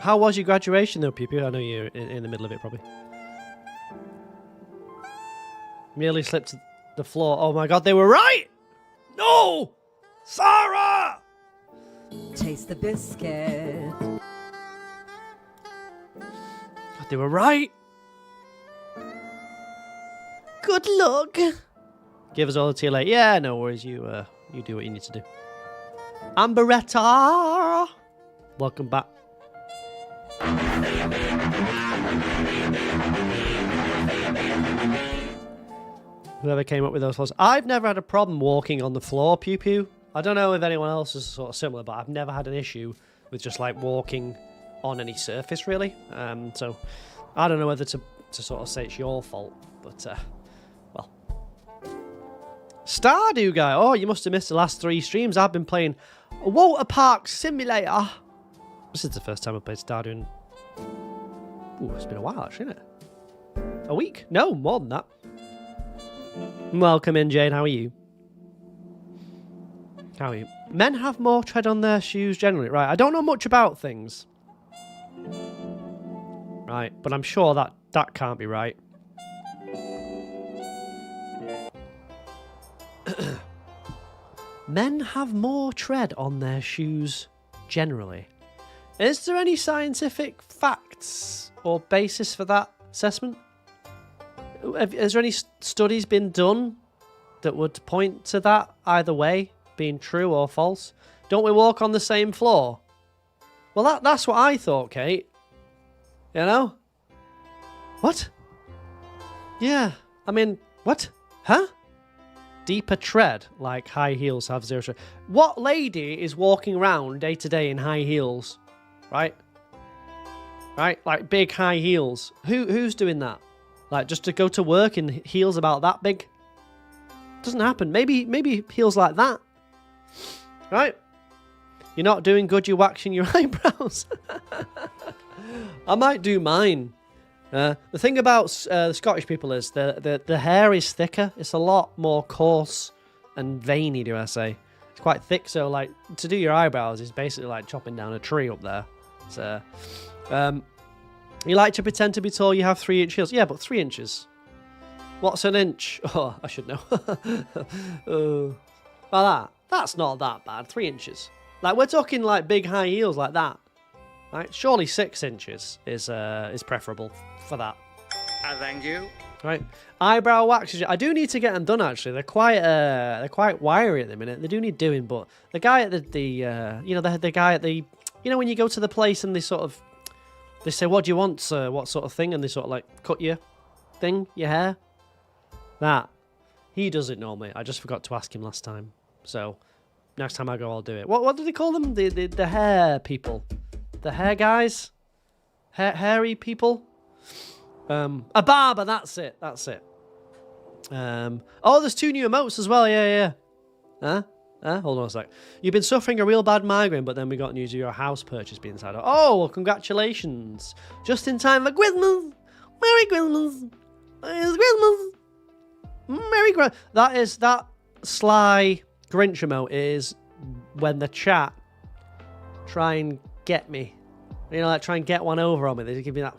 How was your graduation though, Pew Pew? I know you're in the middle of it probably. Nearly slipped to the floor. Oh my god, they were right! No! Sarah! Taste the biscuit. God, they were right. Good luck. Give us all the tea later. Yeah, no worries. You do what you need to do. Amberetta! Welcome back. Whoever came up with those floors. I've never had a problem walking on the floor, Pew Pew. I don't know if anyone else is sort of similar, but I've never had an issue with just like walking on any surface, really. So I don't know whether to sort of say it's your fault, but well. Stardew guy. Oh, you must have missed the last 3 streams. I've been playing Water Park Simulator. This is the first time I've played Stardew in... Ooh, it's been a while, actually, isn't it? A week? No, more than that. Welcome in, Jane. How are you? How are you? Men have more tread on their shoes generally. Right, I don't know much about things. Right, but I'm sure that can't be right. Men have more tread on their shoes generally. Is there any scientific facts or basis for that assessment? Has there any studies been done that would point to that either way, being true or false? Don't we walk on the same floor? Well, that's what I thought, Kate. You know? What? Yeah, I mean, what? Huh? Deeper tread, like high heels have 0 tread. What lady is walking around day to day in high heels? Right? Right? Like big high heels. Who's doing that? Like just to go to work in heels about that big? Doesn't happen. Maybe heels like that. Right? You're not doing good, you're waxing your eyebrows. I might do mine. The thing about the Scottish people is the hair is thicker. It's a lot more coarse and veiny, do I say. It's quite thick, so like to do your eyebrows is basically like chopping down a tree up there. So, you like to pretend to be tall, you have 3-inch heels. Yeah, but 3 inches. What's an inch? Oh, I should know. Well, that's not that bad. 3 inches. Like, we're talking like big high heels like that. Right? Surely 6 inches is preferable for that. Thank you. Right? Eyebrow waxes. I do need to get them done, actually. They're quite wiry at the minute. They do need doing, but the guy at the guy at the... You know when you go to the place and they say, what do you want, sir? What sort of thing? And they sort of like cut your hair. That. He does it normally. I just forgot to ask him last time. So, next time I go, I'll do it. What do they call them? The hair people. The hair guys? Hairy people? A barber, that's it. Oh, there's 2 new emotes as well. Yeah. Huh? Hold on a sec. You've been suffering a real bad migraine, but then we got news of your house purchase being decided. Oh, well, congratulations. Just in time for Christmas. Merry Christmas. It's Christmas. Merry Christmas. That sly Grinch emote is when the chat try and get me. You know, like try and get one over on me. They give me that.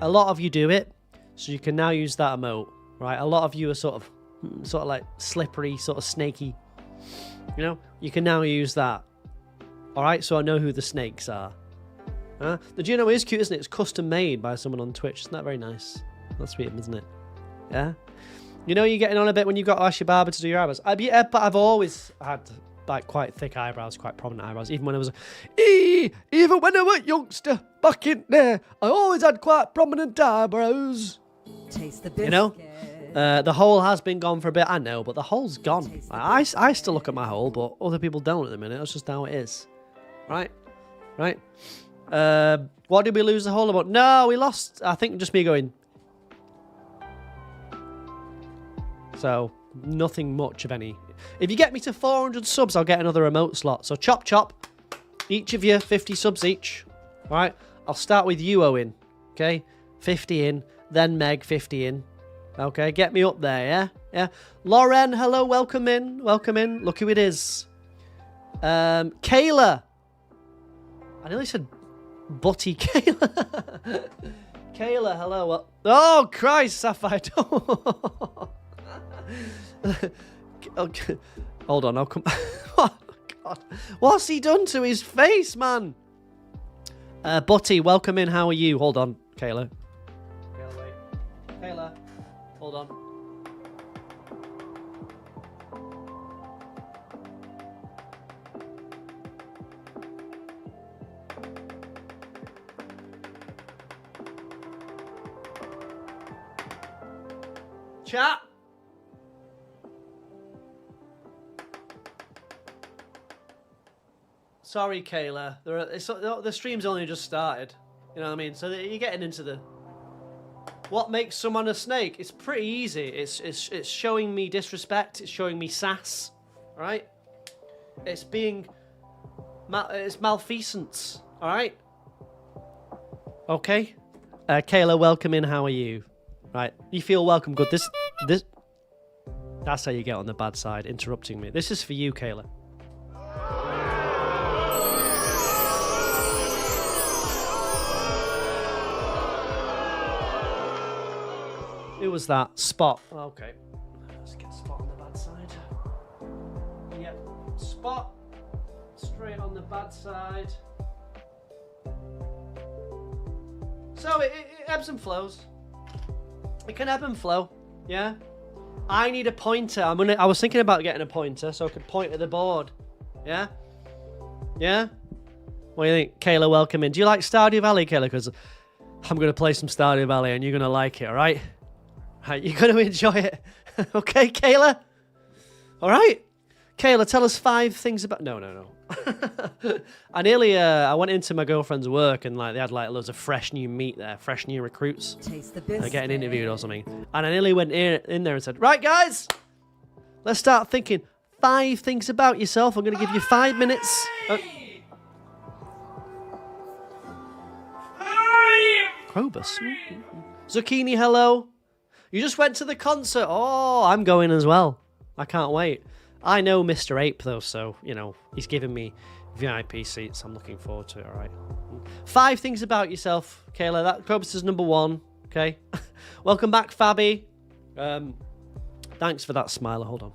A lot of you do it, so you can now use that emote, right? A lot of you are sort of like slippery, sort of snaky. You know, you can now use that. All right, so I know who the snakes are. The Juno is cute, isn't it? It's custom made by someone on Twitch. Isn't that very nice? That's sweet, isn't it? Yeah. You know, you're getting on a bit when you've got to ask your barber to do your eyebrows. But I've always had like quite thick eyebrows, quite prominent eyebrows. Even when I was a youngster back in there, I always had quite prominent eyebrows. Taste the biscuit. You know. The hole has been gone for a bit, I know, but the hole's gone. I still look at my hole, but other people don't at the minute. That's just how it is. Right? What did we lose the hole about? No, we lost, I think, just me going. So, nothing much of any. If you get me to 400 subs, I'll get another remote slot. So, chop. Each of you, 50 subs each. All right? I'll start with you, Owen. Okay? 50 in. Then Meg, 50 in. Okay, get me up there, yeah? Yeah. Lauren, hello, welcome in. Look who it is. Kayla. I nearly said Butty Kayla. Kayla, hello. Oh, Christ, Sapphire. Okay. Hold on, I'll come. Oh, God. What's he done to his face, man? Butty, welcome in. How are you? Hold on, Kayla. Kayla, wait. Kayla, hold on. Chat. Sorry, Kayla. The stream's only just started. You know what I mean? So you're getting into the... What makes someone a snake? It's pretty easy. It's showing me disrespect. It's showing me sass. Right? It's being... it's malfeasance. Alright? Okay? Kayla, welcome in. How are you? Right. You feel welcome. Good. This... That's how you get on the bad side. Interrupting me. This is for you, Kayla. Who was that? Spot. Okay. Let's get Spot on the bad side. Yep. Spot. Straight on the bad side. So it ebbs and flows. It can ebb and flow. Yeah. I need a pointer. I was thinking about getting a pointer so I could point at the board. Yeah? Yeah? What do you think? Kayla, welcome in. Do you like Stardew Valley, Kayla? Because I'm going to play some Stardew Valley and you're going to like it, alright? Right, you're going to enjoy it. Okay, Kayla? Alright? Kayla, tell us 5 things about... No. I nearly... I went into my girlfriend's work and they had loads of fresh new meat there. Fresh new recruits. Taste the biscuit. Getting interviewed or something. And I nearly went in there and said, right, guys, let's start thinking 5 things about yourself. I'm going to give you 5 minutes. Krobus. Zucchini, hello. You just went to the concert. Oh, I'm going as well. I can't wait. I know Mr. Ape, though, so, he's giving me VIP seats. I'm looking forward to it, all right? 5 things about yourself, Kayla. That Krobus is number 1, okay? Welcome back, Fabi. Thanks for that smiler. Hold on.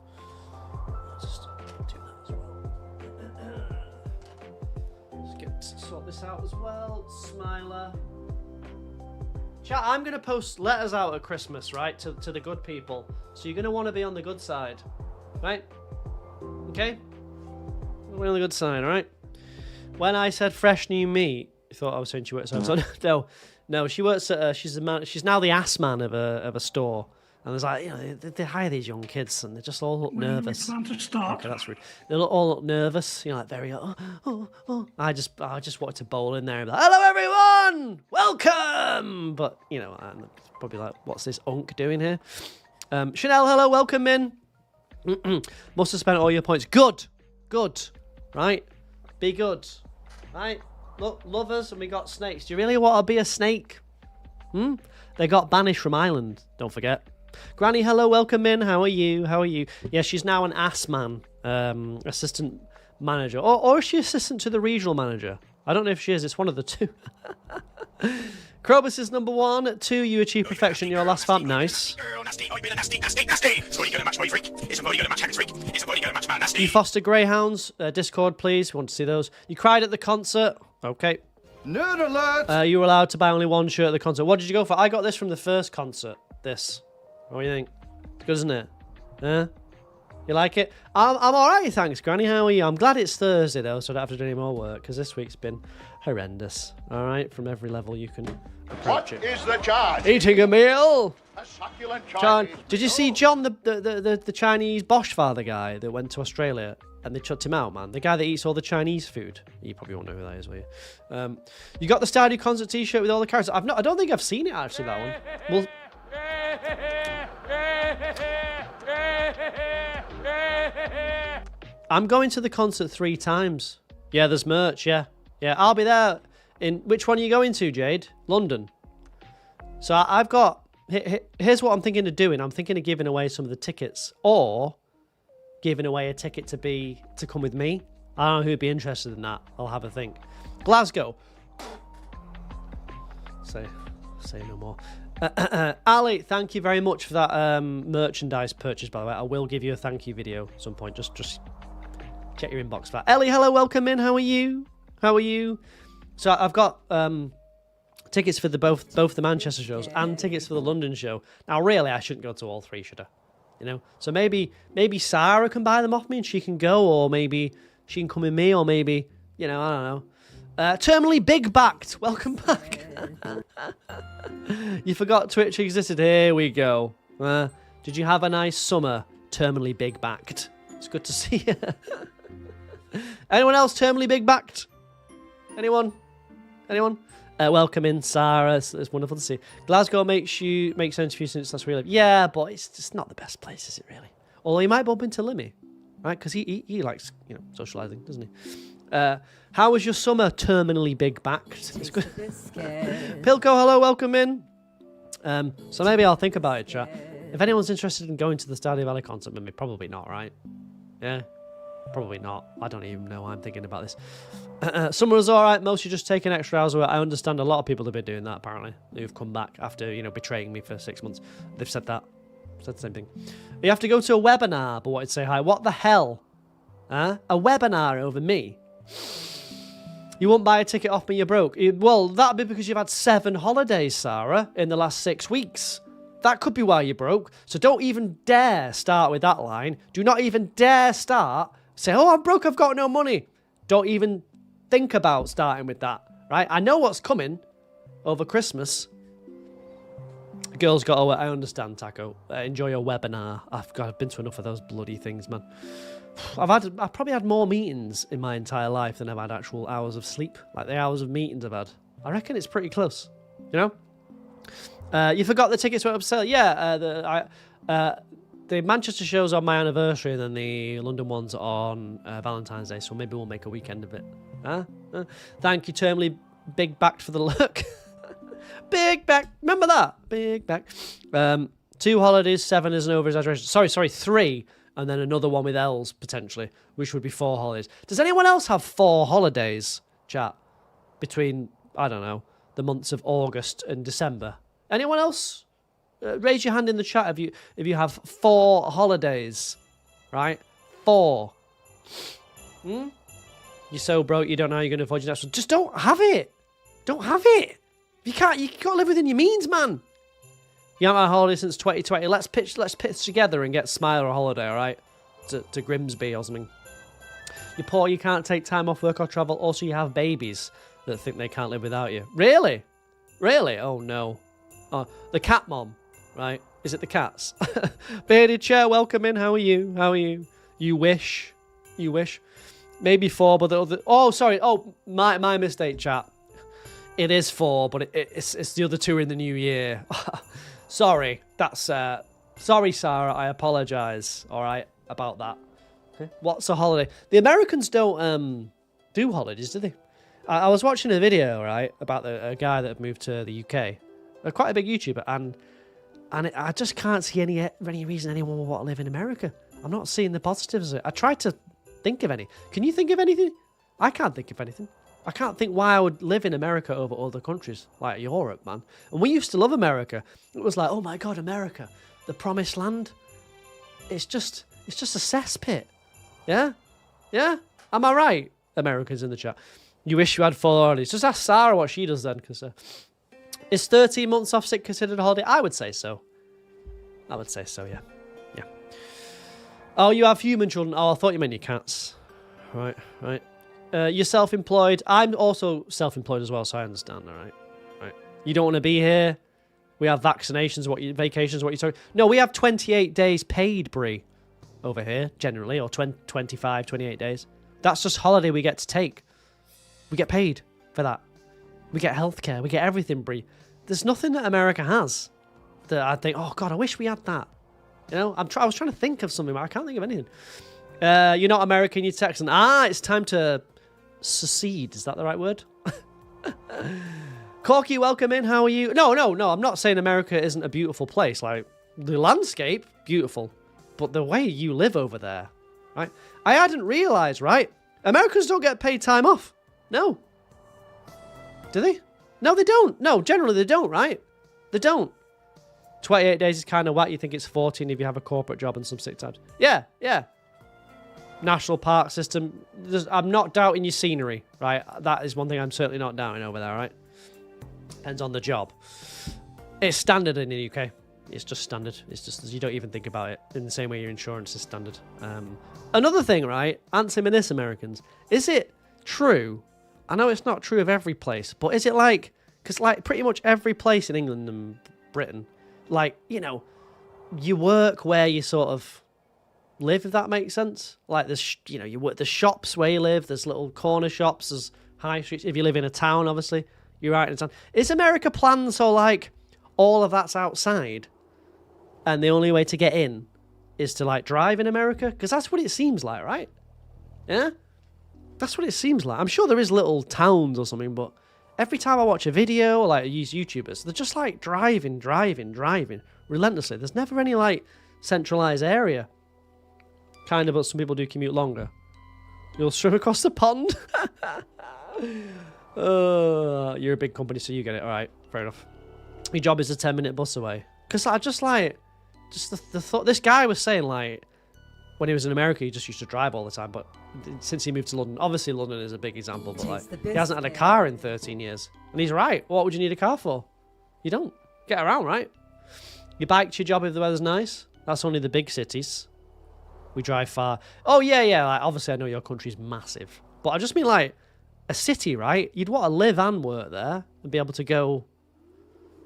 Just do that as well. Let's sort this out as well. Smiler. Chat, I'm going to post letters out at Christmas, right, to the good people. So you're going to want to be on the good side, right? Okay? We're on the good side, all right? When I said fresh new meat, you thought I was saying she works at... No, she works at... she's now the ass man of a store. And there's they hire these young kids and they just all look nervous. To start. Okay, that's rude. They all look nervous, very I just wanted to bowl in there and be like, hello everyone, welcome. But I'm probably like, what's this unk doing here? Chanel, hello, welcome in. Must have spent all your points. Good, right? Be good, right? Look, lovers, and we got snakes. Do you really want to be a snake? They got banished from Ireland. Don't forget. Granny, hello, welcome in. How are you? Yeah, she's now an ass man, assistant manager. Or is she assistant to the regional manager? I don't know if she is. It's one of the two. Krobus is number 1. 2, you achieve perfection. Your last farm. Nice. You foster greyhounds. Discord, please. We want to see those. You cried at the concert. Okay. Nerd alert! You were allowed to buy only 1 shirt at the concert. What did you go for? I got this from the first concert. This. What do you think? It's good, isn't it? Yeah? You like it? I'm alright, thanks, Granny. How are you? I'm glad it's Thursday, though, so I don't have to do any more work, because this week's been horrendous. Alright? From every level you can approach it. What is the charge? Eating a meal! A succulent John, Chinese. did you see John, the Chinese Bosch father guy that went to Australia? And they chucked him out, man. The guy that eats all the Chinese food. You probably won't know who that is, will you? You got the Stardew concert T-shirt with all the characters. I don't think I've seen it actually. That one. Well, I'm going to the concert 3 times. Yeah, there's merch. Yeah, I'll be there. In which one are you going to, Jade? London. So I've got. Here's what I'm thinking of doing. I'm thinking of giving away some of the tickets, or giving away a ticket to come with me. I don't know who'd be interested in that. I'll have a think. Glasgow. say no more. Ali, thank you very much for that merchandise purchase, by the way. I will give you a thank you video at some point. Just check your inbox for that. Ellie, hello, welcome in. How are you? So I've got tickets for both the Manchester shows and tickets for the London show. Now, really, I shouldn't go to all three, should I? You know, so maybe Sarah can buy them off me and she can go, or maybe she can come with me, or maybe, you know, I don't know. Terminally big backed. Welcome back. You forgot Twitch existed. Here we go. Did you have a nice summer? Terminally big backed. It's good to see you. Anyone else terminally big backed? Anyone? Welcome in, Sarah. It's wonderful to see. Glasgow makes sense for you since that's really. Yeah, but it's just not the best place, is it really? Although you might bump into Limmy, right? Because he likes, you know, socialising, doesn't he? How was your summer? Terminally big backed. It's good. Pilko, hello, welcome in. So maybe I'll think about it, chat. If anyone's interested in going to the Stardew Valley concert, maybe probably not, right? Yeah, probably not. I don't even know why I'm thinking about this. Summer was all right. Mostly just taking extra hours away. I understand a lot of people have been doing that, apparently, who've come back after, you know, betraying me for 6 months. They've said that. Said the same thing. You have to go to a webinar, but what I'd say hi. What the hell? A webinar over me? You won't buy a ticket off me, you're broke. Well, that'd be because you've had 7 holidays, Sarah, in the last 6 weeks. That could be why you're broke. So don't even dare start with that line. Do not even dare start. Say, oh, I'm broke, I've got no money. Don't even think about starting with that, right? I know what's coming over Christmas. Girls got away. I understand, Taco. Enjoy your webinar. I've been to enough of those bloody things, man. I've probably had more meetings in my entire life than I've had actual hours of sleep. Like the hours of meetings I've had. I reckon it's pretty close. You know? You forgot the tickets went up for sale. Yeah, the Manchester show's on my anniversary, and then the London one's on Valentine's Day, so maybe we'll make a weekend of it. Thank you, terminally big backed for the look. Big back. Remember that? Big back. 2 holidays, 7 is an over-exaggeration. Sorry, 3. And then another one with L's, potentially, which would be 4 holidays. Does anyone else have 4 holidays, chat, between, I don't know, the months of August and December? Anyone else? Raise your hand in the chat if you have 4 holidays, right? 4. You're so broke, you don't know how you're going to afford your next one. Just don't have it. Don't have it. You can't live within your means, man. You haven't had a holiday since 2020. Let's pitch together and get Smile a holiday, all right? To Grimsby or something. You're poor, you can't take time off work or travel. Also, you have babies that think they can't live without you. Really? Really? Oh, no. Oh, the cat mom, right? Is it the cats? Bearded Chair, welcome in. How are you? You wish. Maybe 4, but the other... Oh, sorry. Oh, my mistake, chat. It is 4, but it's the other 2 in the new year. Sorry, sorry, Sarah. I apologise. All right, about that. Okay. What's a holiday? The Americans don't do holidays, do they? I was watching a video, right, about a guy that had moved to the UK. Quite a big YouTuber, and I just can't see any reason anyone would want to live in America. I'm not seeing the positives of it. I tried to think of any. Can you think of anything? I can't think of anything. I can't think why I would live in America over other countries, like Europe, man. And we used to love America. It was like, oh my God, America, the promised land. It's just a cesspit. Yeah? Yeah? Am I right? Americans in the chat. You wish you had 4 holidays. Just ask Sarah what she does then, because is 13 months off sick considered a holiday? I would say so. Yeah. Yeah. Oh, you have human children. Oh, I thought you meant your cats. Right. You're self-employed. I'm also self-employed as well, so I understand. All right. You don't want to be here. We have vaccinations. Vacations? What you talking? No, we have 28 days paid, Brie, over here generally, or 25, 28 days. That's just holiday we get to take. We get paid for that. We get healthcare. We get everything, Brie. There's nothing that America has that I think, oh God, I wish we had that. You know, I was trying to think of something, but I can't think of anything. You're not American, you're Texan. It's time to secede. Is that the right word? Corky, welcome in. How are you? No. I'm not saying America isn't a beautiful place. Like, the landscape, beautiful. But the way you live over there, right? I hadn't realised, right? Americans don't get paid time off. No. Do they? No, they don't. No, generally they don't, right? They don't. 28 days is kind of whack. You think it's 14 if you have a corporate job and some sick times. Yeah, yeah. National park system. I'm not doubting your scenery, right? That is one thing I'm certainly not doubting over there, right? Depends on the job. It's standard in the UK. It's just standard. It's just, you don't even think about it in the same way your insurance is standard. Another thing, right? Answer me this, Americans. Is it true? I know it's not true of every place, but is it like, because like pretty much every place in England and Britain, like, you know, you work where you sort of live, if that makes sense. Like there's, you know, you work the shops where you live. There's little corner shops. There's high streets. If you live in a town, obviously, you're out in a town. Is America planned so like all of that's outside, and the only way to get in is to like drive in America? Because that's what it seems like, right? Yeah, that's what it seems like. I'm sure there is little towns or something, but every time I watch a video or like use YouTubers, they're just like driving relentlessly. There's never any like centralized area. Kind of, but some people do commute longer. You'll swim across the pond. You're a big company, so you get it. All right, fair enough. Your job is a 10-minute bus away. Because I just like, just the thought. This guy was saying like, when he was in America, he just used to drive all the time. But since he moved to London, obviously London is a big example. But like, he hasn't had a car in 13 years, and he's right. What would you need a car for? You don't get around, right? You bike to your job if the weather's nice. That's only the big cities. We drive far. Oh yeah. Like, obviously, I know your country's massive, but I just mean like a city, right? You'd want to live and work there and be able to go,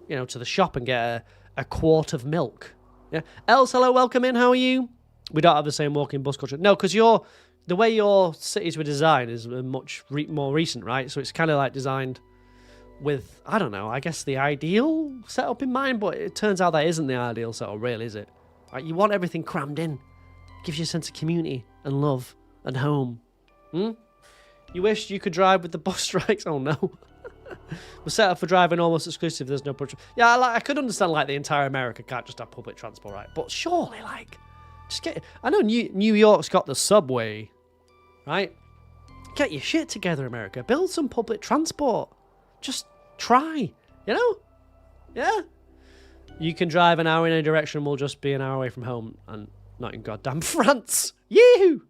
you know, to the shop and get a quart of milk. Yeah. Els, hello, welcome in. How are you? We don't have the same walking bus culture. No, because the way your cities were designed is much more recent, right? So it's kind of like designed with, I don't know, I guess the ideal setup in mind, but it turns out that isn't the ideal setup, really, is it? Right? You want everything crammed in. Gives you a sense of community and love and home. You wish you could drive with the bus strikes? Oh no. We're set up for driving almost exclusive. There's no public. Yeah, I could understand like the entire America can't just have public transport, right? But surely, like, just get. I know New York's got the subway, right? Get your shit together, America. Build some public transport. Just try, you know? Yeah. You can drive an hour in any direction. We'll just be an hour away from home and not in goddamn France. Yee-hoo!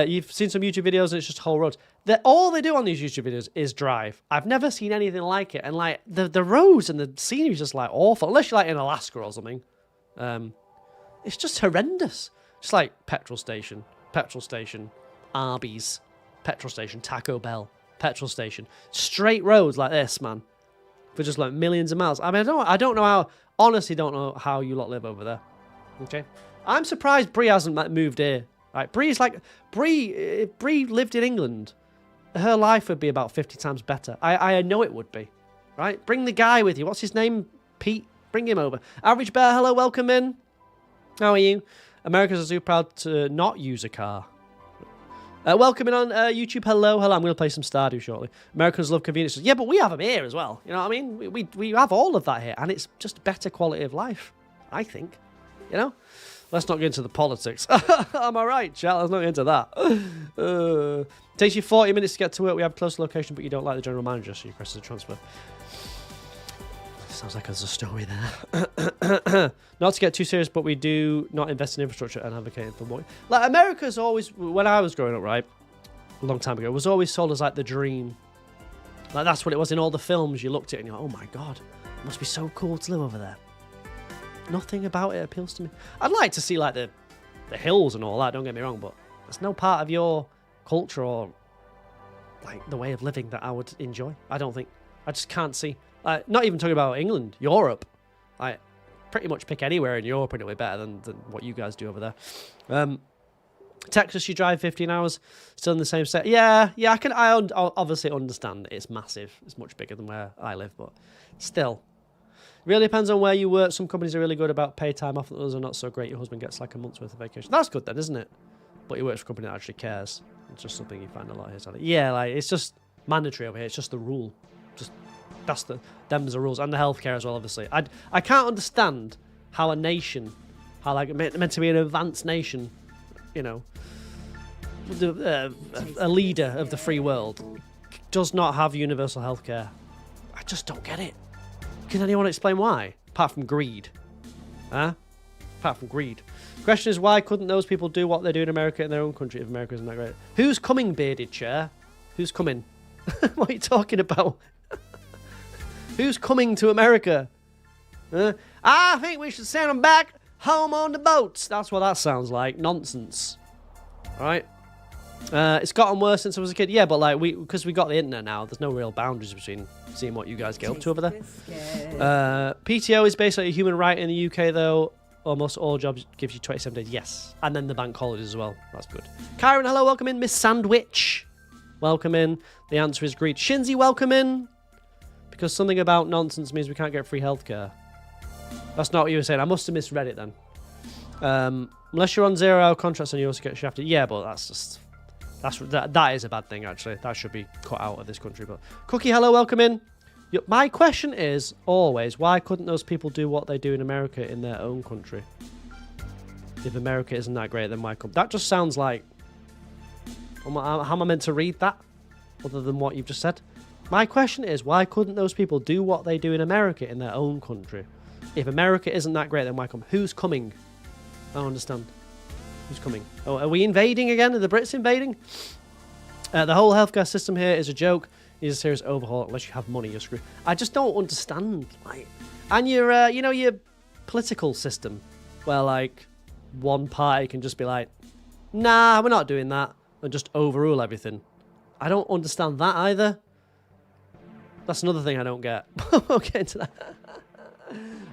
You've seen some YouTube videos and it's just whole roads. All they do on these YouTube videos is drive. I've never seen anything like it. And like the roads and the scenery is just like awful. Unless you're like in Alaska or something. It's just horrendous. Just like petrol station, Arby's, petrol station, Taco Bell, petrol station. Straight roads like this, man. For just like millions of miles. I mean, I don't know how, honestly don't know how you lot live over there. Okay? I'm surprised Brie hasn't moved here. Right? Brie's like, if Brie lived in England, her life would be about 50 times better. I know it would be. Right? Bring the guy with you. What's his name? Pete. Bring him over. Average Bear, hello, welcome in. How are you? Americans are super proud to not use a car. Welcome in on YouTube. Hello. I'm going to play some Stardew shortly. Americans love convenience. Yeah, but we have them here as well. You know what I mean? We have all of that here, and it's just better quality of life, I think. You know? Let's not get into the politics. Am I right, chat? Let's not get into that. Takes you 40 minutes to get to work. We have a close location, but you don't like the general manager, so you press the transfer. Sounds like there's a story there. Not to get too serious, but we do not invest in infrastructure and advocating for more. Like, America's always, when I was growing up, right, a long time ago, was always sold as like the dream. Like, that's what it was in all the films. You looked at it and you're like, oh my God, it must be so cool to live over there. Nothing about it appeals to me. I'd like to see like the hills and all that, don't get me wrong, but it's no part of your culture or like the way of living that I would enjoy. I don't think. I just can't see. Not even talking about England, Europe. I pretty much pick anywhere in Europe and it'll be better than what you guys do over there. Texas, you drive 15 hours, still in the same state. Yeah, I obviously understand it's massive. It's much bigger than where I live, but still. Really depends on where you work. Some companies are really good about paid time off, others are not so great. Your husband gets like a month's worth of vacation. That's good then, isn't it? But he works for a company that actually cares. It's just something you find a lot here. Yeah, like it's just mandatory over here. It's just the rule. Just them's the rules, and the healthcare as well. Obviously, I can't understand how a nation, how like meant to be an advanced nation, you know, a leader of the free world, does not have universal healthcare. I just don't get it. Can anyone explain why? Apart from greed. Huh? Apart from greed. Question is, why couldn't those people do what they do in America in their own country if America isn't that great? Who's coming, bearded chair? Who's coming? What are you talking about? Who's coming to America? I think we should send them back home on the boats. That's what that sounds like. Nonsense. All right? It's gotten worse since I was a kid. Yeah, but like because we got the internet now, there's no real boundaries between seeing what you guys get up to over there. PTO is basically a human right in the UK, though. Almost all jobs gives you 27 days. Yes. And then the bank holidays as well. That's good. Kyron, hello. Welcome in. Miss Sandwich. Welcome in. The answer is greed. Shinzy, welcome in. Because something about nonsense means we can't get free healthcare. That's not what you were saying. I must have misread it then. Unless you're on 0-hour contracts and you also get shafted. Yeah, but that's just... That is a bad thing, actually. That should be cut out of this country. But Cookie, hello, welcome in. My question is always, why couldn't those people do what they do in America in their own country? If America isn't that great, then why come? That just sounds like... How am I meant to read that? Other than what you've just said? My question is, why couldn't those people do what they do in America in their own country? If America isn't that great, then why come? Who's coming? I don't understand. Who's coming? Oh, are we invading again? Are the Brits invading? The whole healthcare system here is a joke. It's a serious overhaul. Unless you have money, you're screwed. I just don't understand. Like, and your, your political system, where like one party can just be like, nah, we're not doing that, and just overrule everything. I don't understand that either. That's another thing I don't get. We'll get into that.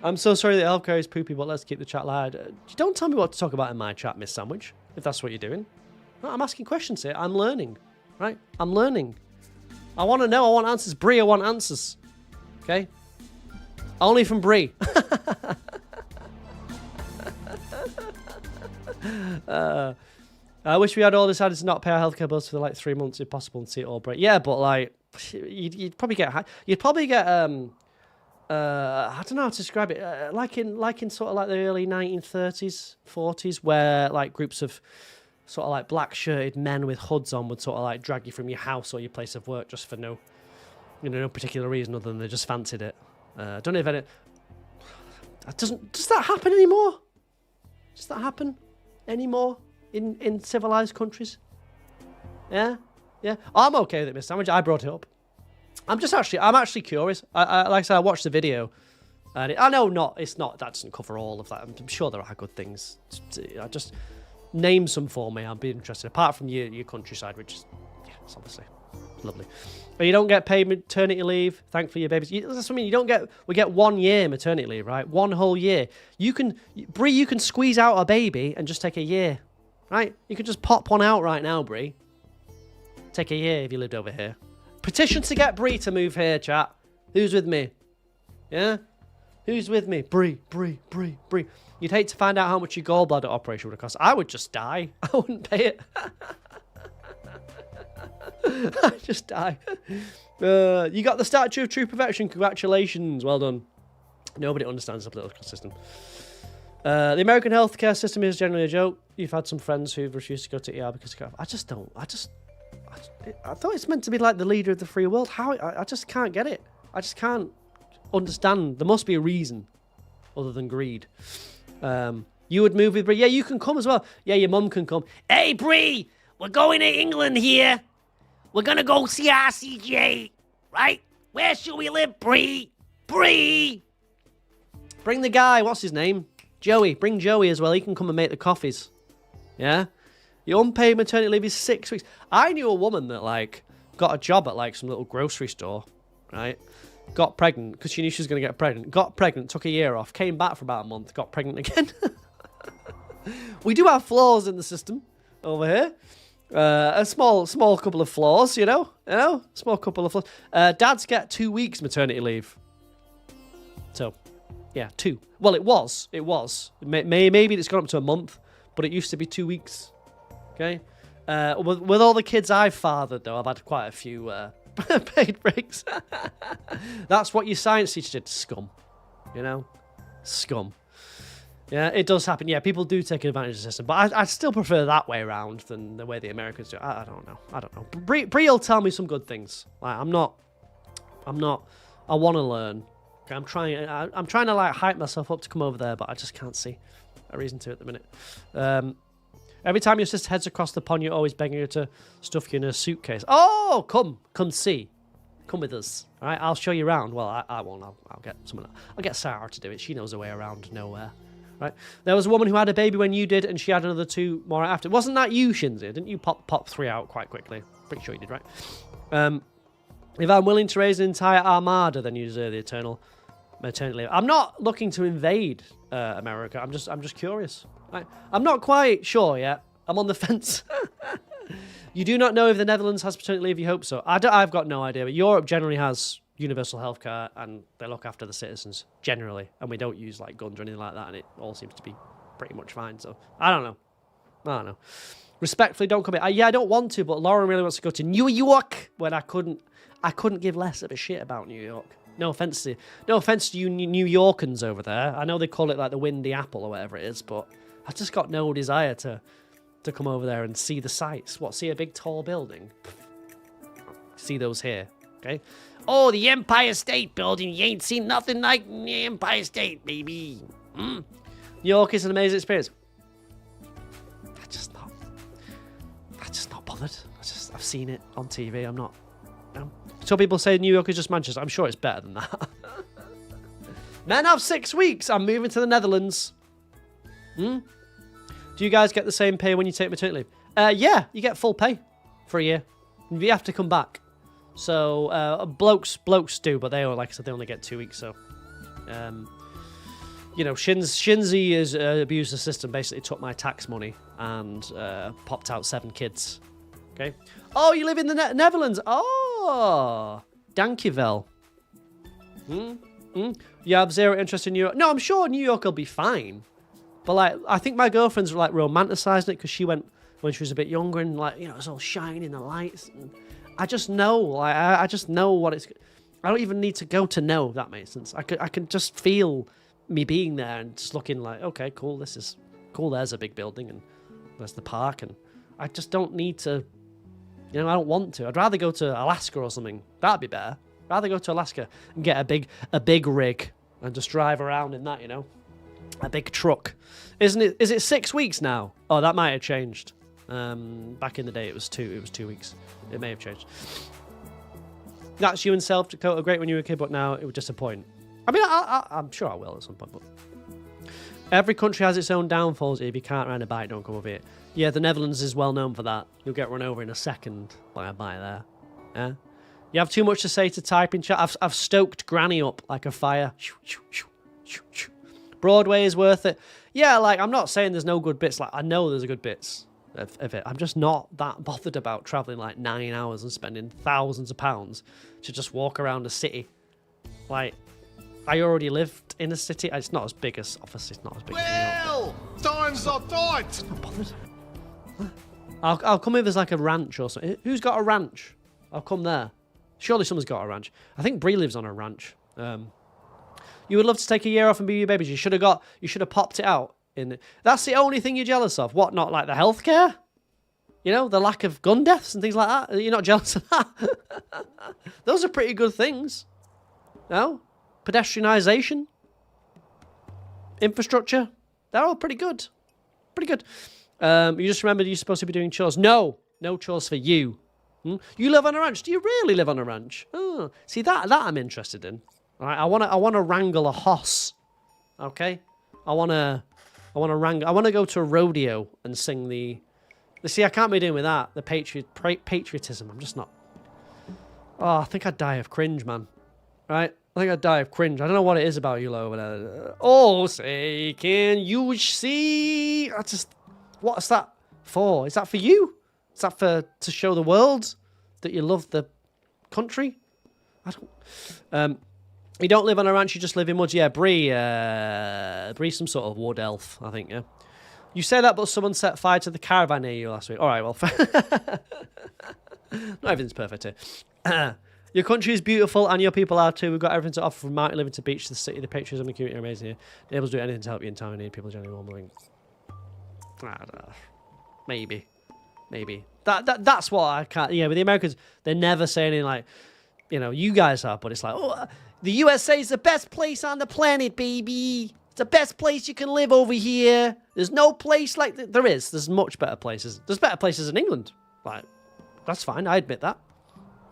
I'm so sorry that healthcare is poopy, but let's keep the chat light. Don't tell me what to talk about in my chat, Miss Sandwich, if that's what you're doing. No, I'm asking questions here. I'm learning, right? I'm learning. I want to know. I want answers. Bree, I want answers. Okay? Only from Bree. I wish we had all decided to not pay our healthcare bills for like 3 months if possible and see it all break. Yeah, but like, you'd probably get I don't know how to describe it. Like in sort of like the early 1930s, 40s, where like groups of sort of like black shirted men with hoods on would sort of like drag you from your house or your place of work just for no particular reason other than they just fancied it. I don't know if any. Does that happen anymore? Does that happen anymore in civilized countries? Yeah. I'm okay with it, Miss Sandwich. I brought it up. I'm actually curious. I like I said, I watched the video, and I know it's not. That doesn't cover all of that. I'm sure there are good things. I just name some for me. I'd be interested. Apart from your countryside, which is it's obviously lovely. But you don't get paid maternity leave. Thankfully, your babies. That's what I mean. You don't get. We get 1 year maternity leave, right? 1 whole year. You can squeeze out a baby and just take a year, right? You can just pop one out right now, Bree. Take a year if you lived over here. Petition to get Bree to move here, chat. Who's with me? Yeah? Who's with me? Bree. You'd hate to find out how much your gallbladder operation would have cost. I would just die. I wouldn't pay it. I'd just die. You got the Statue of True Perfection. Congratulations. Well done. Nobody understands the political system. The American healthcare system is generally a joke. You've had some friends who've refused to go to ER because I thought it's meant to be like the leader of the free world. How? I just can't get it. I just can't understand. There must be a reason other than greed. You would move with Bree. Yeah, you can come as well. Yeah, your mum can come. Hey, Bree, we're going to England here. We're going to go see RCJ, right? Where should we live, Bree? Bree! Bring the guy. What's his name? Joey. Bring Joey as well. He can come and make the coffees. Yeah? Your unpaid maternity leave is 6 weeks. I knew a woman that, like, got a job at, like, some little grocery store, right? Got pregnant because she knew she was going to get pregnant. Got pregnant, took a year off, came back for about a month, got pregnant again. We do have flaws in the system over here. A small couple of flaws, you know? Small couple of flaws. Dads get 2 weeks maternity leave. So, yeah, 2. Well, it was. Maybe it's gone up to a month, but it used to be 2 weeks. Okay, with all the kids I've fathered, though, I've had quite a few paid breaks. That's what your science teacher did, scum. Scum. Yeah, it does happen. Yeah, people do take advantage of the system, but I still prefer that way around than the way the Americans do. I don't know. Bree will tell me some good things. Like, I'm not I want to learn. Okay, I'm trying to like hype myself up to come over there, but I just can't see a reason to at the minute. Every time your sister heads across the pond, you're always begging her to stuff you in a suitcase. Oh, come see. Come with us. All right, I'll show you around. Well, I won't. I'll get someone. I'll get Sarah to do it. She knows the way around nowhere. Right. There was a woman who had a baby when you did, and she had another 2 more after. Wasn't that you, Shinzi? Didn't you pop 3 out quite quickly? Pretty sure you did, right? If I'm willing to raise an entire armada, then you deserve the eternal maternity leave. I'm not looking to invade America. I'm just curious. Right? I'm not quite sure yet. I'm on the fence. You do not know if the Netherlands has paternity leave. You hope so. I've got no idea. But Europe generally has universal healthcare, and they look after the citizens generally. And we don't use like guns or anything like that, and it all seems to be pretty much fine. So I don't know. Respectfully, don't come in. Yeah, I don't want to, but Lauren really wants to go to New York when I couldn't give less of a shit about New York. No offense to you New Yorkers over there. I know they call it like the Windy Apple or whatever it is, but I've just got no desire to come over there and see the sights. What, see a big tall building? See those here, okay? Oh, the Empire State Building. You ain't seen nothing like the Empire State, baby. New York is an amazing experience. I'm just not bothered. I've seen it on TV. I'm not. Some people say New York is just Manchester. I'm sure it's better than that. Men have 6 weeks. I'm moving to the Netherlands. Do you guys get the same pay when you take maternity leave? Yeah, you get full pay for a year. You have to come back. So blokes do, but they, like I said, they only get 2 weeks. So, Shinzi is abused the system. Basically, took my tax money and popped out 7 kids. Okay. Oh, you live in the Netherlands. Oh, dankjewel. You have zero interest in New York. No, I'm sure New York will be fine. But like, I think my girlfriend's like romanticizing it because she went when she was a bit younger and like, it's all shining the lights. And I just know, like, I just know what it's. I don't even need to go to know. If that makes sense. I can just feel me being there and just looking like, okay, cool. This is cool. There's a big building and there's the park, and I just don't need to. I don't want to. I'd rather go to Alaska or something. That'd be better. I'd rather go to Alaska and get a big rig and just drive around in that. A big truck. Is it 6 weeks now? Oh, that might have changed. Back in the day, it was 2. It was 2 weeks. It may have changed. That's you in South Dakota. Great when you were a kid, but now it would disappoint. I mean, I'm sure I will at some point. But every country has its own downfalls. If you can't ride a bike, don't come over here. Yeah, the Netherlands is well known for that. You'll get run over in a second by a bike there. Yeah. You have too much to say to type in chat. I've stoked Granny up like a fire. Broadway is worth it. Yeah, like, I'm not saying there's no good bits. Like, I know there's good bits of it. I'm just not that bothered about travelling like 9 hours and spending thousands of pounds to just walk around a city. Like, I already lived in a city. It's not as big as, obviously, it's not as big as New York. Times are tight. I'm not bothered. I'll come if there's like a ranch or something. Who's got a ranch? I'll come there. Surely someone's got a ranch. I think Bree lives on a ranch. You would love to take a year off and be your babies. You should have popped it out. That's the only thing you're jealous of. What, not like the healthcare? The lack of gun deaths and things like that? You're not jealous of that? Those are pretty good things. No? Pedestrianisation? Infrastructure? They're all pretty good. Pretty good. You just remembered you're supposed to be doing chores. No chores for you. You live on a ranch. Do you really live on a ranch? Oh, see, that I'm interested in. All right, I want to wrangle a horse. Okay, I want to wrangle. I want to go to a rodeo and sing the. See, I can't be doing with that. The patriotism. I'm just not. Oh, I think I'd die of cringe, man. Right? I think I'd die of cringe. I don't know what it is about you, over there. Oh, say, can you see? What's that for? Is that for you? Is that to show the world that you love the country? I don't. You don't live on a ranch, you just live in woods. Yeah, Bree's some sort of wood elf, I think, yeah. You say that, but someone set fire to the caravan near you last week. All right, well, not everything's perfect here. Your country is beautiful, and your people are too. We've got everything to offer, from mountain living to beach to the city. The patriotism and community are amazing here. They're able to do anything to help you in time of need. People generally warming. Maybe. That's what I can't. Yeah, with the Americans, they never say anything like, you know, you guys are, but it's like, oh, the USA is the best place on the planet, baby. It's the best place you can live over here. There's no place like there is. There's much better places. There's better places in England. Like, that's fine. I admit that.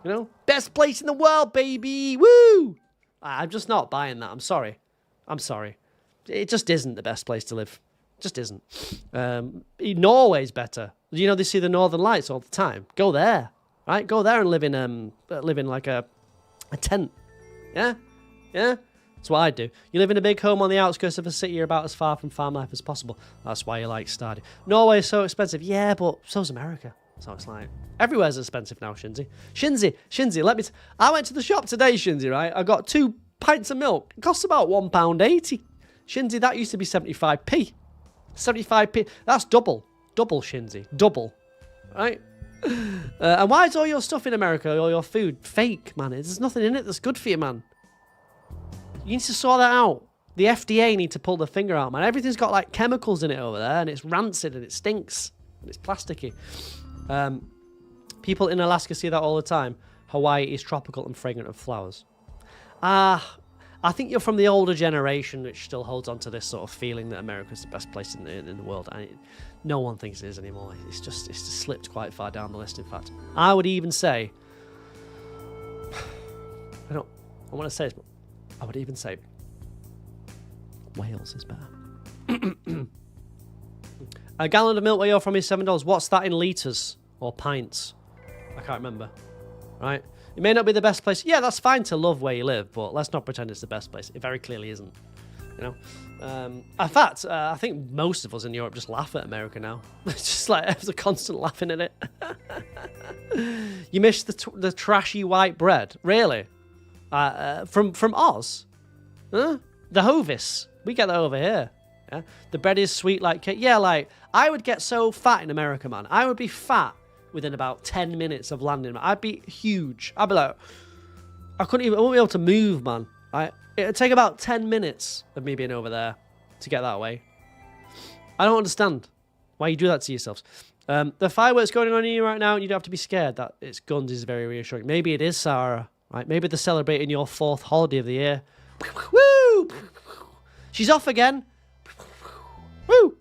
You know, best place in the world, baby. Woo! I'm just not buying that. I'm sorry. It just isn't the best place to live. It just isn't. Norway's better. You know, they see the Northern Lights all the time. Go there, right? Go there and live in like a tent. Yeah? That's what I do. You live in a big home on the outskirts of a city. You're about as far from farm life as possible. That's why you like Stardew. Norway is so expensive. Yeah, but so's America. So it's like, everywhere's expensive now, Shinzi. Shinzi, let me... I went to the shop today, Shinzi, right? I got 2 pints of milk. It costs about £1.80. Shinzi, that used to be 75p. 75p. That's double. Double, Shinzi. Double. Right? And why is all your stuff in America, all your food, fake, man? There's nothing in it that's good for you, man. You need to sort that out. The FDA need to pull their finger out, man. Everything's got, like, chemicals in it over there, and it's rancid, and it stinks, and it's plasticky. People in Alaska see that all the time. Hawaii is tropical and fragrant of flowers. I think you're from the older generation which still holds on to this sort of feeling that America's the best place in the world. And no one thinks it is anymore. It's just slipped quite far down the list, in fact. I would even say... I want to say this, but I would even say Wales is better. A gallon of milk where you're from is $7. What's that in litres or pints? I can't remember. Right? It may not be the best place. Yeah, that's fine to love where you live, but let's not pretend it's the best place. It very clearly isn't. You know? In fact, I think most of us in Europe just laugh at America now. It's just like there's a constant laughing at it. You miss the trashy white bread? Really? From Oz? Huh? The Hovis. We get that over here. Yeah? The bread is sweet like cake. Yeah, like, I would get so fat in America, man. I would be fat within about 10 minutes of landing. I'd be huge. I'd be like, I wouldn't be able to move, man. It'd take about 10 minutes of me being over there to get that way. I don't understand why you do that to yourselves. The fireworks going on in you right now, and you don't have to be scared that it's guns is very reassuring. Maybe it is, Sarah. Right? Maybe they're celebrating your 4th holiday of the year. Woo! She's off again. Woo!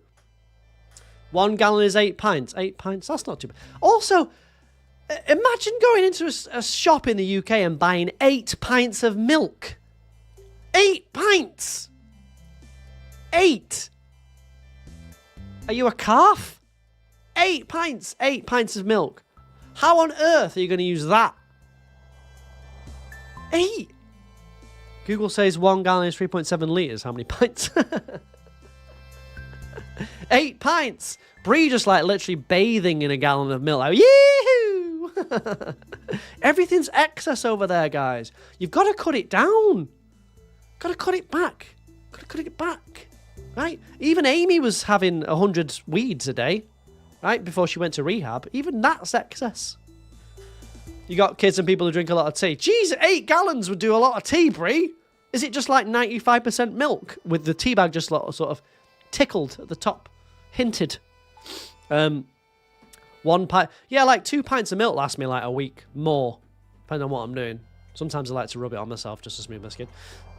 1 gallon is 8 pints. 8 pints, that's not too bad. Also, imagine going into a shop in the UK and buying 8 pints of milk. 8 pints! 8! Are you a calf? 8 pints. 8 pints of milk. How on earth are you going to use that? 8! Google says 1 gallon is 3.7 litres. How many pints? 8 pints. Bree just like literally bathing in a gallon of milk. Like, yee-hoo! Everything's excess over there, guys. You've got to cut it down. Got to cut it back. Got to cut it back. Right? Even Amy was having 100 weeds a day. Right? Before she went to rehab. Even that's excess. You got kids and people who drink a lot of tea. Jeez, 8 gallons would do a lot of tea, Bree. Is it just like 95% milk with the tea bag just sort of tickled at the top? Hinted. 1 pint. Yeah, like 2 pints of milk lasts me like a week. More. Depending on what I'm doing. Sometimes I like to rub it on myself just to smooth my skin.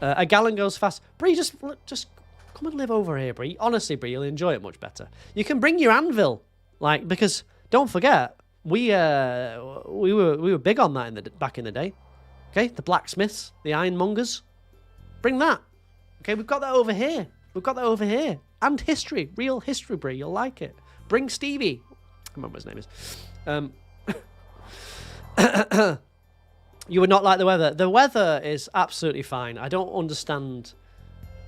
A gallon goes fast. Bree, just come and live over here, Bree. Honestly, Bree, you'll enjoy it much better. You can bring your anvil. Like, because don't forget, we were big on that back in the day. Okay, the blacksmiths, the ironmongers. Bring that. Okay, we've got that over here. We've got that over here. And history. Real history, Bree. You'll like it. Bring Stevie. I can't remember what his name is. You would not like the weather. The weather is absolutely fine. I don't understand.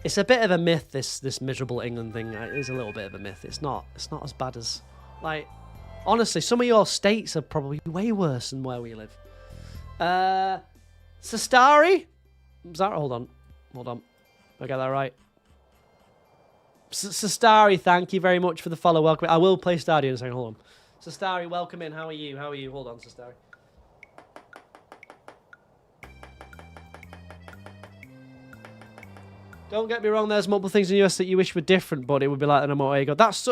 It's a bit of a myth, this miserable England thing. It is a little bit of a myth. It's not as bad as... Like, honestly, some of your states are probably way worse than where we live. Sestari? Is that... Hold on. I got that right. Sestari, thank you very much for the follow. Welcome. I will play Stardew in a second. Hold on. Sestari, welcome in. How are you? Hold on, Sestari. Don't get me wrong, there's multiple things in the US that you wish were different, but it would be like that no matter where you go. That's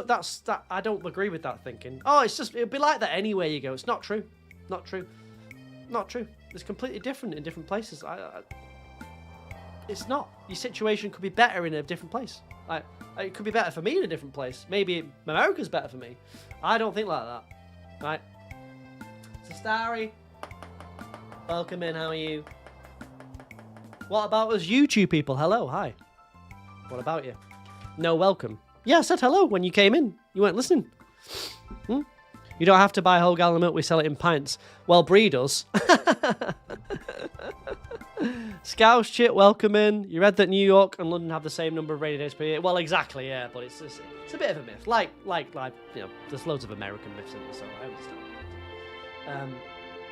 I don't agree with that thinking. Oh, it would be like that anywhere you go. It's not true. Not true. It's completely different in different places. It's not. Your situation could be better in a different place. It could be better for me in a different place. Maybe America's better for me. I don't think like that. Right? So, Starry, welcome in. How are you? What about us YouTube people? Hello, hi. What about you? No welcome. Yeah, I said hello when you came in. You weren't listening. You don't have to buy a whole gallon of milk. We sell it in pints. Well, Brie does. Scouse Chit, welcome in. You read that New York and London have the same number of rainy days per year. Well, exactly, yeah, but it's a bit of a myth. Like, you know, there's loads of American myths in there, so I understand.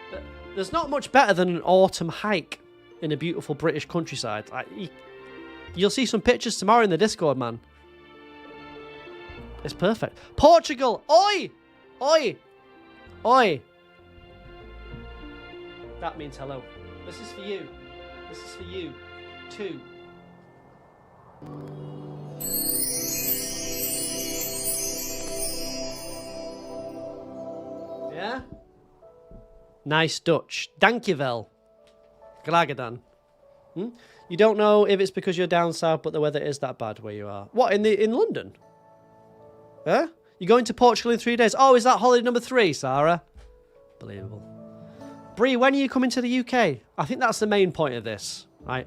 But there's not much better than an autumn hike in a beautiful British countryside. You'll see some pictures tomorrow in the Discord, man. It's perfect. Portugal! Oi! Oi! Oi! That means hello. This is for you. This is for you. Too. Yeah? Nice Dutch. Dankjewel. Graag. You don't know if it's because you're down south, but the weather is that bad where you are. What, in London? Huh? You're going to Portugal in 3 days? Oh, is that holiday number 3, Sarah? Believable. Brie, when are you coming to the UK? I think that's the main point of this, right?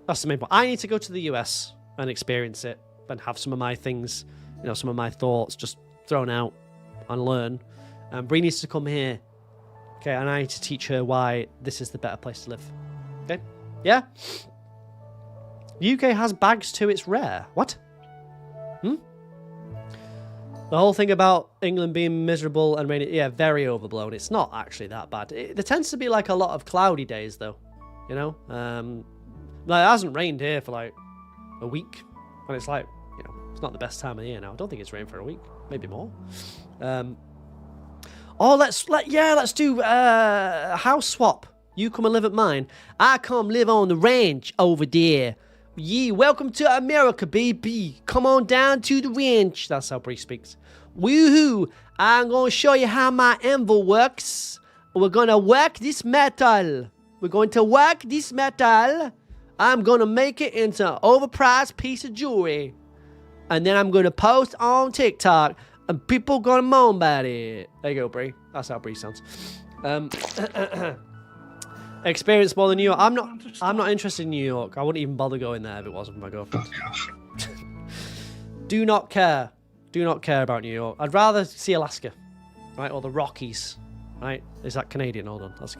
That's the main point. I need to go to the US and experience it and have some of my things, you know, some of my thoughts just thrown out and learn. And Brie needs to come here. Okay, and I need to teach her why this is the better place to live. Okay? Yeah? The UK has bags too, it's rare. What? The whole thing about England being miserable and rainy, yeah, very overblown. It's not actually that bad. There tends to be like a lot of cloudy days though, you know? Like it hasn't rained here for like a week. And it's like, you know, it's not the best time of the year now. I don't think it's rained for a week, maybe more. Let's do a house swap. You come and live at mine. I come live on the ranch over there. Yeah, welcome to America, baby. Come on down to the ranch. That's how Bree speaks. Woohoo! I'm going to show you how my anvil works. We're going to work this metal. I'm going to make it into an overpriced piece of jewelry. And then I'm going to post on TikTok. And people going to moan about it. There you go, Bree. That's how Bree sounds. Experience more than New York. I'm not interested in New York. I wouldn't even bother going there if it wasn't for my girlfriend. Do not care. Do not care about New York. I'd rather see Alaska, right, or the Rockies, right? Is that Canadian? Hold on. That's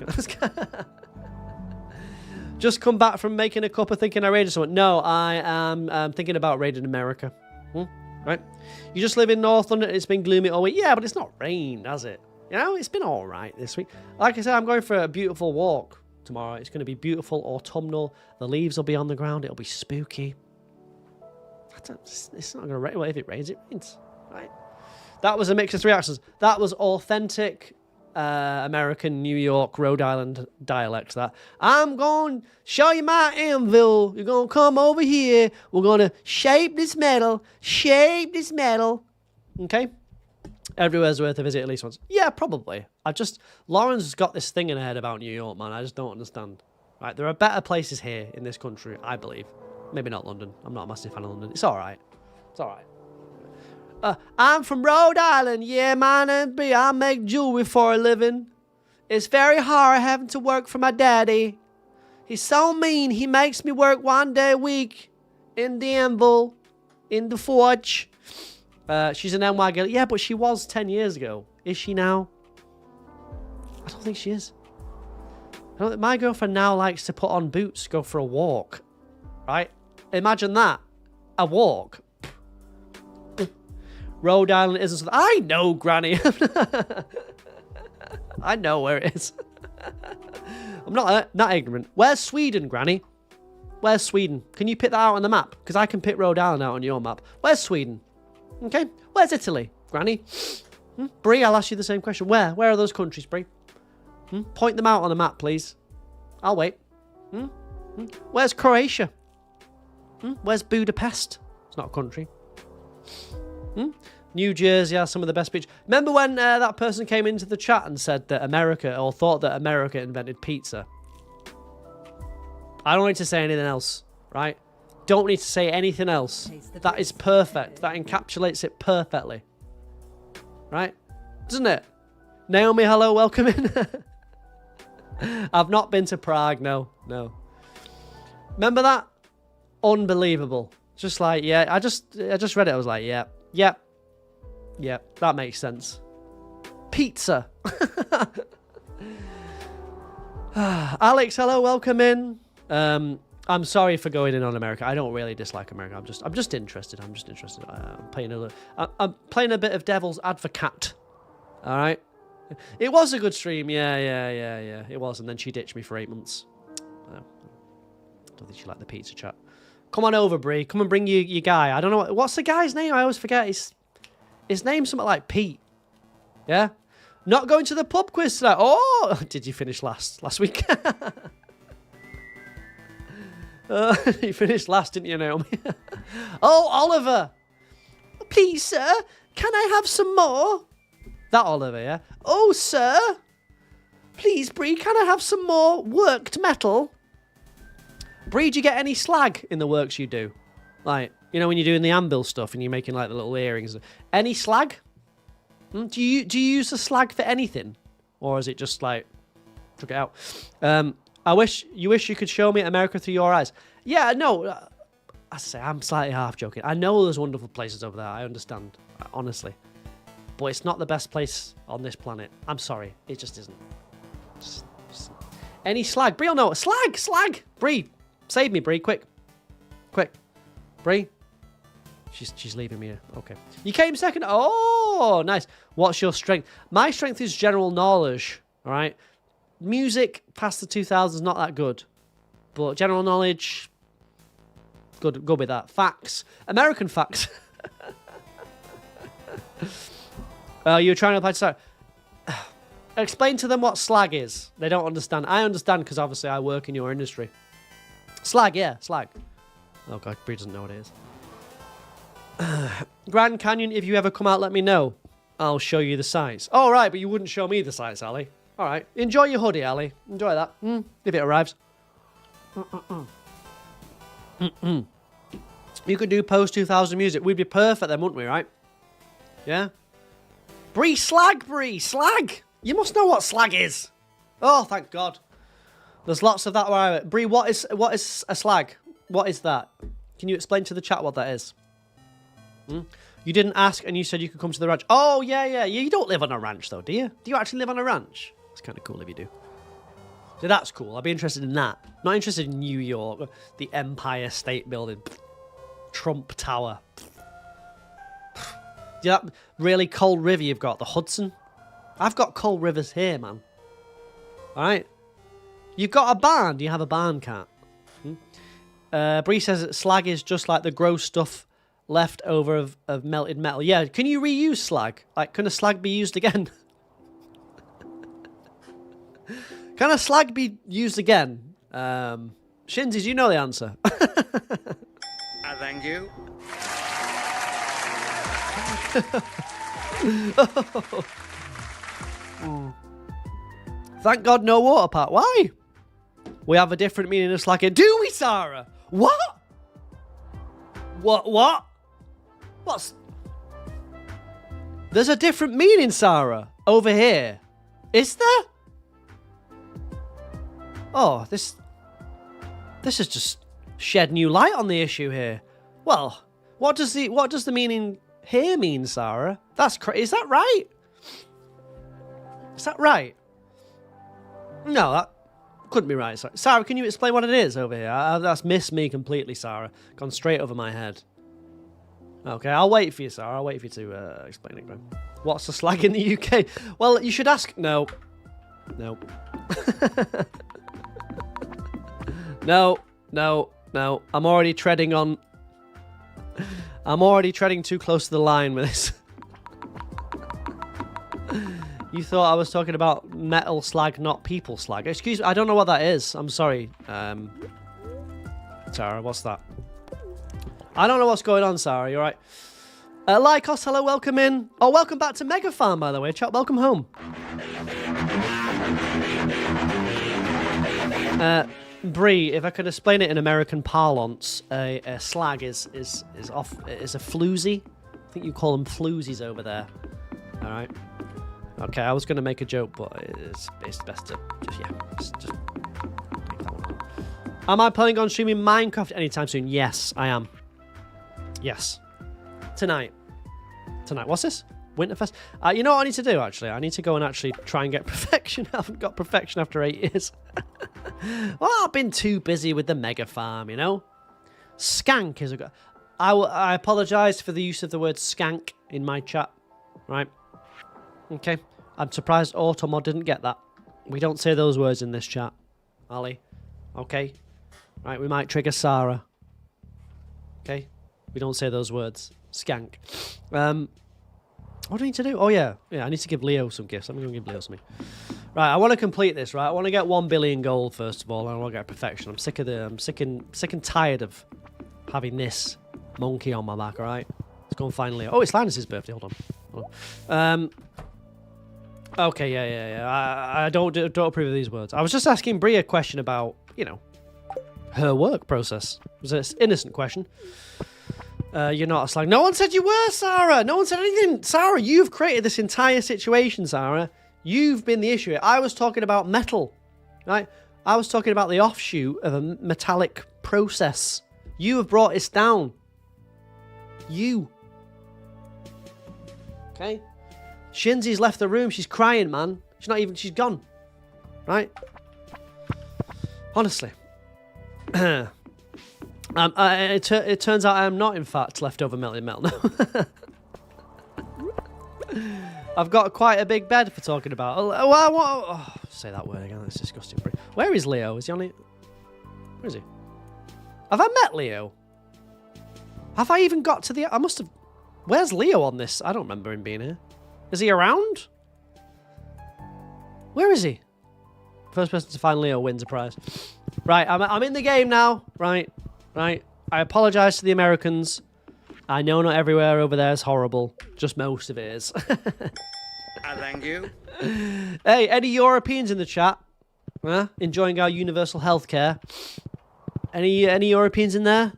just come back from making a cup of thinking I raided someone. No, I am thinking about raiding America. Right? You just live in North London. It's been gloomy all week. Yeah, but it's not rained, has it? You know, it's been all right this week. Like I said, I'm going for a beautiful walk tomorrow. It's going to be beautiful, autumnal. The leaves will be on the ground. It'll be spooky. It's not going to rain. Well, if it rains, it rains. Right? That was a mix of 3 accents. That was authentic American, New York, Rhode Island dialect. That I'm going to show you my anvil. You're going to come over here. We're going to shape this metal. Okay? Everywhere's worth a visit at least once. Yeah, probably. Lauren's got this thing in her head about New York, man. I just don't understand. Right? There are better places here in this country, I believe. Maybe not London. I'm not a massive fan of London. It's all right. It's all right. I'm from Rhode Island. Yeah, my name B. I make jewelry for a living. It's very hard having to work for my daddy. He's so mean. He makes me work 1 day a week in the anvil, in the forge. She's an NY girl. Yeah, but she was 10 years ago. Is she now? I don't think she is. My girlfriend now likes to put on boots, go for a walk. Right? Imagine that. A walk. Rhode Island isn't... I know, Granny. I know where it is. I'm not ignorant. Where's Sweden, Granny? Where's Sweden? Can you pick that out on the map? Because I can pick Rhode Island out on your map. Where's Sweden? Okay. Where's Italy, Granny? Brie, I'll ask you the same question. Where are those countries, Brie? Point them out on the map, please. I'll wait. Where's Croatia? Where's Budapest? It's not a country. New Jersey has some of the best beaches. Remember when that person came into the chat and said that America, or thought that America invented pizza? I don't need to say anything else, right? Don't need to say anything else. That is perfect. That encapsulates it perfectly. Right? Doesn't it? Naomi, hello, welcome in. I've not been to Prague, no. Remember that? Unbelievable. Just like, yeah, I just read it. I was like, yeah, that makes sense. Pizza. Alex, hello, welcome in. I'm sorry for going in on America. I don't really dislike America. I'm just interested. I'm playing a bit of devil's advocate. All right. It was a good stream. Yeah. It was, and then she ditched me for 8 months. Don't think she liked the pizza chat. Come on over, Bree. Come and bring your guy. I don't know what's the guy's name. I always forget. His name's something like Pete. Yeah. Not going to the pub quiz tonight. Oh, did you finish last week? You finished last, didn't you, Naomi? Oh, Oliver. Please, sir, can I have some more? That Oliver, yeah? Oh, sir. Please, Bree, can I have some more worked metal? Bree, do you get any slag in the works you do? Like, you know, when you're doing the anvil stuff and you're making, like, the little earrings. Any slag? Do you use the slag for anything? Or is it just, like, took it out? I wish you could show me America through your eyes. Yeah, no, I say I'm slightly half joking. I know there's wonderful places over there. I understand, honestly, but it's not the best place on this planet. I'm sorry, it just isn't. Just any slag, Bree? No, slag. Bree, save me, Bree, quick, Bree. She's leaving me here. Okay, you came second. Oh, nice. What's your strength? My strength is general knowledge. All right. Music past the 2000s not that good, but general knowledge, good with that. Facts, American facts. You were trying to apply to start. Explain to them what slag is. They don't understand. I understand because obviously I work in your industry. Slag, yeah, slag. Oh God, Bree doesn't know what it is. Grand Canyon. If you ever come out, let me know. I'll show you the sights. All right, but you wouldn't show me the sights, Ali. All right. Enjoy your hoodie, Ali. Enjoy that. If it arrives. You could do post-2000 music. We'd be perfect then, wouldn't we, right? Yeah? Bree, slag, Bree. Slag. You must know what slag is. Oh, thank God. There's lots of that where I... Bree, what is a slag? What is that? Can you explain to the chat what that is? You didn't ask and you said you could come to the ranch. Oh, yeah. You don't live on a ranch, though, do you? Do you actually live on a ranch? It's kind of cool if you do. So that's cool. I'd be interested in that. Not interested in New York, the Empire State Building, Trump Tower. Yeah, that really cold river you've got, the Hudson. I've got cold rivers here, man. All right. You've got a barn. Do you have a barn, cat? Bree says that slag is just like the gross stuff left over of melted metal. Yeah, can you reuse slag? Like, can a slag be used again? Can a slag be used again? Shinzies, you know the answer. Thank you. Thank God no water park. Why? We have a different meaning of slag here. Do we, Sarah? What? What? What's... There's a different meaning, Sarah, over here. Is there? Oh, this has just shed new light on the issue here. Well, what does the meaning here mean, Sarah? That's is that right? Is that right? No, that couldn't be right. Sorry. Sarah, can you explain what it is over here? That's missed me completely, Sarah. Gone straight over my head. Okay, I'll wait for you, Sarah. I'll wait for you to explain it, Graham. What's the slag in the UK? Well, you should ask... No. No. No. I'm already treading too close to the line with this. You thought I was talking about metal slag, not people slag. Excuse me, I don't know what that is. I'm sorry. Sarah, what's that? I don't know what's going on, Sarah. You alright? Lycos, hello, welcome in. Oh, welcome back to Mega Farm, by the way. Chat, welcome home. Bree, if I could explain it in American parlance, a slag is a floozy. I think you call them floozies over there. All right. Okay, I was going to make a joke, but it's best to just take that one. Am I planning on streaming Minecraft anytime soon? Yes, I am. Yes. Tonight. What's this? Winterfest? You know what I need to do, actually? I need to go and actually try and get perfection. I haven't got perfection after 8 years. Well, I've been too busy with the mega farm, you know? Skank is a... I apologise for the use of the word skank in my chat. Right? Okay. I'm surprised Automod didn't get that. We don't say those words in this chat, Ali. Okay? Right, we might trigger Sarah. Okay? We don't say those words. Skank. What do I need to do? Oh, yeah. Yeah, I need to give Leo some gifts. I'm going to give Leo something. Right, I want to complete this, right? I want to get 1 billion gold, first of all, and I want to get perfection. I'm sick and tired of having this monkey on my back, all right? Let's go and find Leo. Oh, it's Linus's birthday. Hold on. Okay, yeah. I don't approve of these words. I was just asking Brie a question about, you know, her work process. It was an innocent question. You're not a slag. No one said you were, Sarah. No one said anything. Sarah, you've created this entire situation, Sarah. You've been the issue. I was talking about metal, right? I was talking about the offshoot of a metallic process. You have brought this down. You. Okay? Shinzi's left the room. She's crying, man. She's gone. Right? Honestly. It turns out I am not, in fact, leftover melted metal. I've got quite a big bed for talking about. Say that word again. That's disgusting. Where is Leo? Is he on it? Where is he? Have I met Leo? Have I even got to the... I must have... Where's Leo on this? I don't remember him being here. Is he around? Where is he? First person to find Leo wins a prize. Right, I'm in the game now. Right. I apologise to the Americans. I know not everywhere over there is horrible. Just most of it is. Thank you. Hey, any Europeans in the chat? Enjoying our universal healthcare? Any Europeans in there,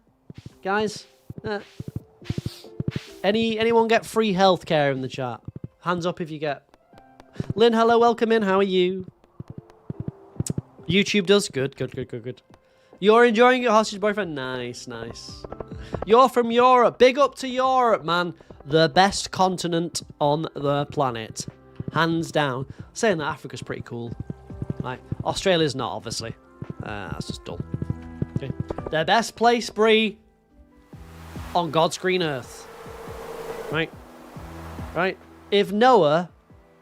guys? Anyone get free healthcare in the chat? Hands up if you get. Lynn, hello, welcome in. How are you? YouTube does good. You're enjoying your hostage boyfriend? Nice. You're from Europe. Big up to Europe, man. The best continent on the planet. Hands down. Saying that Africa's pretty cool. Right. Australia's not, obviously. That's just dull. Okay. The best place, Bree, on God's green earth. Right? If Noah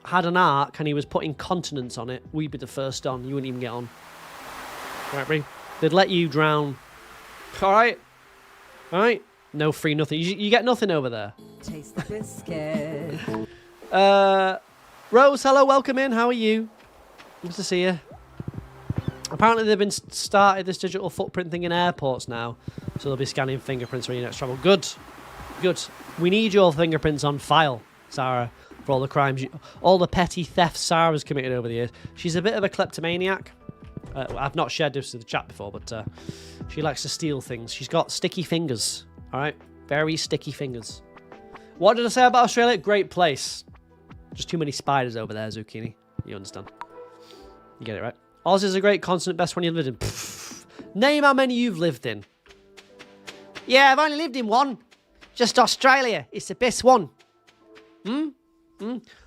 had an ark and he was putting continents on it, we'd be the first on. You wouldn't even get on. Right, Bree? They'd let you drown. All right? No free nothing. You get nothing over there. Taste the biscuit. Rose, hello, welcome in. How are you? Good to see you. Apparently they've been started this digital footprint thing in airports now, so they'll be scanning fingerprints when you next travel. Good. We need your fingerprints on file, Sarah, for all the crimes, all the petty thefts Sarah's committed over the years. She's a bit of a kleptomaniac. I've not shared this to the chat before, but she likes to steal things. She's got sticky fingers, all right? Very sticky fingers. What did I say about Australia? Great place. Just too many spiders over there, Zucchini. You understand. You get it, right? Oz is a great continent, best one you've lived in. Pfft. Name how many you've lived in. Yeah, I've only lived in one. Just Australia. It's the best one.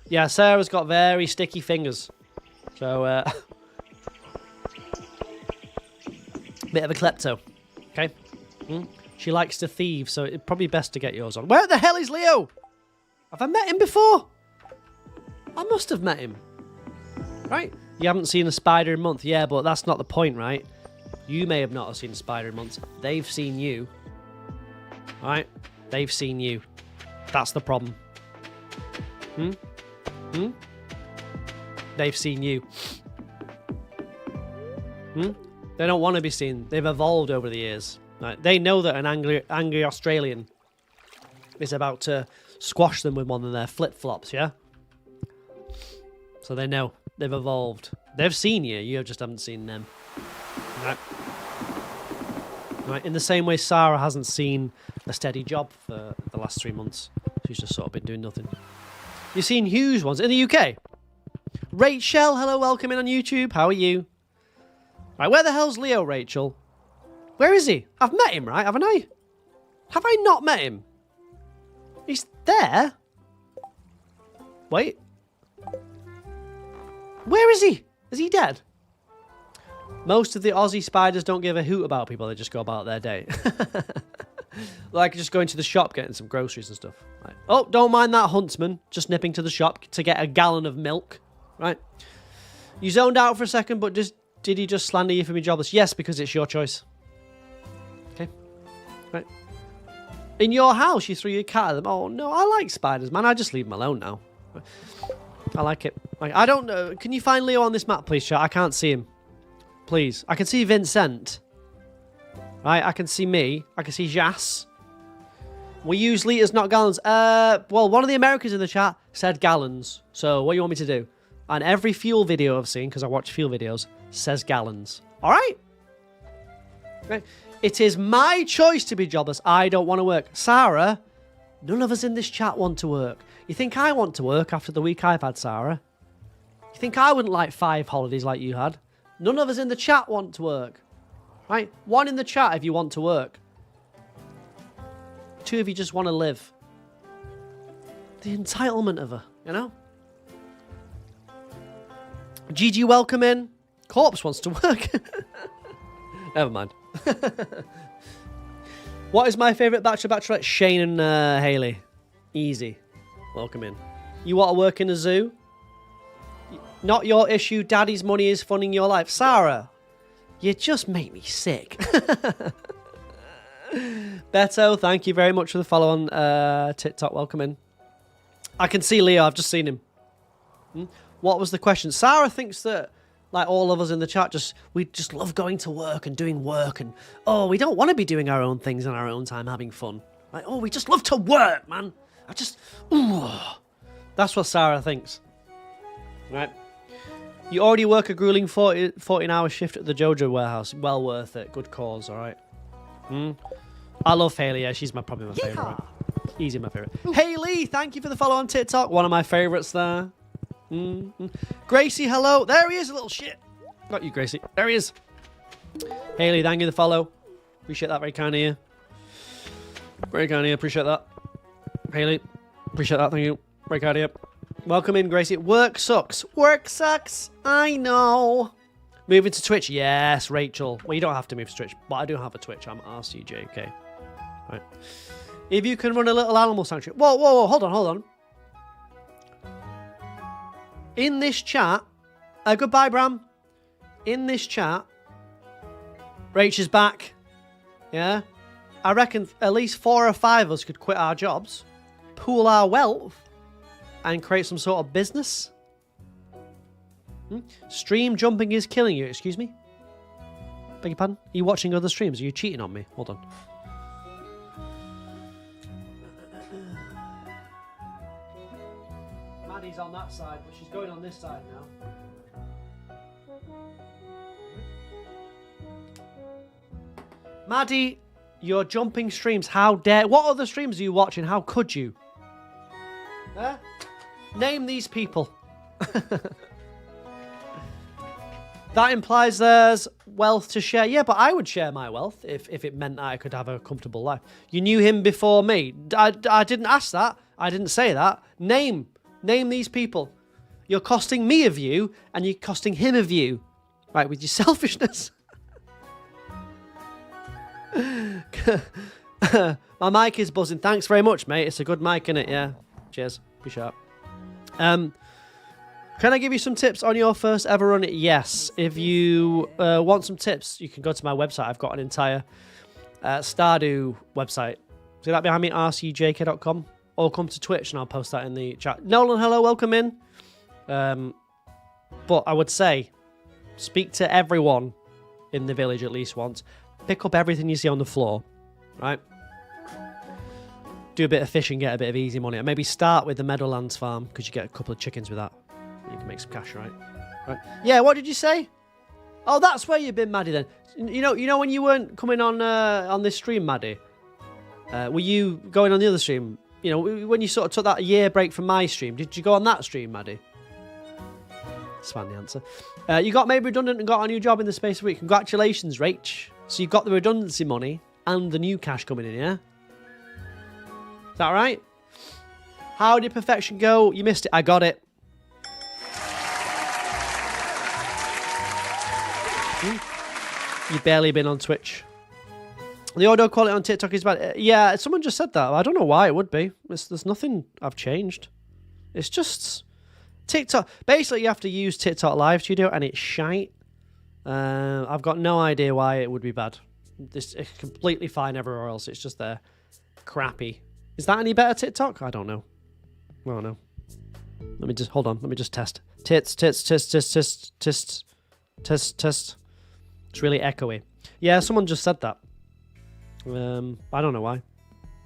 Yeah, Sarah's got very sticky fingers. So, bit of a klepto, okay? She likes to thieve, so it's probably best to get yours on. Where the hell is Leo? Have I met him before? I must have met him. Right? You haven't seen a spider in months. Yeah, but that's not the point, right? You may have not seen a spider in months. They've seen you. Alright? They've seen you. That's the problem. They've seen you. They don't want to be seen. They've evolved over the years. Right? They know that an angry Australian is about to squash them with one of their flip-flops, yeah? So they know. They've evolved. They've seen you. You just haven't seen them. Right. Right. In the same way Sarah hasn't seen a steady job for the last 3 months. She's just sort of been doing nothing. You've seen huge ones in the UK. Rachel, hello, welcome in on YouTube. How are you? Right, where the hell's Leo, Rachel? Where is he? I've met him, right? Haven't I? Have I not met him? He's there? Wait. Where is he? Is he dead? Most of the Aussie spiders don't give a hoot about people. They just go about their day. Like just going to the shop, getting some groceries and stuff. Right. Oh, don't mind that huntsman. Just nipping to the shop to get a gallon of milk. Right. You zoned out for a second, but did he just slander you for being jobless? Yes, because it's your choice. Okay. Right. In your house, you threw your cat at them. Oh, no, I like spiders, man. I just leave them alone now. I like it. Like, I don't know. Can you find Leo on this map, please, chat? I can't see him. Please. I can see Vincent. Right, I can see me. I can see Jas. We use litres, not gallons. Well, one of the Americans in the chat said gallons. So, what do you want me to do? And every fuel video I've seen, because I watch fuel videos, says gallons. All right? Right. It is my choice to be jobless. I don't want to work. Sarah, none of us in this chat want to work. You think I want to work after the week I've had, Sarah? You think I wouldn't like 5 holidays like you had? None of us in the chat want to work. Right? 1 in the chat if you want to work. 2 if you just want to live. The entitlement of her, you know? GG, welcome in. Corpse wants to work. Never mind. What is my favourite bachelorette? Shane and Hayley. Easy. Welcome in. You want to work in a zoo? Not your issue. Daddy's money is funding your life. Sarah, you just make me sick. Beto, thank you very much for the follow on TikTok. Welcome in. I can see Leo. I've just seen him. What was the question? Sarah thinks that, like all of us in the chat, we just love going to work and doing work, and we don't want to be doing our own things in our own time, having fun. Like, we just love to work, man. That's what Sarah thinks. Right. You already work a grueling 14-hour shift at the Jojo warehouse. Well worth it. Good cause, all right? I love Hayley. Yeah, she's probably my favourite. Right? Easy, my favourite. Hayley, thank you for the follow on TikTok. One of my favourites there. Gracie, hello. There he is, a little shit. Not you, Gracie. There he is. Hayley, thank you for the follow. Appreciate that. Very kind of you. Very kind of you. Appreciate that. Hayley, appreciate that. Thank you. Very kind of you. Welcome in, Gracie. Work sucks. Work sucks. I know. Moving to Twitch. Yes, Rachel. Well, you don't have to move to Twitch, but I do have a Twitch. I'm RCJK. Right. If you can run a little animal sanctuary. Whoa. Hold on. In this chat. Goodbye, Bram. In this chat. Rach is back. Yeah. I reckon at least 4 or 5 of us could quit our jobs, pool our wealth, and create some sort of business. Stream jumping is killing you. Excuse me? Beg your pardon? Are you watching other streams? Are you cheating on me? Hold on. Maddie's on that side, but she's going on this side now. Maddie, you're jumping streams. How dare... What other streams are you watching? How could you? Huh? Name these people. That implies there's wealth to share. Yeah, but I would share my wealth if it meant that I could have a comfortable life. You knew him before me. I didn't ask that. I didn't say that. Name these people. You're costing me a view, and you're costing him a view. Right, with your selfishness. My mic is buzzing. Thanks very much, mate. It's a good mic, innit? Yeah. Cheers. Be sharp. Can I give you some tips on your first ever run? Yes. If you want some tips, you can go to my website. I've got an entire Stardew website. See that behind me? rcjk.com. Or come to Twitch and I'll post that in the chat. Nolan, hello. Welcome in. But I would say, speak to everyone in the village at least once. Pick up everything you see on the floor. Right? do a bit of fishing, get a bit of easy money. And maybe start with the Meadowlands farm, because you get a couple of chickens with that. You can make some cash, right? Yeah, what did you say? Oh, that's where you've been, Maddie, then. You know when you weren't coming on this stream, Maddie? Were you going on the other stream? You know, when you sort of took that year break from my stream, did you go on that stream, Maddie? That's fine, the answer. You got made redundant and got a new job in the space of a week. Congratulations, Rach. So you've got the redundancy money and the new cash coming in, yeah? Is that right? How did perfection go? You missed it. I got it. You've barely been on Twitch. The audio quality on TikTok is bad. Yeah, someone just said that. I don't know why it would be. There's nothing I've changed. It's just TikTok. Basically, you have to use TikTok Live Studio, and it's shite. I've got no idea why it would be bad. It's completely fine everywhere else. It's just there. Crappy. Is that any better, TikTok? I don't know. I don't know. Let me just, hold on. Let me just test. Test. It's really echoey. Yeah, someone just said that. I don't know why.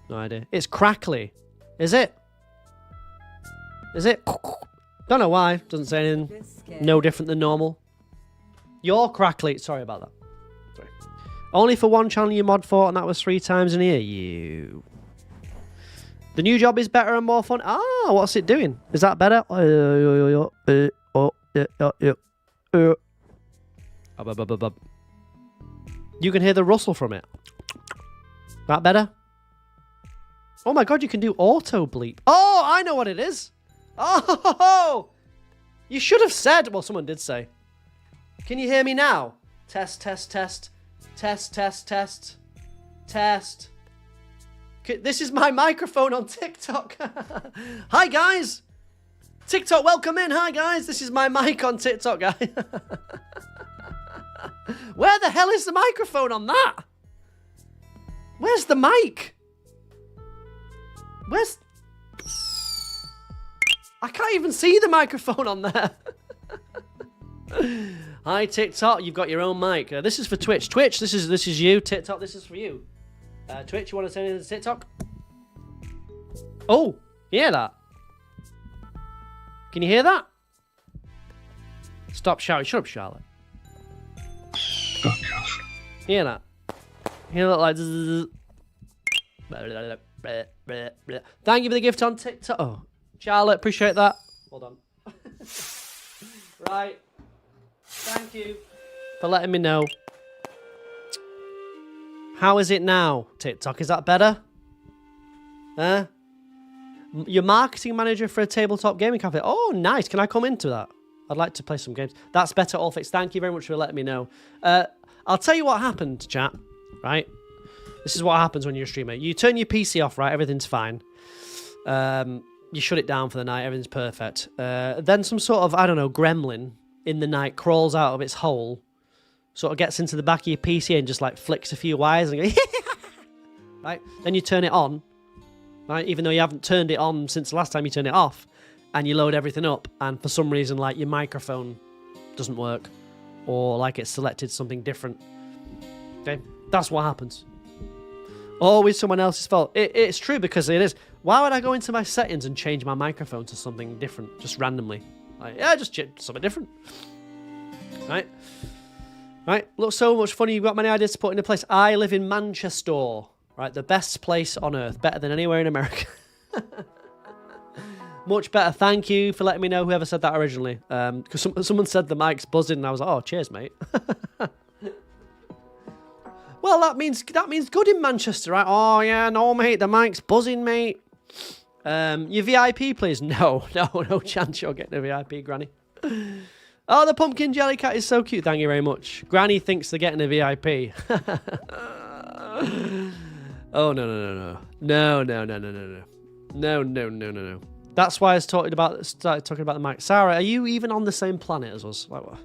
No idea. It's crackly. Is it? Is it? Don't know why. Doesn't say anything. No different than normal. You're crackly. Sorry about that. Sorry. Only for one channel you mod for, and that was 3 times in a year. You. The new job is better and more fun. Ah, what's it doing? Is that better? You can hear the rustle from it. That better? Oh my god, you can do auto bleep. Oh, I know what it is. Oh, you should have said. Well, someone did say. Can you hear me now? Test, test, test. Test, test, test. Test. This is my microphone on TikTok. Hi, guys. TikTok, welcome in. Hi, guys. This is my mic on TikTok, guys. Where the hell is the microphone on that? Where's the mic? Where's... I can't even see the microphone on there. Hi, TikTok. You've got your own mic. This is for Twitch. Twitch, this is you. TikTok, this is for you. Twitch, you want to send in to TikTok? Oh, you hear that? Can you hear that? Stop shouting. Shut up, Charlotte. Hear that? Hear that like... Thank you for the gift on TikTok. Oh, Charlotte, appreciate that. Hold on. Right. Thank you for letting me know. How is it now, TikTok? Is that better? Huh? Your marketing manager for a tabletop gaming cafe. Oh, nice. Can I come into that? I'd like to play some games. That's better, Allfix. Thank you very much for letting me know. I'll tell you what happened, chat. Right? This is what happens when you're a streamer. You turn your PC off, right? Everything's fine. You shut it down for the night. Everything's perfect. Then some sort of, I don't know, gremlin in the night crawls out of its hole, sort of gets into the back of your PC and just like flicks a few wires and goes, right? Then you turn it on, right? Even though you haven't turned it on since the last time you turned it off, and you load everything up, and for some reason, like your microphone doesn't work, or like it's selected something different. Okay, that's what happens. Always someone else's fault. It's true because it is. Why would I go into my settings and change my microphone to something different, just randomly? Like, yeah, just something different. Right? Right? Looks so much funny. You've got many ideas to put into place. I live in Manchester. Right? The best place on earth. Better than anywhere in America. Much better. Thank you for letting me know, whoever said that originally. Because someone said the mic's buzzing, and I was like, oh, cheers, mate. Well, that means good in Manchester, right? Oh, yeah, no, mate, the mic's buzzing, mate. Your VIP, please. No chance you're getting a VIP, Granny. Oh, the pumpkin jelly cat is so cute. Thank you very much. Granny thinks they're getting a VIP. Oh, no. No. That's why I started talking about the mic. Sarah, are you even on the same planet as us? Like what?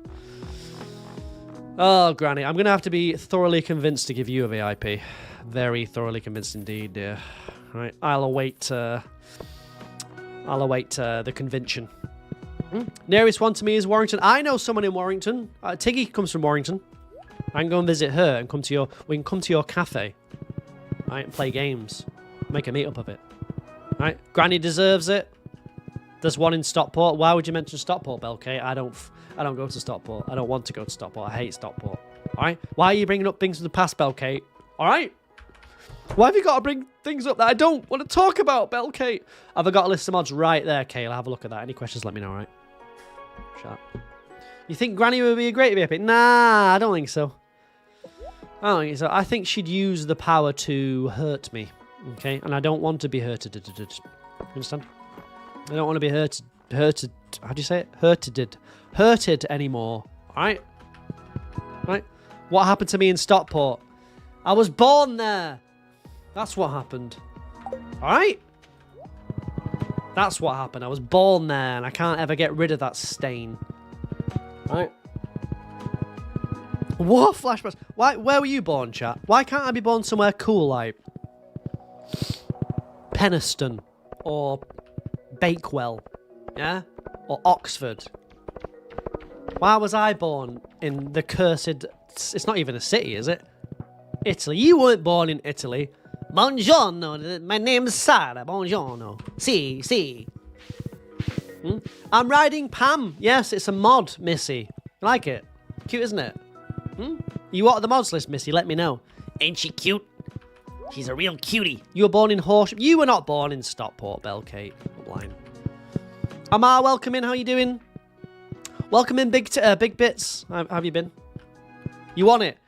Oh, Granny, I'm going to have to be thoroughly convinced to give you a VIP. Very thoroughly convinced indeed, dear. Right, I'll await the convention. Nearest one to me is Warrington. I know someone in Warrington. Tiggy comes from Warrington. I can go and visit her and we can come to your cafe. Right, and play games. Make a meetup of it. Right? Granny deserves it. There's one in Stockport. Why would you mention Stockport, Belkate? I don't go to Stockport. I don't want to go to Stockport. I hate Stockport. All right? Why are you bringing up things from the past, Belkate? All right? Why have you got to bring things up that I don't want to talk about, Belkate? Have I got a list of mods right there, Kayla? Have a look at that. Any questions, let me know, all right? Shut up. You think Granny would be a great epic? Nah, I don't think so. I don't think so. I think she'd use the power to hurt me. Okay? And I don't want to be hurted. You understand? I don't want to be hurted. How do you say it? Hurted anymore. Alright? Right? What happened to me in Stockport? I was born there. That's what happened. Alright? That's what happened. I was born there and I can't ever get rid of that stain. Right? What flashbacks? Where were you born, chat? Why can't I be born somewhere cool like Penistone or Bakewell? Yeah? Or Oxford? Why was I born in the cursed... It's not even a city, is it? Italy. You weren't born in Italy. Buongiorno. My name's Sara. Buongiorno. Si. I'm riding Pam. Yes, it's a mod, Missy. You like it? Cute, isn't it? You want the mods list, Missy? Let me know. Ain't she cute? She's a real cutie. You were born in Horsham. You were not born in Stockport, Belkate. I'm blind. Amar, welcome in. How you doing? Welcome in, Big Bits. How have you been? You want it?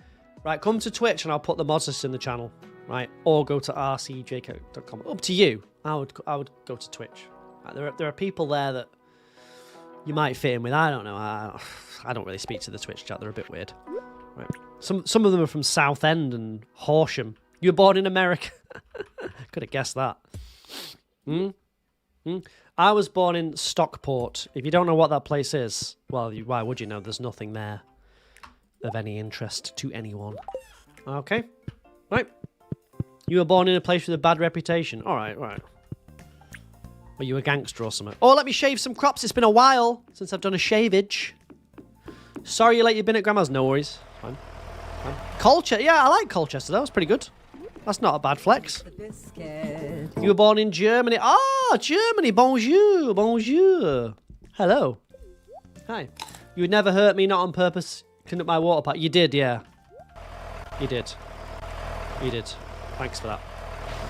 Right, come to Twitch and I'll put the mods list in the channel. Right, or go to rcjco.com. Up to you. I would go to Twitch. Right, there are people there that you might fit in with. I don't know. I don't really speak to the Twitch chat. They're a bit weird. Right. Some of them are from Southend and Horsham. You were born in America. Could have guessed that. I was born in Stockport. If you don't know what that place is, well, why would you know? There's nothing there of any interest to anyone. Okay. Right. You were born in a place with a bad reputation. All right. Were you a gangster or something? Oh, let me shave some crops. It's been a while since I've done a shavage. Sorry you're late. You've been at Grandma's. No worries. Fine. Colchester. Yeah, I like Colchester. That was pretty good. That's not a bad flex. You were born in Germany. Ah, Germany. Bonjour. Hello. Hi. You would never hurt me, not on purpose. Clean up my water pipe. You did, yeah. You did. Thanks for that.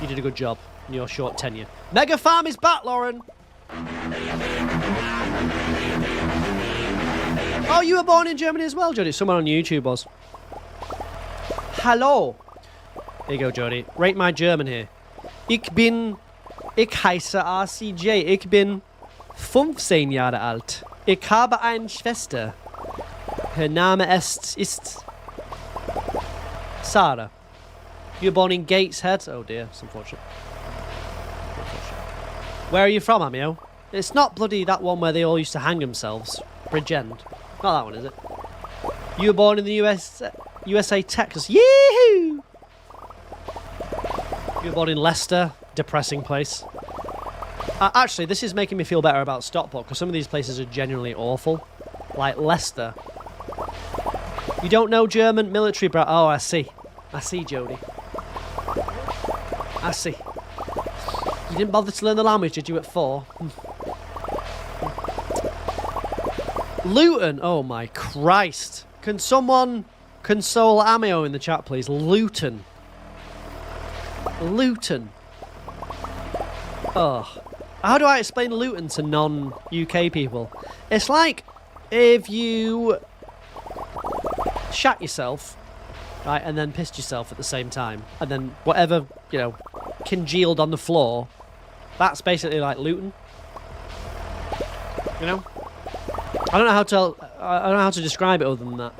You did a good job in your short tenure. Mega Farm is back, Lauren. Oh, you were born in Germany as well, Jody. Someone on YouTube was. Hello. Here you go, Jody. Rate my German here. Ich heiße RCJ. Ich bin 15 Jahre alt. Ich habe eine Schwester. Her Name ist Sarah. You were born in Gateshead. Oh dear, it's unfortunate. Where are you from, Amio? It's not bloody that one where they all used to hang themselves. Bridgend. Not that one, is it? You were born in the USA, Texas. Yee-hoo! You were born in Leicester. Depressing place. Actually, this is making me feel better about Stockport, because some of these places are genuinely awful. Like Leicester. You don't know German military, bro? Oh, I see. I see, Jody. I see. You didn't bother to learn the language, did you, at 4? Luton. Oh, my Christ. Can someone console Amio in the chat, please? Luton. Oh. How do I explain Luton to non-UK people? It's like if you shat yourself, right, and then pissed yourself at the same time, and then whatever, congealed on the floor, that's basically like Luton. You know? I don't know how to describe it other than that.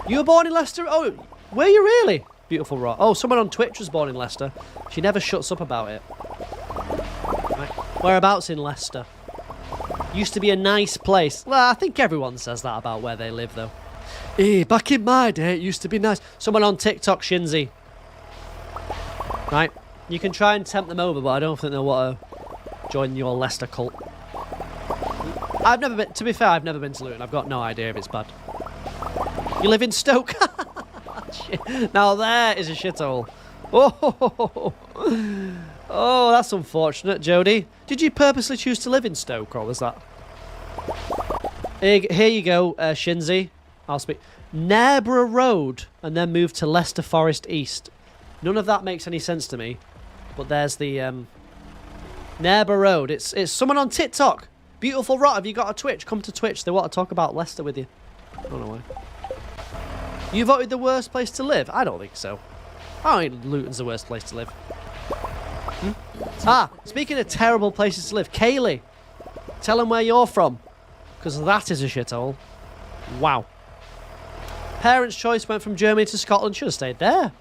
You were born in Leicester? Oh, were you really? Beautiful rock. Oh, someone on Twitch was born in Leicester. She never shuts up about it. Right. Whereabouts in Leicester? Used to be a nice place. Well, I think everyone says that about where they live, though. Back in my day, it used to be nice. Someone on TikTok, Shinzy. Right. You can try and tempt them over, but I don't think they'll want to join your Leicester cult. I've never been, to be fair, I've never been to Luton. I've got no idea if it's bad. You live in Stoke? Now there is a shithole. Oh, Oh, that's unfortunate, Jodie. Did you purposely choose to live in Stoke, or was that? Here you go, Shinzi. I'll speak. Narborough Road, and then move to Leicester Forest East. None of that makes any sense to me. But there's the Narborough Road. It's someone on TikTok. Beautiful Rot, have you got a Twitch? Come to Twitch. They want to talk about Leicester with you. I don't know why. You voted the worst place to live? I don't think so. I don't think Luton's the worst place to live. Ah, speaking of terrible places to live, Kaylee, tell them where you're from, because that is a shithole. Wow. Parents' choice went from Germany to Scotland. Should have stayed there.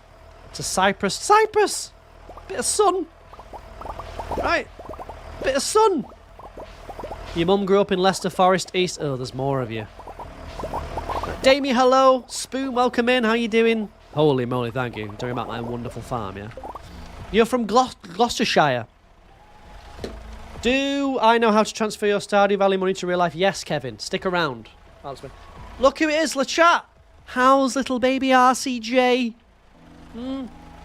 To Cyprus. Cyprus! Bit of sun. Right. Bit of sun. Your mum grew up in Leicester Forest East. Oh, there's more of you. Damie, hello. Spoon, welcome in. How you doing? Holy moly, thank you. Talking about my wonderful farm, yeah? You're from Gloucestershire. Do I know how to transfer your Stardew Valley money to real life? Yes, Kevin. Stick around. Look who it is, LeChat. How's little baby RCJ?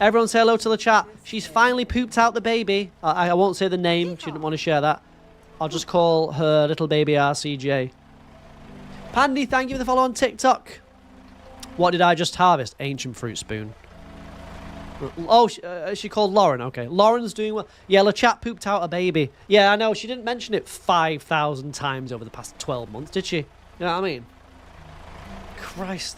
Everyone say hello to LeChat. She's finally pooped out the baby. I won't say the name. She didn't want to share that. I'll just call her little baby RCJ. Pandy, thank you for the follow on TikTok. What did I just harvest? Ancient fruit spoon. Oh, she called Lauren. Okay, Lauren's doing well. Yeah, LeChat pooped out a baby. Yeah, I know. She didn't mention it 5,000 times over the past 12 months, did she? You know what I mean? Christ.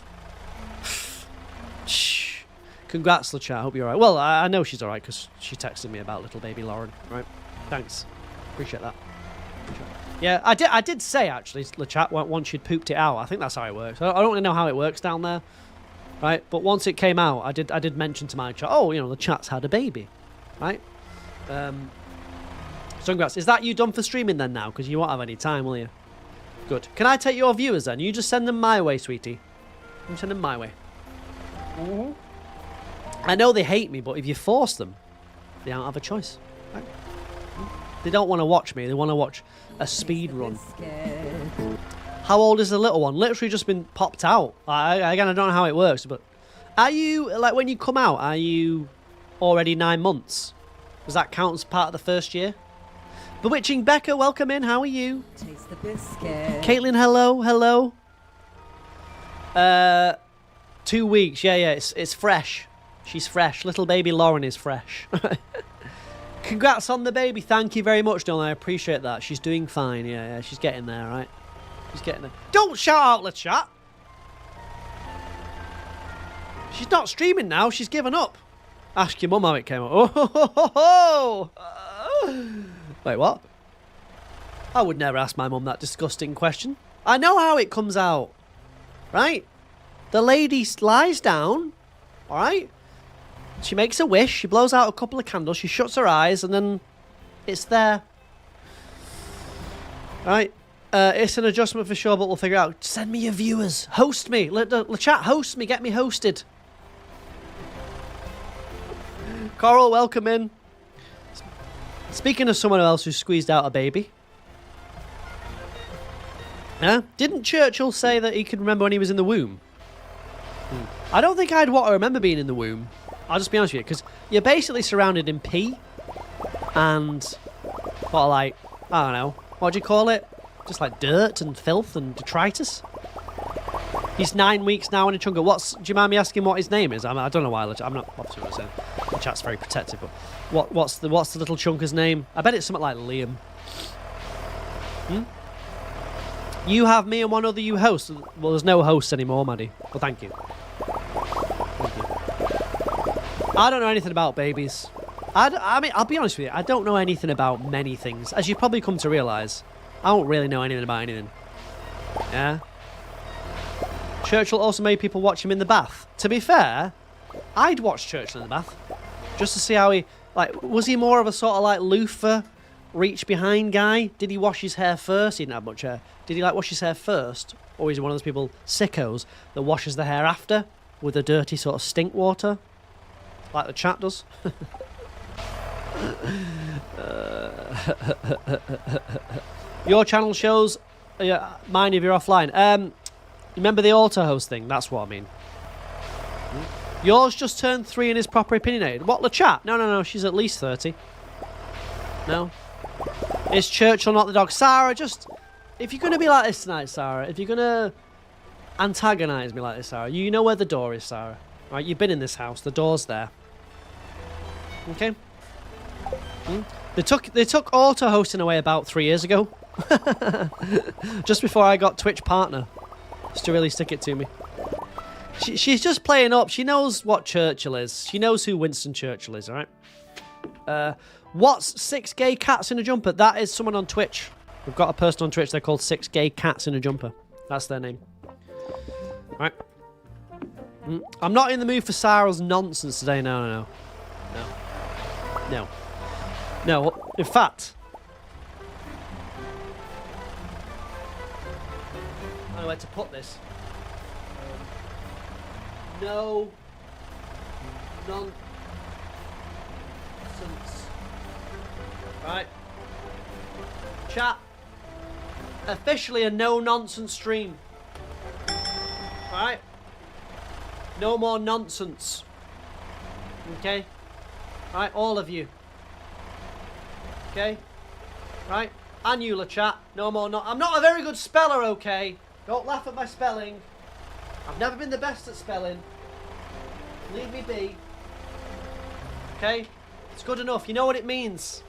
Shh. Congrats, LeChat. I hope you're alright. Well, I know she's alright because she texted me about little baby Lauren. Right? Thanks. Appreciate that. Yeah, I did say, actually, LeChat, once she'd pooped it out. I think that's how it works. I don't really know how it works down there. Right? But once it came out, I did mention to my chat, oh, you know, LeChat's had a baby. Right? So congrats. Is that you done for streaming then now? Because you won't have any time, will you? Good. Can I take your viewers then? You just send them my way, sweetie. You send them my way. I know they hate me, but if you force them, they don't have a choice. Right? They don't want to watch me. They want to watch a speed run. How old is the little one? Literally just been popped out. Again, I don't know how it works, but are you, like, when you come out, are you already 9 months? Does that count as part of the first year? Bewitching Becca, welcome in. How are you? Taste the biscuit. Caitlin, hello, hello. 2 weeks. Yeah, it's fresh. She's fresh. Little baby Lauren is fresh. Congrats on the baby. Thank you very much, Don. I appreciate that. She's doing fine. Yeah, she's getting there, right? She's getting there. Don't shout out, LeChat. She's not streaming now. She's given up. Ask your mum how it came out. Oh. Wait, what? I would never ask my mum that disgusting question. I know how it comes out. Right? The lady lies down. All right? She makes a wish. She blows out a couple of candles. She shuts her eyes, and then it's there. All right? It's an adjustment for sure, but we'll figure it out. Send me your viewers. Host me. LeChat, host me. Get me hosted. Coral, welcome in. Speaking of someone else who squeezed out a baby. Yeah? Didn't Churchill say that he could remember when he was in the womb? I don't think I'd want to remember being in the womb. I'll just be honest with you, because you're basically surrounded in pee and, what, like, I don't know, what do you call it? Just like dirt and filth and detritus. He's 9 weeks now in a chunker. Do you mind me asking what his name is? I don't know why. I'm not obviously going to say. The chat's very protective, but what's the little chunker's name? I bet it's something like Liam. You have me and one other you host. Well, there's no hosts anymore, Maddie. Well, thank you. I don't know anything about babies. I mean, I'll be honest with you. I don't know anything about many things, as you've probably come to realise. I don't really know anything about anything. Yeah? Churchill also made people watch him in the bath. To be fair, I'd watch Churchill in the bath. Just to see how he... Like, was he more of a sort of, like, loofah, reach-behind guy? Did he wash his hair first? He didn't have much hair. Did he, like, wash his hair first? Or is he one of those people, sickos, that washes the hair after? With a dirty sort of stink water? Like the chat does? Your channel shows... mine if you're offline. Remember the auto-host thing? That's what I mean. Yours just turned 3 and is proper opinionated. What, LeChat? No, she's at least 30. No? Is Churchill not the dog? Sarah, just... If you're going to be like this tonight, Sarah, if you're going to antagonise me like this, Sarah, you know where the door is, Sarah. Right, you've been in this house. The door's there. Okay? They took auto-hosting away about 3 years ago. Just before I got Twitch partner. Just to really stick it to me. She's just playing up. She knows what Churchill is. She knows who Winston Churchill is, alright? What's 6 gay cats in a jumper? That is someone on Twitch. We've got a person on Twitch. They're called 6 gay cats in a jumper. That's their name. Alright. I'm not in the mood for Sarah's nonsense today. No. In fact... I don't know where to put this. No nonsense. Right. Chat. Officially a no-nonsense stream. Right. No more nonsense. Okay? Right, all of you. Okay? Right? And you, chat. No more I'm not a very good speller, okay? Don't laugh at my spelling. I've never been the best at spelling. Leave me be. Okay? It's good enough. You know what it means.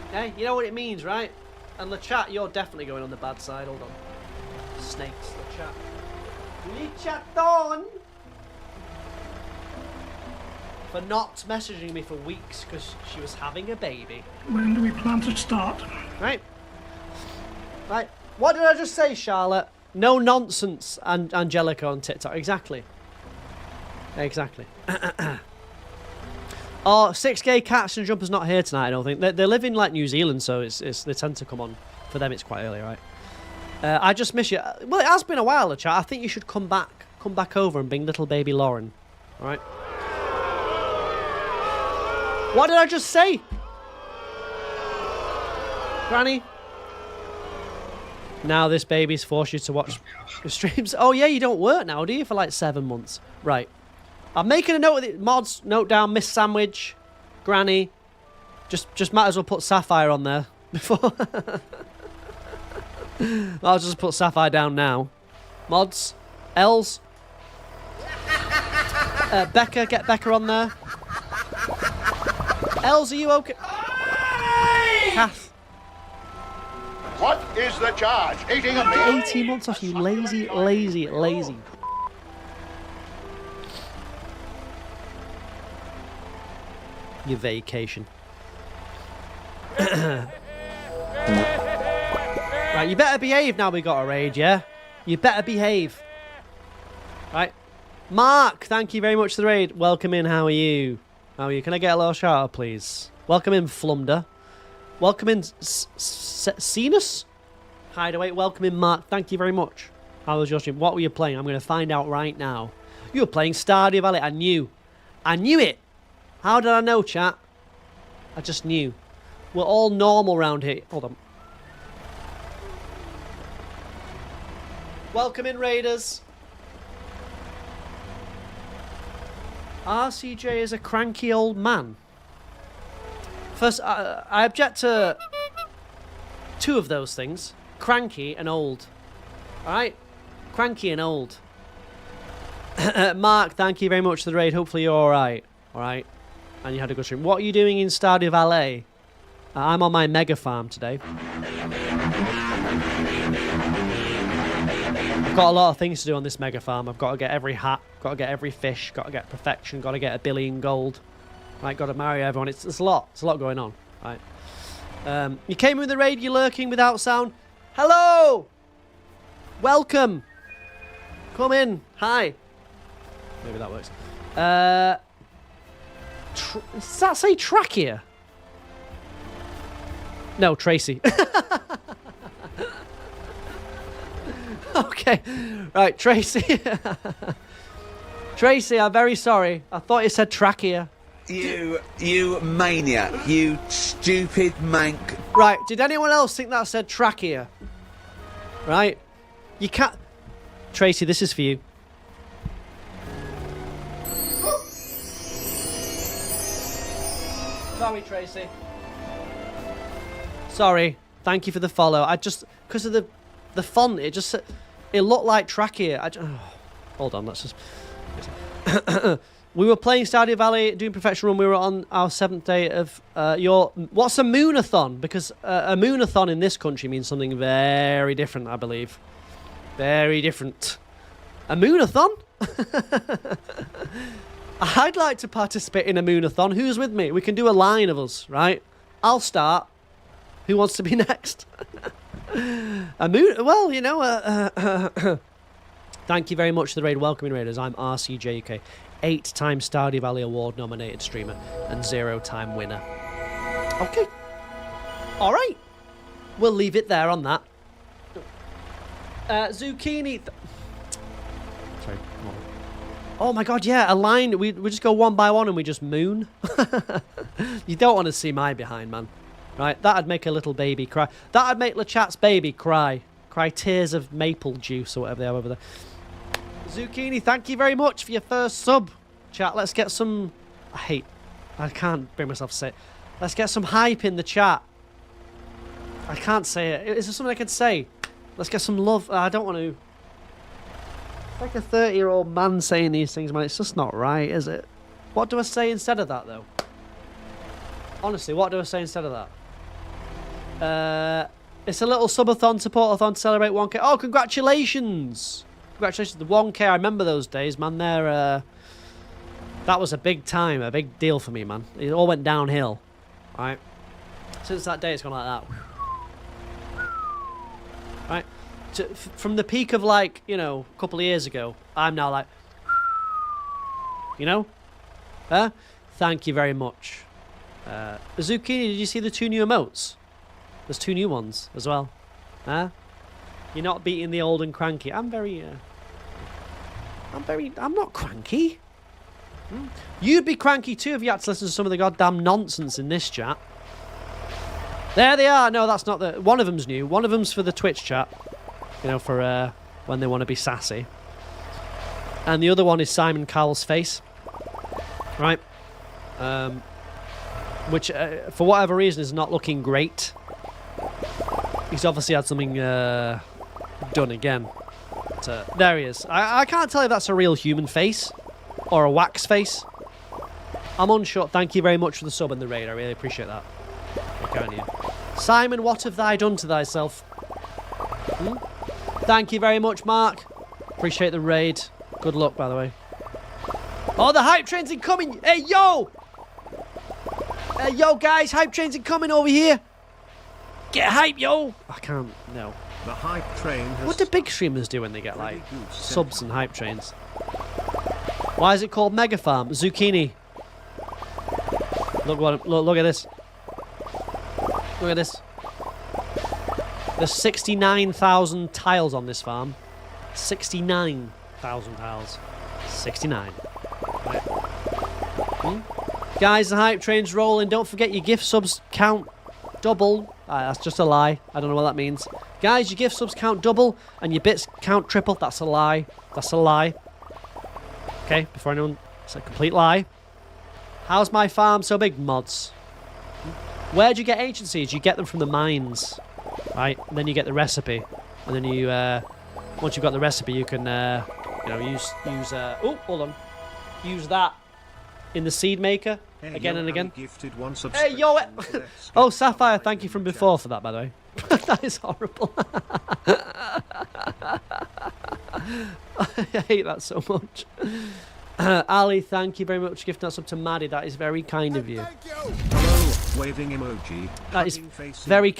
Okay? You know what it means, right? And LeChat, you're definitely going on the bad side. Hold on. Snakes, LeChat. LeChaton! For not messaging me for weeks because she was having a baby. When do we plan to start? Right. Right. What did I just say, Charlotte? No nonsense, Angelica on TikTok. Exactly. Exactly. Oh, 6 gay cats and jumpers not here tonight, I don't think. They live in, like, New Zealand, so they tend to come on. For them, it's quite early, right? I just miss you. Well, it has been a while, chat. I think you should come back over and bring little baby Lauren. All right? What did I just say? Granny? Now this baby's forced you to watch the streams. Oh, yeah, you don't work now, do you? For like 7 months. Right. I'm making a note of it. Mods, note down Miss Sandwich, Granny. Just might as well put Sapphire on there before. I'll just put Sapphire down now. Mods, Els. Becca, get Becca on there. Els, are you okay? Kath. What is the charge? Eating a meal? 18 months off, you lazy, lazy, lazy. Your vacation. Right, you better behave now we got a raid, yeah? You better behave. Right. Mark, thank you very much for the raid. Welcome in, how are you? How are you? Can I get a little shout out, please? Welcome in, Flumder. Welcome in, Cenus? Hideaway. Welcome in, Mark. Thank you very much. How was your stream? What were you playing? I'm going to find out right now. You were playing Stardew Valley. I knew. I knew it. How did I know, chat? I just knew. We're all normal round here. Hold on. Welcome in, Raiders. RCJ is a cranky old man. First, I object to 2 of those things. Cranky and old. Alright? Cranky and old. Mark, thank you very much for the raid. Hopefully you're alright. Alright? And you had a good stream. What are you doing in Stardew Valley? I'm on my mega farm today. I've got a lot of things to do on this mega farm. I've got to get every hat, got to get every fish, got to get perfection, got to get 1 billion gold. Right, got to marry everyone. It's a lot. It's a lot going on. Right. You came in with the raid. You're lurking without sound. Hello. Welcome. Come in. Hi. Maybe that works. Does that say trachea? No, Tracy. Okay. Right, Tracy. Tracy, I'm very sorry. I thought it said trachea. You maniac. You stupid mank. Right, did anyone else think that said trachea? Right? You can't... Tracy, this is for you. Sorry, Tracy. Sorry. Thank you for the follow. I just... Because of the font, it just... It looked like Trachea. Hold on, let's just... We were playing Stardew Valley, doing Perfection Run. We were on our 7th day of your... What's a moonathon? Because a moonathon in this country means something very different, I believe. Very different. A moonathon? I'd like to participate in a moonathon. Who's with me? We can do a line of us, right? I'll start. Who wants to be next? A moon... Well, you know... Thank you very much to the raid. Welcoming raiders. I'm RCJK. 8-time Stardew Valley Award nominated streamer and 0-time winner. Okay. All right. We'll leave it there on that. Zucchini... Sorry. Oh my god, yeah, a line. We just go one by one and we just moon. You don't want to see my behind, man. Right? That'd make a little baby cry. That'd make LeChat's baby cry. Cry tears of maple juice or whatever they have over there. Zucchini, thank you very much for your first sub. Chat, let's get some... I can't bring myself to say it. Let's get some hype in the chat. I can't say it. Is there something I can say? Let's get some love. I don't want to... It's like a 30-year-old man saying these things, man. It's just not right, is it? What do I say instead of that, though? Honestly, what do I say instead of that? It's a little subathon, support-a-thon to celebrate 1K. Oh, congratulations! Congratulations to the 1K. I remember those days, man. That was a big time, a big deal for me, man. It all went downhill. Right? Since that day, it's gone like that. Right? From the peak of, like, you know, a couple of years ago, I'm now like... You know? Thank you very much. Zucchini, did you see the 2 new emotes? There's 2 new ones as well. You're not beating the old and cranky. I'm not cranky. You'd be cranky too if you had to listen to some of the goddamn nonsense in this chat. There they are. No, that's not the... One of them's new. One of them's for the Twitch chat. You know, for when they want to be sassy. And the other one is Simon Cowell's face. Right? Which, for whatever reason, is not looking great. He's obviously had something done again. But, there he is. I can't tell if that's a real human face or a wax face. I'm unsure. Thank you very much for the sub and the raid. I really appreciate that. Can't you? Simon, what have thou done to thyself? Thank you very much, Mark. Appreciate the raid. Good luck, by the way. Oh, the hype train's incoming. Hey, yo! Yo, guys, hype train's incoming over here. Get hype, yo! I can't, no. The hype train has... What do big streamers do when they get, like, subs and hype trains? Why is it called Mega Farm? Zucchini. Look at this. Look at this. There's 69,000 tiles on this farm. 69,000 tiles. 69. Right. Guys, the hype train's rolling. Don't forget your gift subs count double. That's just a lie. I don't know what that means. Guys, your gift subs count double and your bits count triple. That's a lie. That's a lie. Okay, before anyone... It's a complete lie. How's my farm so big, mods? Where'd you get agencies? You get them from the mines. Right? And then you get the recipe. And then you... once you've got the recipe, you can... you know, use oh, hold on. Use that in the seed maker again and again. Hey, yo! Oh, Sapphire, thank you from before for that, by the way. That is horrible. I hate that so much. Ali, thank you very much for gifting us up to Maddie. That is very kind of you. Hello, waving emoji. That is very...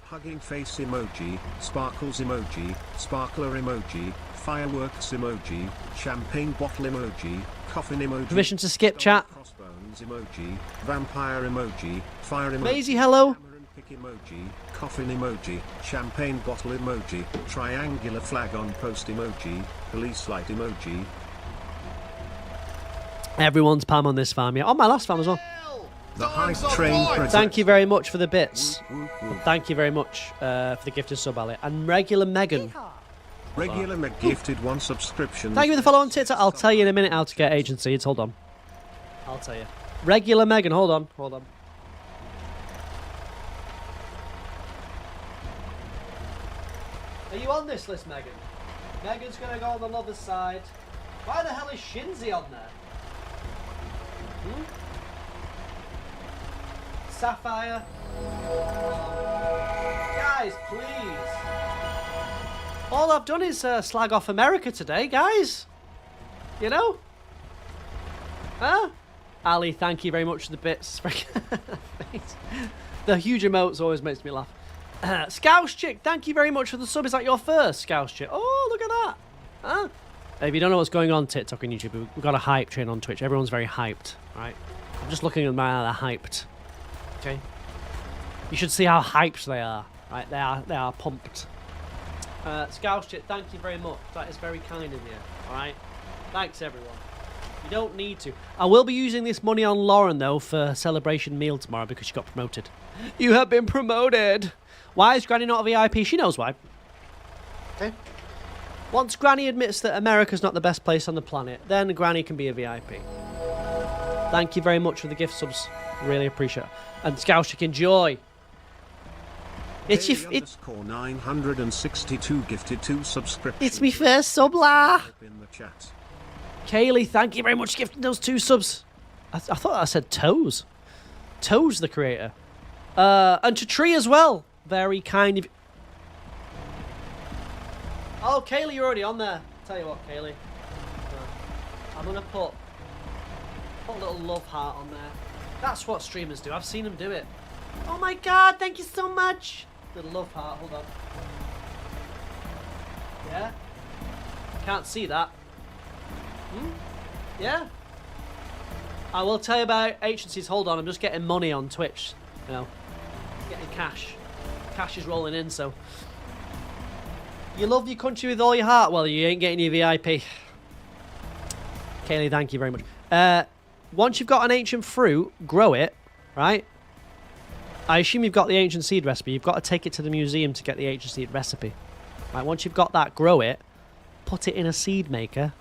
Hugging face emoji, sparkles emoji, sparkler emoji, fireworks emoji, champagne bottle emoji, coffin emoji. Permission to skip chat. Crossbones emoji, vampire emoji, fire emoji. Maisie, hello. Pick emoji, coffin emoji, champagne bottle emoji, triangular flag on post emoji, police light emoji. Everyone's Pam on this farm, yeah. On my last farm as well. The hype train. Thank you very much for the bits. Thank you very much for the gifted sub, Ali. And regular Megan. Regular Meg gifted 1 subscription. Thank you for the follow on TikTok. I'll tell you in a minute how to get agencies. Hold on. I'll tell you. Regular Megan, hold on. Are you on this list, Megan? Megan's gonna go on the lover's side. Why the hell is Shinzy on there? Sapphire. Guys, please. All I've done is slag off America today, guys. You know? Huh? Ali, thank you very much for the bits. The huge emotes always makes me laugh. Scouse Chick, thank you very much for the sub. Is that your first, Scouse Chick? Oh, look at that. Huh? If you don't know what's going on TikTok and YouTube, we've got a hype train on Twitch. Everyone's very hyped, right? I'm just looking at them how they're hyped. Okay? You should see how hyped they are, right? They are pumped. Scouse Chick, thank you very much. That is very kind of you, alright? Thanks, everyone. You don't need to. I will be using this money on Lauren, though, for celebration meal tomorrow because she got promoted. You have been promoted. Why is Granny not a VIP? She knows why. Okay. Once Granny admits that America's not the best place on the planet, then Granny can be a VIP. Thank you very much for the gift subs. Really appreciate it. And Scoushick, enjoy. It's your... Underscore 962 gifted 2 subscriptions. It's me first sub, la. In the chat. Kaylee, thank you very much for gifting those 2 subs. I thought I said Toes. Toes, the creator. And to Tree as well. Very kind of... Oh, Kaylee, you're already on there. Tell you what, Kaylee. I'm going to put a little love heart on there. That's what streamers do. I've seen them do it. Oh my god, thank you so much. Little love heart, hold on. Yeah? Can't see that. Yeah? I will tell you about agencies. Hold on, I'm just getting money on Twitch. You know, getting cash. Cash is rolling in, so... You love your country with all your heart. Well, you ain't getting your VIP. Kaylee, thank you very much. Once you've got an ancient fruit, grow it, right? I assume you've got the ancient seed recipe. You've got to take it to the museum to get the ancient seed recipe. Right, once you've got that, grow it, put it in a seed maker,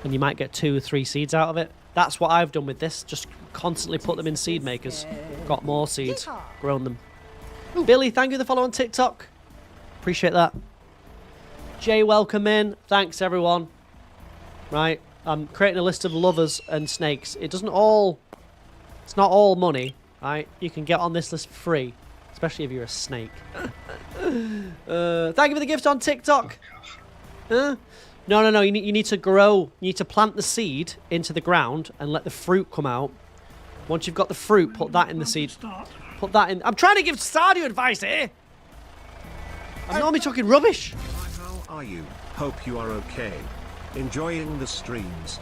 and you might get 2 or 3 seeds out of it. That's what I've done with this. Just constantly put them in seed makers. Got more seeds. Grown them. Ooh. Billy, thank you for the follow on TikTok. Appreciate that. Jay, welcome in. Thanks, everyone. Right, I'm creating a list of lovers and snakes. It doesn't all... It's not all money, right? You can get on this list for free, especially if you're a snake. Thank you for the gift on TikTok. No. You need to grow. You need to plant the seed into the ground and let the fruit come out. Once you've got the fruit, put that in the seed. Put that in. I'm trying to give Stardew advice here. I'm normally talking rubbish. How are you? Hope you are okay. Enjoying the streams.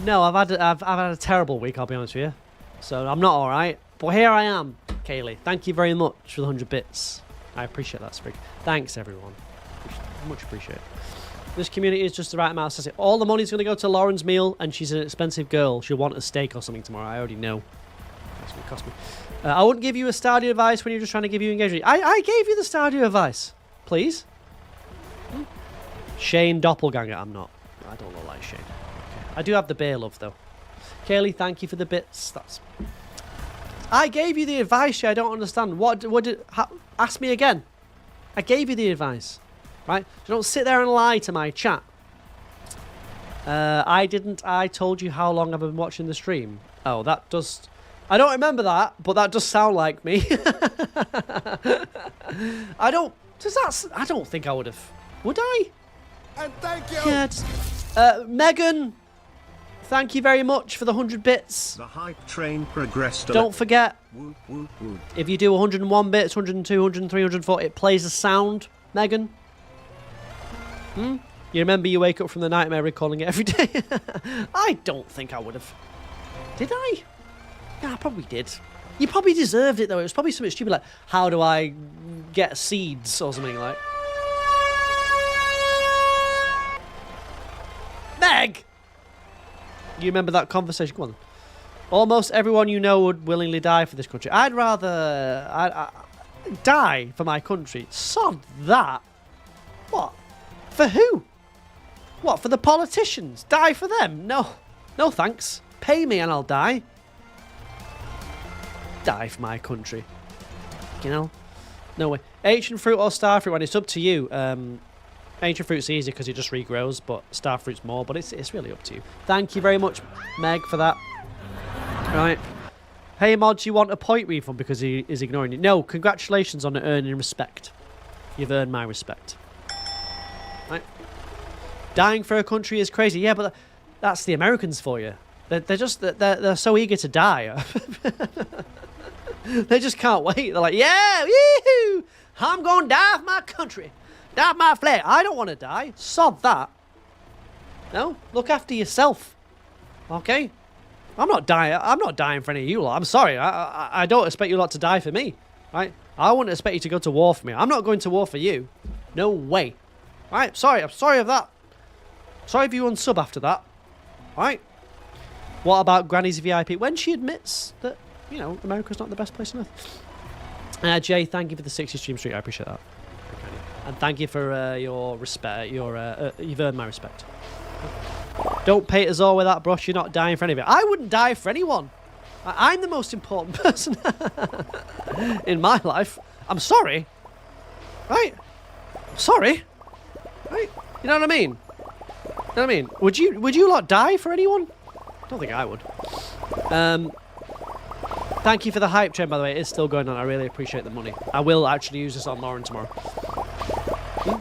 No, I've had a terrible week, I'll be honest with you. So I'm not all right. But here I am, Kaylee. Thank you very much for the 100 bits. I appreciate that, Sprig. Thanks, everyone. Much appreciate. This community is just the right amount. Says it. All the money's going to go to Lauren's meal, and she's an expensive girl. She'll want a steak or something tomorrow. I already know. That's going to cost me. I wouldn't give you a Stardew advice when you're just trying to give you engagement. I gave you the Stardew advice. Please. Shane Doppelganger. I'm not. I don't look like Shane. Okay. I do have the bear love, though. Kaylee, thank you for the bits. I gave you the advice. I don't understand. Ask me again. I gave you the advice. Right? So don't sit there and lie to my chat. I didn't. I told you how long I've been watching the stream. Oh, that does... I don't remember that, but that does sound like me. I don't... I don't think I would have... Would I? And thank you. Yeah, Megan, thank you very much for the 100 bits. The hype train progressed. Don't forget, woo, woo, woo. If you do 101 bits, 102, 103, 104, it plays a sound, Megan. You remember you wake up from the nightmare recalling it every day? I don't think I would have. Did I? Yeah, I probably did. You probably deserved it, though. It was probably something stupid like, how do I get seeds or something like. Meg! You remember that conversation? Come on. Almost everyone you know would willingly die for this country. I'd rather die for my country. Sod that. What? For who? What, for the politicians? Die for them? No. No thanks. Pay me and I'll die. Die for my country. You know? No way. Ancient fruit or star fruit, when it's up to you. Ancient fruit's easy because it just regrows, but star fruit's more. But it's really up to you. Thank you very much, Meg, for that. Right. Hey, Mods, you want a point refund because he is ignoring you? No, congratulations on earning respect. You've earned my respect. Right. Dying for a country is crazy. Yeah, but that's the Americans for you. They're so eager to die. They just can't wait. They're like, yeah, woo-hoo, I'm going to die for my country. Die for my flag. I don't want to die. Sod that. No, look after yourself. Okay? I'm not dying for any of you lot. I'm sorry. I don't expect you lot to die for me. Right? I wouldn't expect you to go to war for me. I'm not going to war for you. No way. Right? Sorry. I'm sorry of that. Sorry if you unsub after that. Right? What about Granny's VIP? When she admits that, you know, America's not the best place on earth. Jay, thank you for the 60 stream streak. I appreciate that. And thank you for your respect. You've earned my respect. Don't paint us all with that brush. You're not dying for any of it. I wouldn't die for anyone. I'm the most important person in my life. I'm sorry. Right? I'm sorry. Right? You know what I mean? You know what I mean? Would you lot die for anyone? I don't think I would. Thank you for the hype train, by the way. It is still going on. I really appreciate the money. I will actually use this on Lauren tomorrow.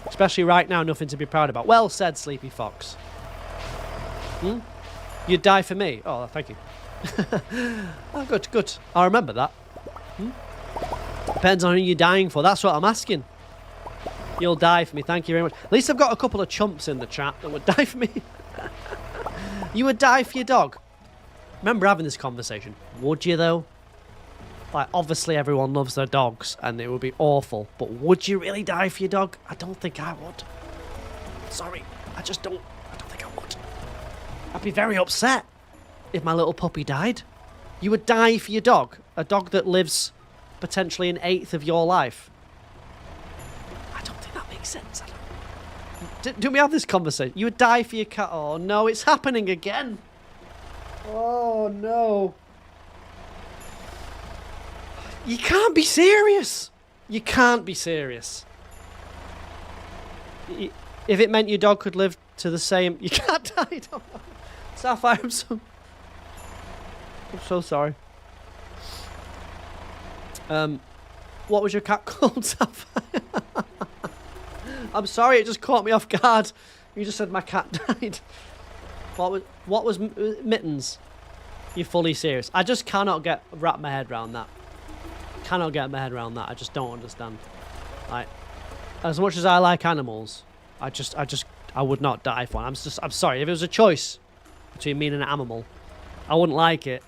Especially right now, nothing to be proud about. Well said, Sleepy Fox. You'd die for me? Oh, thank you. Oh, good. I'll remember that. Depends on who you're dying for. That's what I'm asking. You'll die for me. Thank you very much. At least I've got a couple of chumps in the chat that would die for me. You would die for your dog. Remember having this conversation. Would you, though? Like, obviously everyone loves their dogs, and it would be awful. But would you really die for your dog? I don't think I would. Sorry. I don't think I would. I'd be very upset if my little puppy died. You would die for your dog? A dog that lives potentially an eighth of your life? I don't think that makes sense. Do we have this conversation? You would die for your cat? Oh no, it's happening again. Oh no. You can't be serious. You can't be serious. If it meant your dog could live to the same... You can't die. Sapphire, I'm so sorry. What was your cat called, Sapphire? I'm sorry, it just caught me off guard. You just said my cat died. What was Mittens? You're fully serious. I just cannot wrap my head around that. Cannot get my head around that. I just don't understand. Like, as much as I like animals, I would not die for one. I'm sorry. If it was a choice between me and an animal, I wouldn't like it.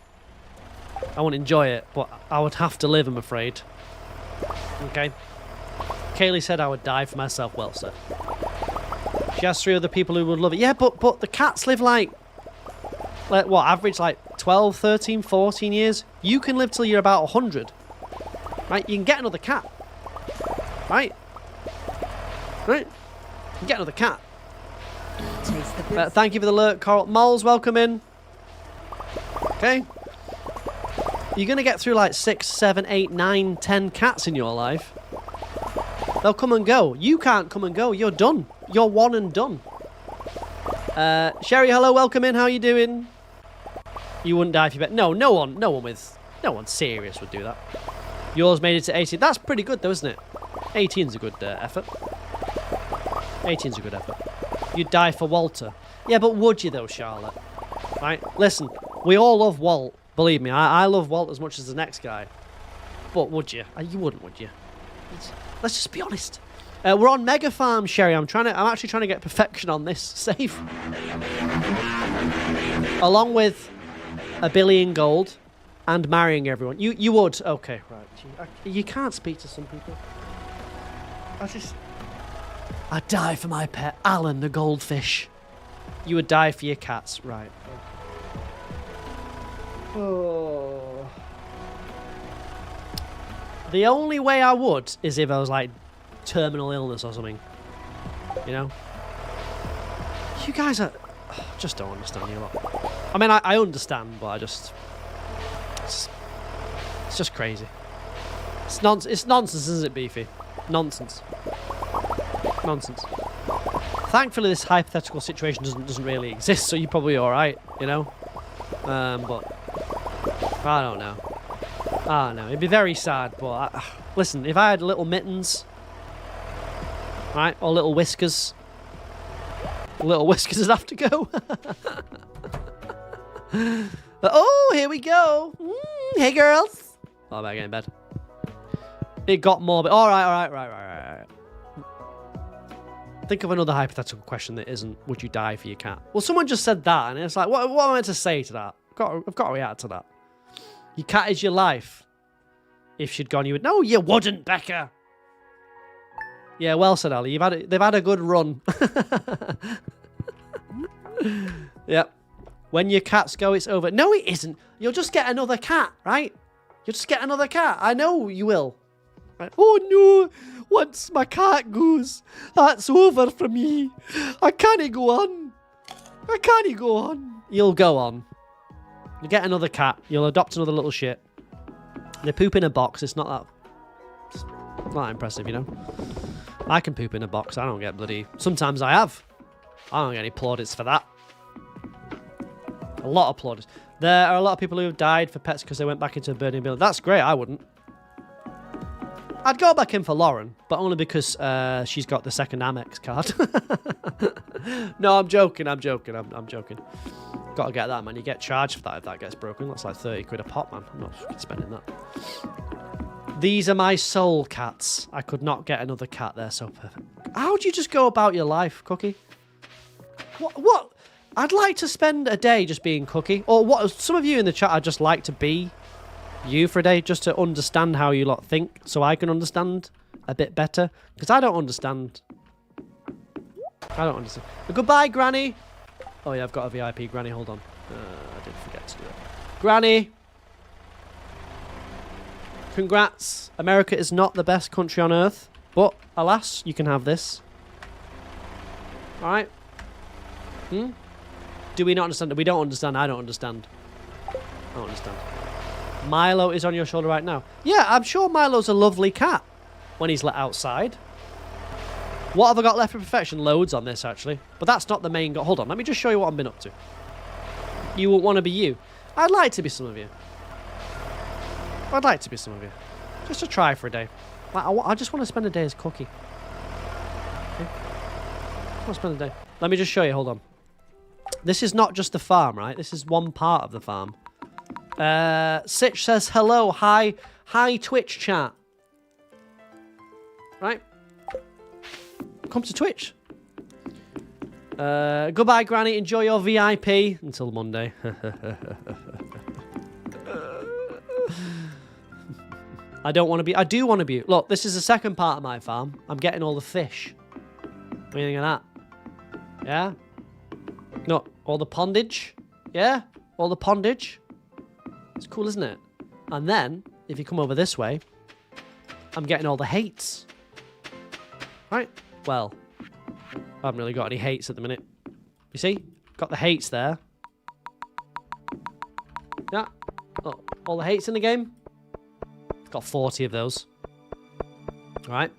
I wouldn't enjoy it, but I would have to live, I'm afraid. Okay? Kaylee said I would die for myself. Well said. She has 3 other people who would love it. Yeah, but the cats live like what, average like 12, 13, 14 years? You can live till you're about 100. Right? You can get another cat. Right? Right? You can get another cat. Thank you for the alert, Coral. Moles, welcome in. Okay. You're going to get through like 6, 7, 8, 9, 10 cats in your life. They'll come and go. You can't come and go. You're done. You're one and done. Sherry, hello, welcome in. How you doing? You wouldn't die if you bet. No one serious would do that. Yours made it to 18. That's pretty good though, isn't it? 18's a good effort. 18's a good effort. You'd die for Walter. Yeah, but would you though, Charlotte? Right? Listen, we all love Walt. Believe me, I love Walt as much as the next guy. But would you? You wouldn't, would you? Let's just be honest. We're on Mega Farm, Sherry. I'm actually trying to get perfection on this save. Along with $1 billion gold and marrying everyone. You would. Okay, right. You can't speak to some people. I'd die for my pet, Alan the goldfish. You would die for your cats, right? Oh. The only way I would is if I was like terminal illness or something. You know? You guys are... just don't understand you a lot. I mean, I understand, but it's just crazy. It's nonsense, isn't it, Beefy? Nonsense. Nonsense. Thankfully, this hypothetical situation doesn't really exist, so you're probably all right, you know. But I don't know. I don't know. It'd be very sad, but listen, if I had little mittens, right, or little whiskers would have to go. Oh, here we go. Hey, girls. Oh, I better get in bed. It got morbid. All right. Think of another hypothetical question that isn't, would you die for your cat? Well, someone just said that, and it's like, what am I meant to say to that? I've got to react to that. Your cat is your life. If she'd gone, you would. No, you wouldn't, Becca. Yeah, well said, Ali. They've had a good run. Yep. When your cats go, it's over. No, it isn't. You'll just get another cat, right? You'll just get another cat. I know you will. Right? Oh no! Once my cat goes, that's over for me. I can't go on. You'll go on. You get another cat. You'll adopt another little shit. They poop in a box. It's not impressive, you know. I can poop in a box. I don't get bloody. Sometimes I have. I don't get any plaudits for that. A lot of plaudits. There are a lot of people who have died for pets because they went back into a burning building. That's great. I wouldn't. I'd go back in for Lauren, but only because she's got the second Amex card. No, I'm joking. I'm joking. Got to get that, man. You get charged for that if that gets broken. That's like 30 quid a pop, man. I'm not spending that. These are my soul cats. I could not get another cat. They're so perfect. How do you just go about your life, Cookie? What? I'd like to spend a day just being Cookie. Or what? Some of you in the chat, I'd just like to be you for a day just to understand how you lot think so I can understand a bit better. Because I don't understand. Goodbye, Granny. Oh, yeah, I've got a VIP. Granny, hold on. I did forget to do it. Granny. Congrats. America is not the best country on earth. But, alas, you can have this. Alright. Do we not understand? We don't understand. I don't understand. Milo is on your shoulder right now. Yeah, I'm sure Milo's a lovely cat when he's let outside. What have I got left for perfection? Loads on this, actually. But that's not the main goal. Hold on, let me just show you what I've been up to. You won't want to be you. I'd like to be some of you. Just to try for a day. I just want to spend a day as Cookie. Okay. I want to spend a day. Let me just show you, hold on. This is not just the farm, right? This is one part of the farm. Sitch says hello, hi Twitch chat. Right? Come to Twitch. Goodbye, Granny. Enjoy your VIP until Monday. I do want to be. Look, this is the second part of my farm. I'm getting all the fish. What do you think of that? Yeah? No, all the pondage. Yeah? All the pondage. It's cool, isn't it? And then, if you come over this way, I'm getting all the hates. Right? Well, I haven't really got any hates at the minute. You see? Got the hates there. Yeah. Oh, all the hates in the game. Got 40 of those. Alright.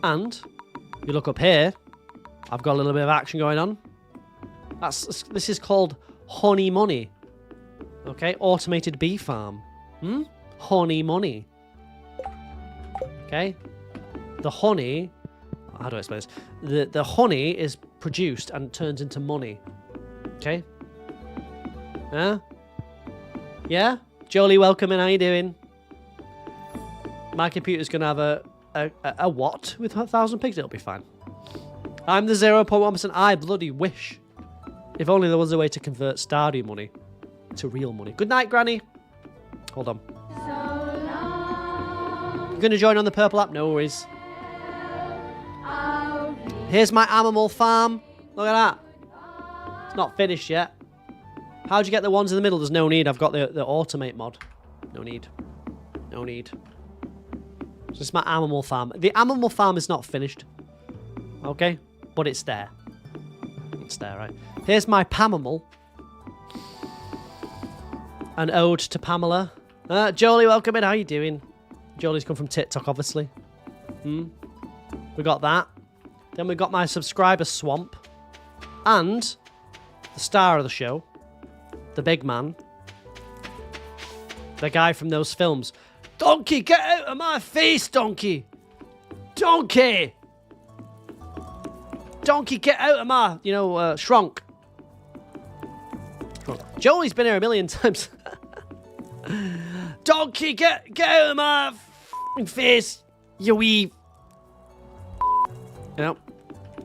And, you look up here, I've got a little bit of action going on. This is called honey money. Okay? Automated bee farm. Honey money. Okay? The honey... How do I explain this? The honey is produced and turns into money. Okay? Yeah? Yeah? Jolie, welcome in. How you doing? My computer's going to have a what with 1,000 pigs? It'll be fine. I'm the 0.1%. I bloody wish. If only there was a way to convert Stardew money to real money. Good night, Granny. Hold on. You're going to join on the purple app? No worries. Here's my animal farm. Look at that. It's not finished yet. How'd you get the ones in the middle? There's no need. I've got the automate mod. No need. No need. So this is my animal farm. The animal farm is not finished. Okay? But it's there. It's there, right? Here's my Pamimal. An ode to Pamela. Jolie, welcome in. How you doing? Jolie's come from TikTok, obviously. We got that. Then we got my subscriber swamp. And the star of the show, the big man, the guy from those films. Donkey, get out of my face, Donkey! Donkey! Donkey, get out of my, Shrunk. Jolie's been here a million times. Donkey, get out of my face, you wee.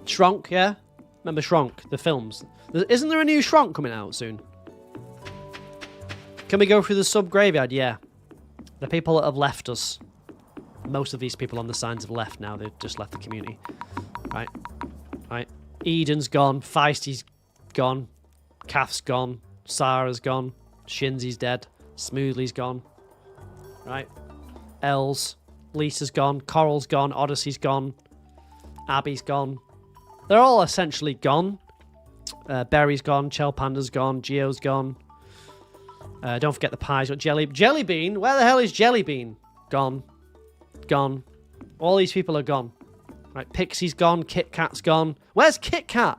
Shrunk, yeah? Remember Shrunk, the films? Isn't there a new Shrunk coming out soon? Can we go through the sub graveyard? Yeah. The people that have left us. Most of these people on the signs have left now. They've just left the community. Right. Eden's gone. Feisty's gone. Kath's gone. Sarah's gone. Shinzy's dead. Smoothly's gone. Right. Els. Lisa's gone. Coral's gone. Odyssey's gone. Abby's gone. They're all essentially gone. Berry's gone. Chell Panda's gone. Geo's gone. Don't forget the pies. Got Jellybean? Where the hell is Jellybean? Gone. All these people are gone. Right, Pixie's gone. Kit Kat's gone. Where's Kit Kat?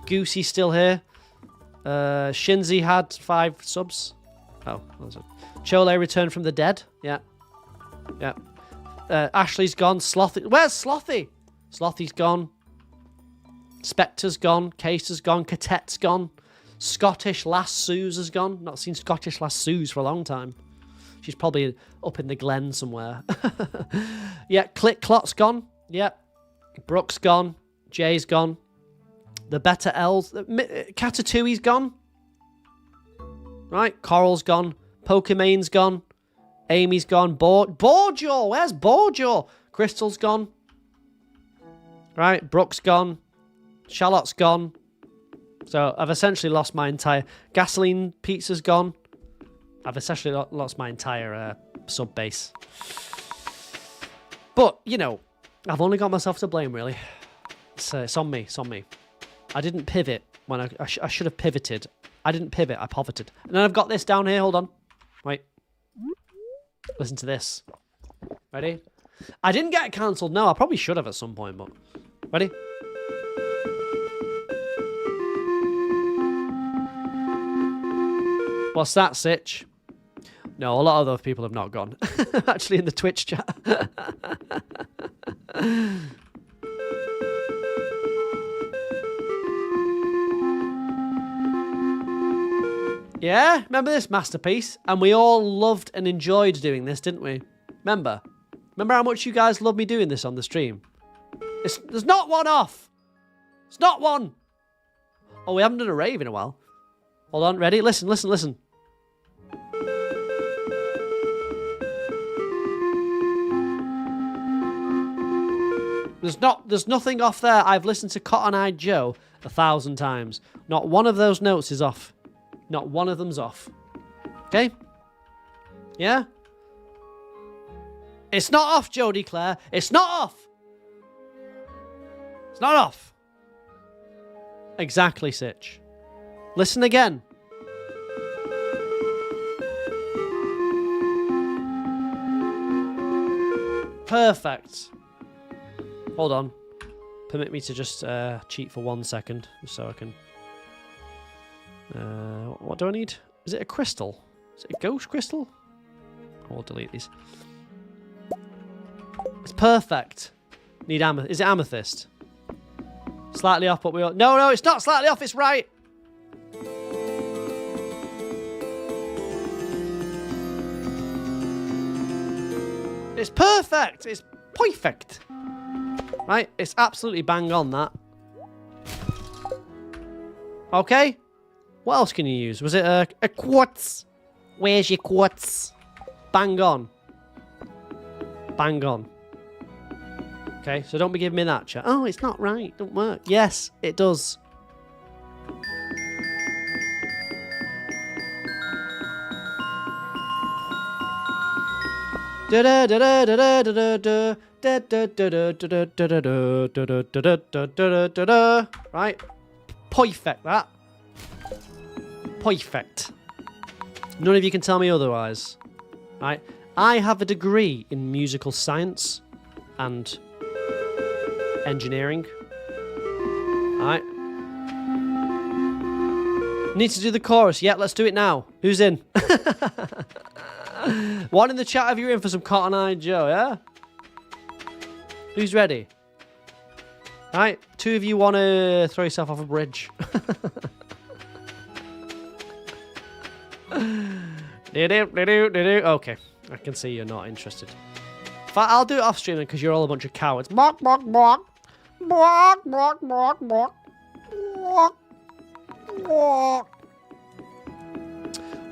Goosey's still here. Shinzy had 5 subs. Oh, that's it. Chole returned from the dead. Yeah. Ashley's gone. Slothy. Where's Slothy? Slothy's gone. Spectre's gone. Case has gone. Catette's gone. Scottish Lass Suze has gone. Not seen Scottish Lass Suze for a long time. She's probably up in the glen somewhere. Yeah, Click Clot's gone. Yeah. Brooke's gone. Jay's gone. The Better L's. Catatouille's gone. Right, Coral's gone. Pokemon's gone. Amy's gone. Borjo! Where's Borjo? Crystal's gone. Right, Brooke's gone. Charlotte's gone. So I've essentially lost my entire... Gasoline Pizza's gone. I've essentially lost my entire sub base. But, I've only got myself to blame, really. It's on me. I didn't pivot when I should have pivoted. I didn't pivot, I pivoted. And then I've got this down here, hold on. Wait. Listen to this. Ready? I didn't get cancelled, no, I probably should have at some point, but... Ready? What's that, Sitch? No, a lot of those people have not gone. Actually, in the Twitch chat. Yeah, remember this masterpiece? And we all loved and enjoyed doing this, didn't we? Remember how much you guys love me doing this on the stream? There's not one off. It's not one. Oh, we haven't done a rave in a while. Hold on, ready? Listen. There's nothing off there. I've listened to Cotton Eye Joe 1,000 times. Not one of those notes is off. Not one of them's off. Okay? Yeah? It's not off, Jodie Claire. It's not off. It's not off. Exactly, Sitch. Listen again. Perfect. Hold on. Permit me to just cheat for 1 second, so I can... what do I need? Is it a crystal? Is it a ghost crystal? I'll delete these. It's perfect. Need amethyst. Is it amethyst? Slightly off, but we all... No, it's not slightly off. It's right. It's perfect. It's perfect. Right? It's absolutely bang on, that. Okay. What else can you use? Was it a quartz? Where's your quartz? Bang on. Bang on. Okay, so don't be giving me that, chat. Oh, it's not right. Don't work. Yes, it does. Right. Perfect, that. Perfect. None of you can tell me otherwise. Right? I have a degree in musical science and engineering. Alright. Need to do the chorus. Yeah, let's do it now. Who's in? One in the chat if you're in for some Cotton Eye Joe, yeah? Who's ready? Alright, 2 of you want to throw yourself off a bridge. Okay, I can see you're not interested. I'll do it off stream because you're all a bunch of cowards. Bark, bark, bark. Bark, bark, bark, bark. Bark, bark.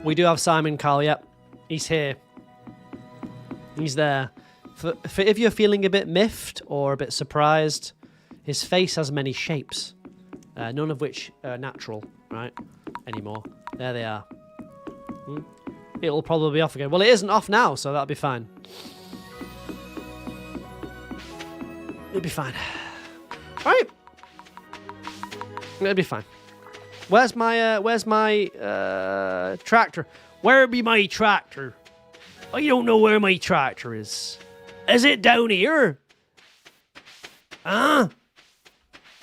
We do have Simon Carl, yep. He's here. He's there. For if you're feeling a bit miffed or a bit surprised, his face has many shapes. None of which are natural, right? Anymore. There they are. It'll probably be off again. Well, it isn't off now, so that'll be fine. It'll be fine. Alright. It'll be fine. Where's my tractor? Where be my tractor? I don't know where my tractor is. Is it down here?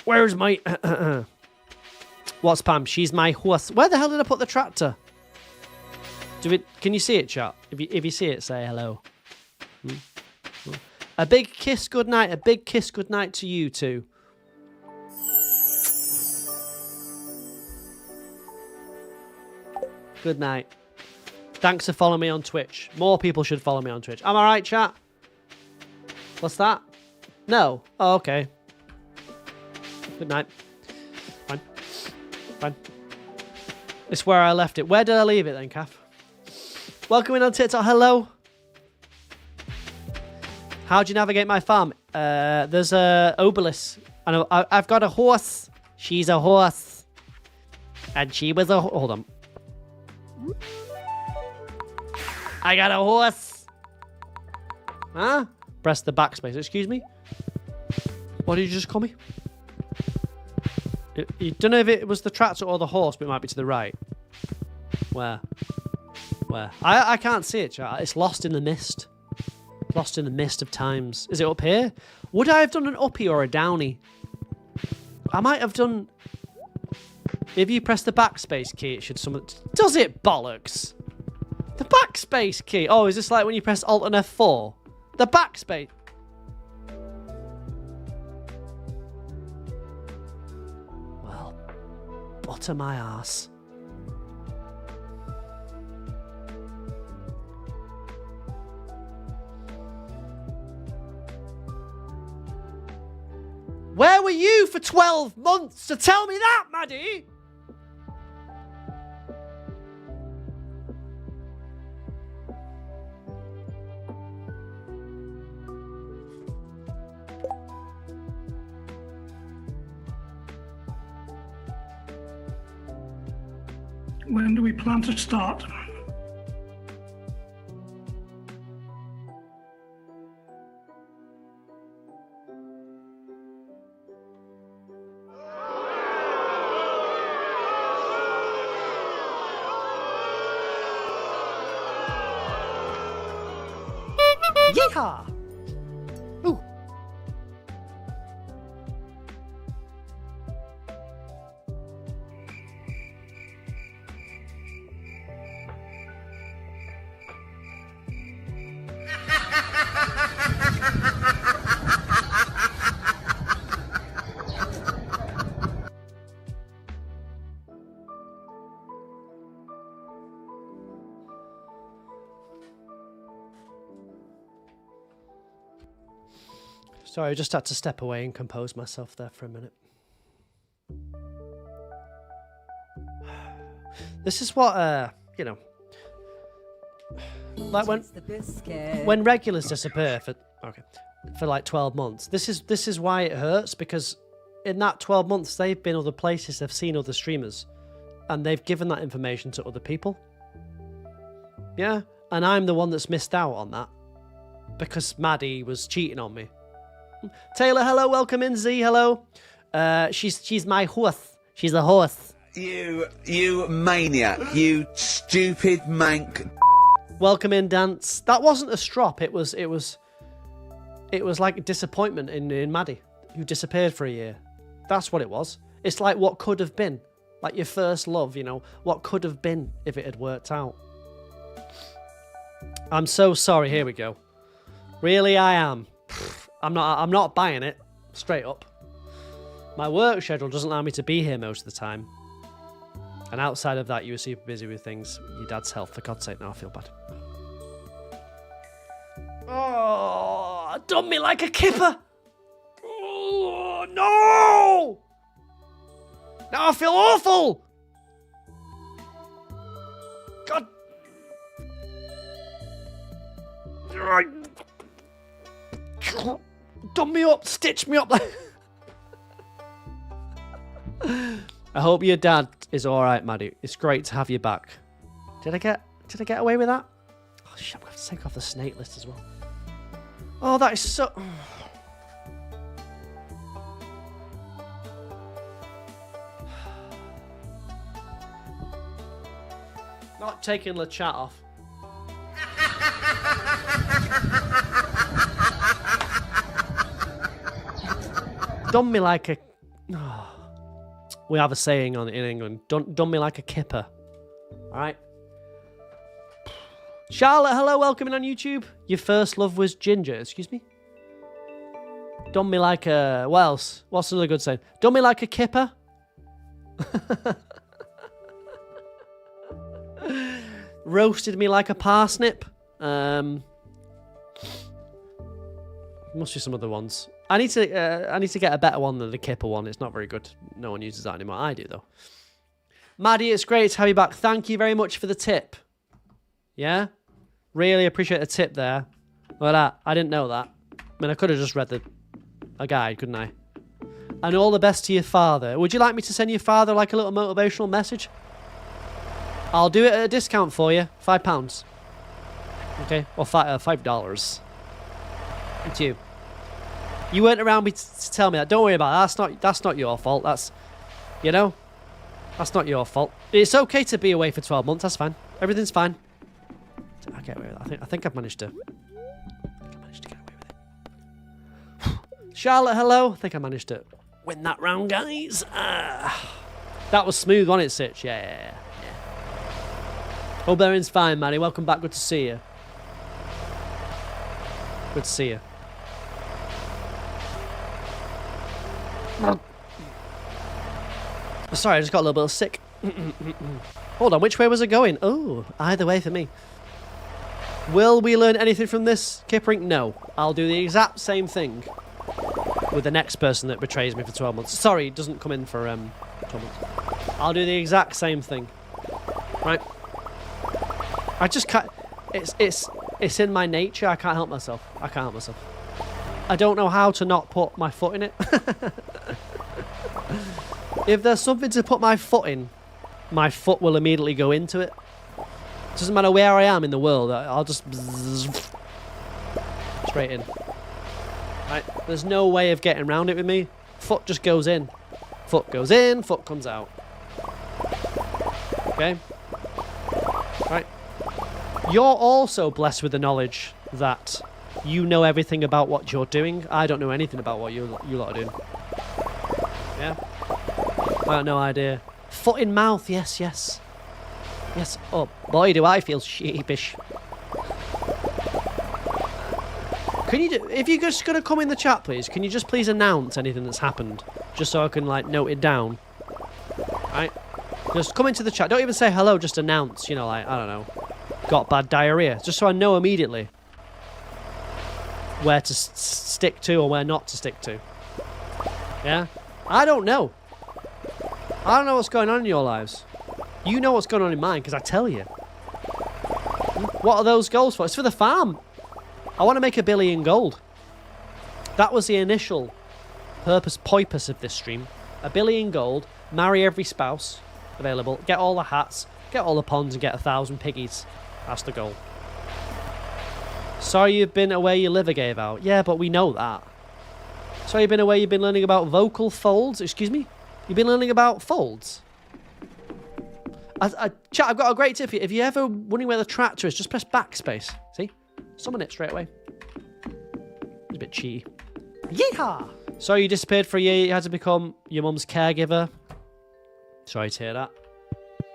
Where's my... What's Pam? She's my horse. Where the hell did I put the tractor? Can you see it, chat? If you see it, say hello. A big kiss goodnight. A big kiss goodnight to you too. Good night. Thanks for following me on Twitch. More people should follow me on Twitch. Am I right, chat? What's that? No. Oh, okay. Good night. Fine. Fine. It's where I left it. Where did I leave it then, Kath? Welcome in on TikTok. Hello. How do you navigate my farm? There's a obelisk. And I've got a horse. She's a horse. And she was a... Hold on. I got a horse. Huh? Press the backspace. Excuse me? What did you just call me? You don't know if it was the tractor or the horse, but it might be to the right. Where? Where? I can't see it, chat. It's lost in the mist. Lost in the mist of times. Is it up here? Would I have done an uppie or a downy? I might have done... If you press the backspace key, it should summon... Does it, bollocks? The backspace key. Oh, is this like when you press Alt and F4? The backspace... Well, butter my arse. Where were you for 12 months to tell me that, Maddie? When do we plan to start? Yeehaw! Ooh. Sorry, I just had to step away and compose myself there for a minute. This is what, you know, like when regulars disappear for like 12 months. This is why it hurts, because in that 12 months they've been other places, they've seen other streamers, and they've given that information to other people. Yeah, and I'm the one that's missed out on that because Maddie was cheating on me. Taylor, hello, welcome in. Z, hello. She's my horse. She's a horse. You maniac. You stupid mank. Welcome in, Dance. That wasn't a strop. It was like disappointment in Maddie. You disappeared for a year. That's what it was. It's like what could have been. Like your first love, you know. What could have been if it had worked out. I'm so sorry. Here we go. Really, I am. I'm not buying it. Straight up. My work schedule doesn't allow me to be here most of the time. And outside of that, you were super busy with things. Your dad's health. For God's sake, now I feel bad. Oh, done me like a kipper. Oh, no! Now I feel awful! God. Done me up, stitched me up. I hope your dad is alright, Maddie. It's great to have you back. Did I get away with that? Oh shit, I'm gonna have to take off the snake list as well. Oh, that is so... Not taking the chat off. Done me like a... Oh. We have a saying in England. Done me like a kipper. Alright. Charlotte, hello, welcome in on YouTube. Your first love was ginger, excuse me? Done me like a... What else? What's another good saying? Done me like a kipper? Roasted me like a parsnip. Must be some other ones. I need to get a better one than the kipper one. It's not very good. No one uses that anymore. I do though. Maddie, it's great to have you back. Thank you very much for the tip. Yeah, really appreciate the tip there. Look at that. I didn't know that. I mean, I could have just read a guide, couldn't I? And all the best to your father. Would you like me to send your father like a little motivational message? I'll do it at a discount for you. £5. Okay, or $5. It's you. You weren't around me to tell me that. Don't worry about it. That's not your fault. That's, you know, that's not your fault. It's okay to be away for 12 months. That's fine. Everything's fine. I get away with it. I think I've managed to. Get away with it. Charlotte, hello. I think I managed to win that round, guys. That was smooth on it, Sitch. Yeah. Hope everything's fine, Maddie. Welcome back. Good to see you. Good to see you. Sorry, I just got a little bit sick. Hold on, which way was it going? Oh, either way for me. Will we learn anything from this, Kippering? No. I'll do the exact same thing with the next person that betrays me for 12 months. Sorry, it doesn't come in for 12 months. I'll do the exact same thing. Right? I just can't... It's in my nature. I can't help myself. I don't know how to not put my foot in it. If there's something to put my foot in, my foot will immediately go into it. Doesn't matter where I am in the world, I'll just... straight in. Right? There's no way of getting around it with me. Foot just goes in. Foot goes in, foot comes out. Okay? Right? You're also blessed with the knowledge that you know everything about what you're doing. I don't know anything about what you lot are doing. Yeah? I have no idea. Foot in mouth, yes. Yes, oh boy, do I feel sheepish. Can you do, if you're just going to come in the chat, please, can you just please announce anything that's happened? Just so I can, like, note it down. Right? Just come into the chat. Don't even say hello, just announce, you know, like, I don't know. Got bad diarrhea. Just so I know immediately where to stick to or where not to stick to. Yeah? I don't know. I don't know what's going on in your lives. You know what's going on in mine, because I tell you. What are those goals for? It's for the farm. I want to make $1 billion gold. That was the initial purpose of this stream. $1 billion gold, marry every spouse available, get all the hats, get all the ponds, and get 1,000 piggies. That's the goal. Sorry you've been away, your liver gave out. Yeah, but we know that. Sorry you've been away, you've been learning about vocal folds. Excuse me? You've been learning about folds? Chat, I've got a great tip for you. If you're ever wondering where the tractor is, just press backspace. See? Summon it straight away. It's a bit cheaty. Yeehaw! So you disappeared for a year. You had to become your mum's caregiver. Sorry to hear that.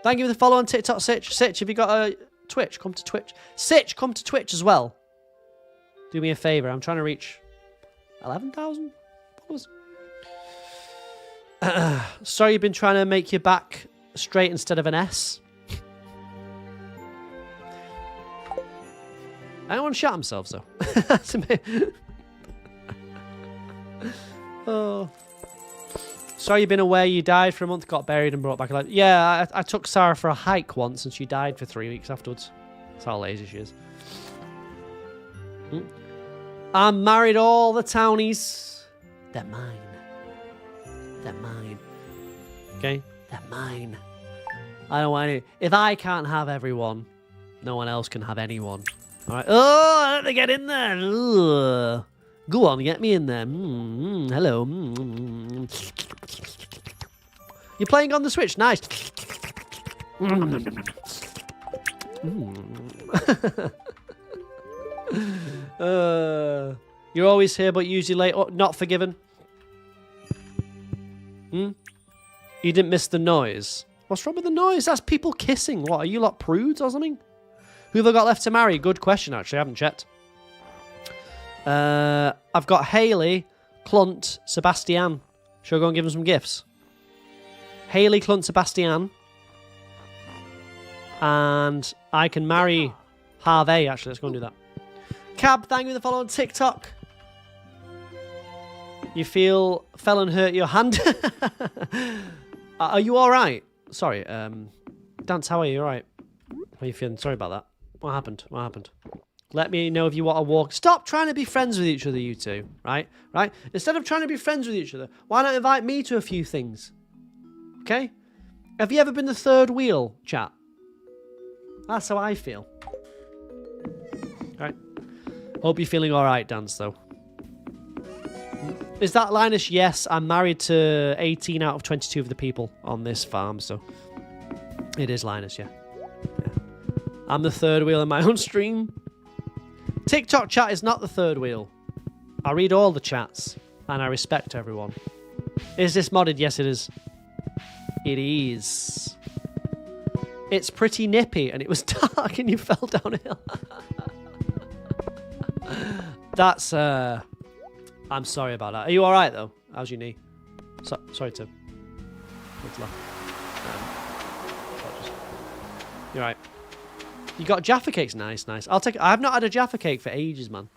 Thank you for the follow on TikTok, Sitch. Sitch, have you got a Twitch? Come to Twitch. Sitch, come to Twitch as well. Do me a favour. I'm trying to reach 11,000 followers. Sorry, you've been trying to make your back straight instead of an S. Anyone shot themselves though? That's a bit. Oh. Sorry you've been away. You died for a month, got buried and brought back alive. Yeah, I took Sarah for a hike once and she died for 3 weeks afterwards. That's how lazy she is. I'm married all the townies. They're mine. They're mine. Okay? They're mine. I don't want any. If I can't have everyone, no one else can have anyone. Alright. Oh, let me get in there. Ugh. Go on, get me in there. Hello. You're playing on the Switch. Nice. You're always here, but usually late. Oh, not forgiven. You didn't miss the noise. What's wrong with the noise? That's people kissing. What, are you lot prudes or something? Who have I got left to marry? Good question, actually. I haven't checked. I've got Haley, Clunt, Sebastian. Shall I go and give him some gifts? Haley, Clunt, Sebastian. And I can marry Harvey, actually. Let's go and do that. Cab, thank you for the follow on TikTok. You fell and hurt your hand. Are you alright? Sorry, Dance, how are you? Alright? How are you feeling? Sorry about that. What happened? What happened? Let me know if you want to walk. Stop trying to be friends with each other, you two. Right? Right? Instead of trying to be friends with each other, why not invite me to a few things? Okay? Have you ever been the third wheel, chat? That's how I feel. Right? Hope you're feeling alright, Dance, though. Is that Linus? Yes, I'm married to 18 out of 22 of the people on this farm, so it is Linus, yeah. I'm the third wheel in my own stream. TikTok chat is not the third wheel. I read all the chats, and I respect everyone. Is this modded? Yes, it is. It is. It's pretty nippy, and it was dark, and you fell down a hill. That's, I'm sorry about that. Are you alright, though? How's your knee? Sorry to laugh. You're right. You got Jaffa cakes? Nice, nice. I'll take. I've not had a Jaffa cake for ages, man.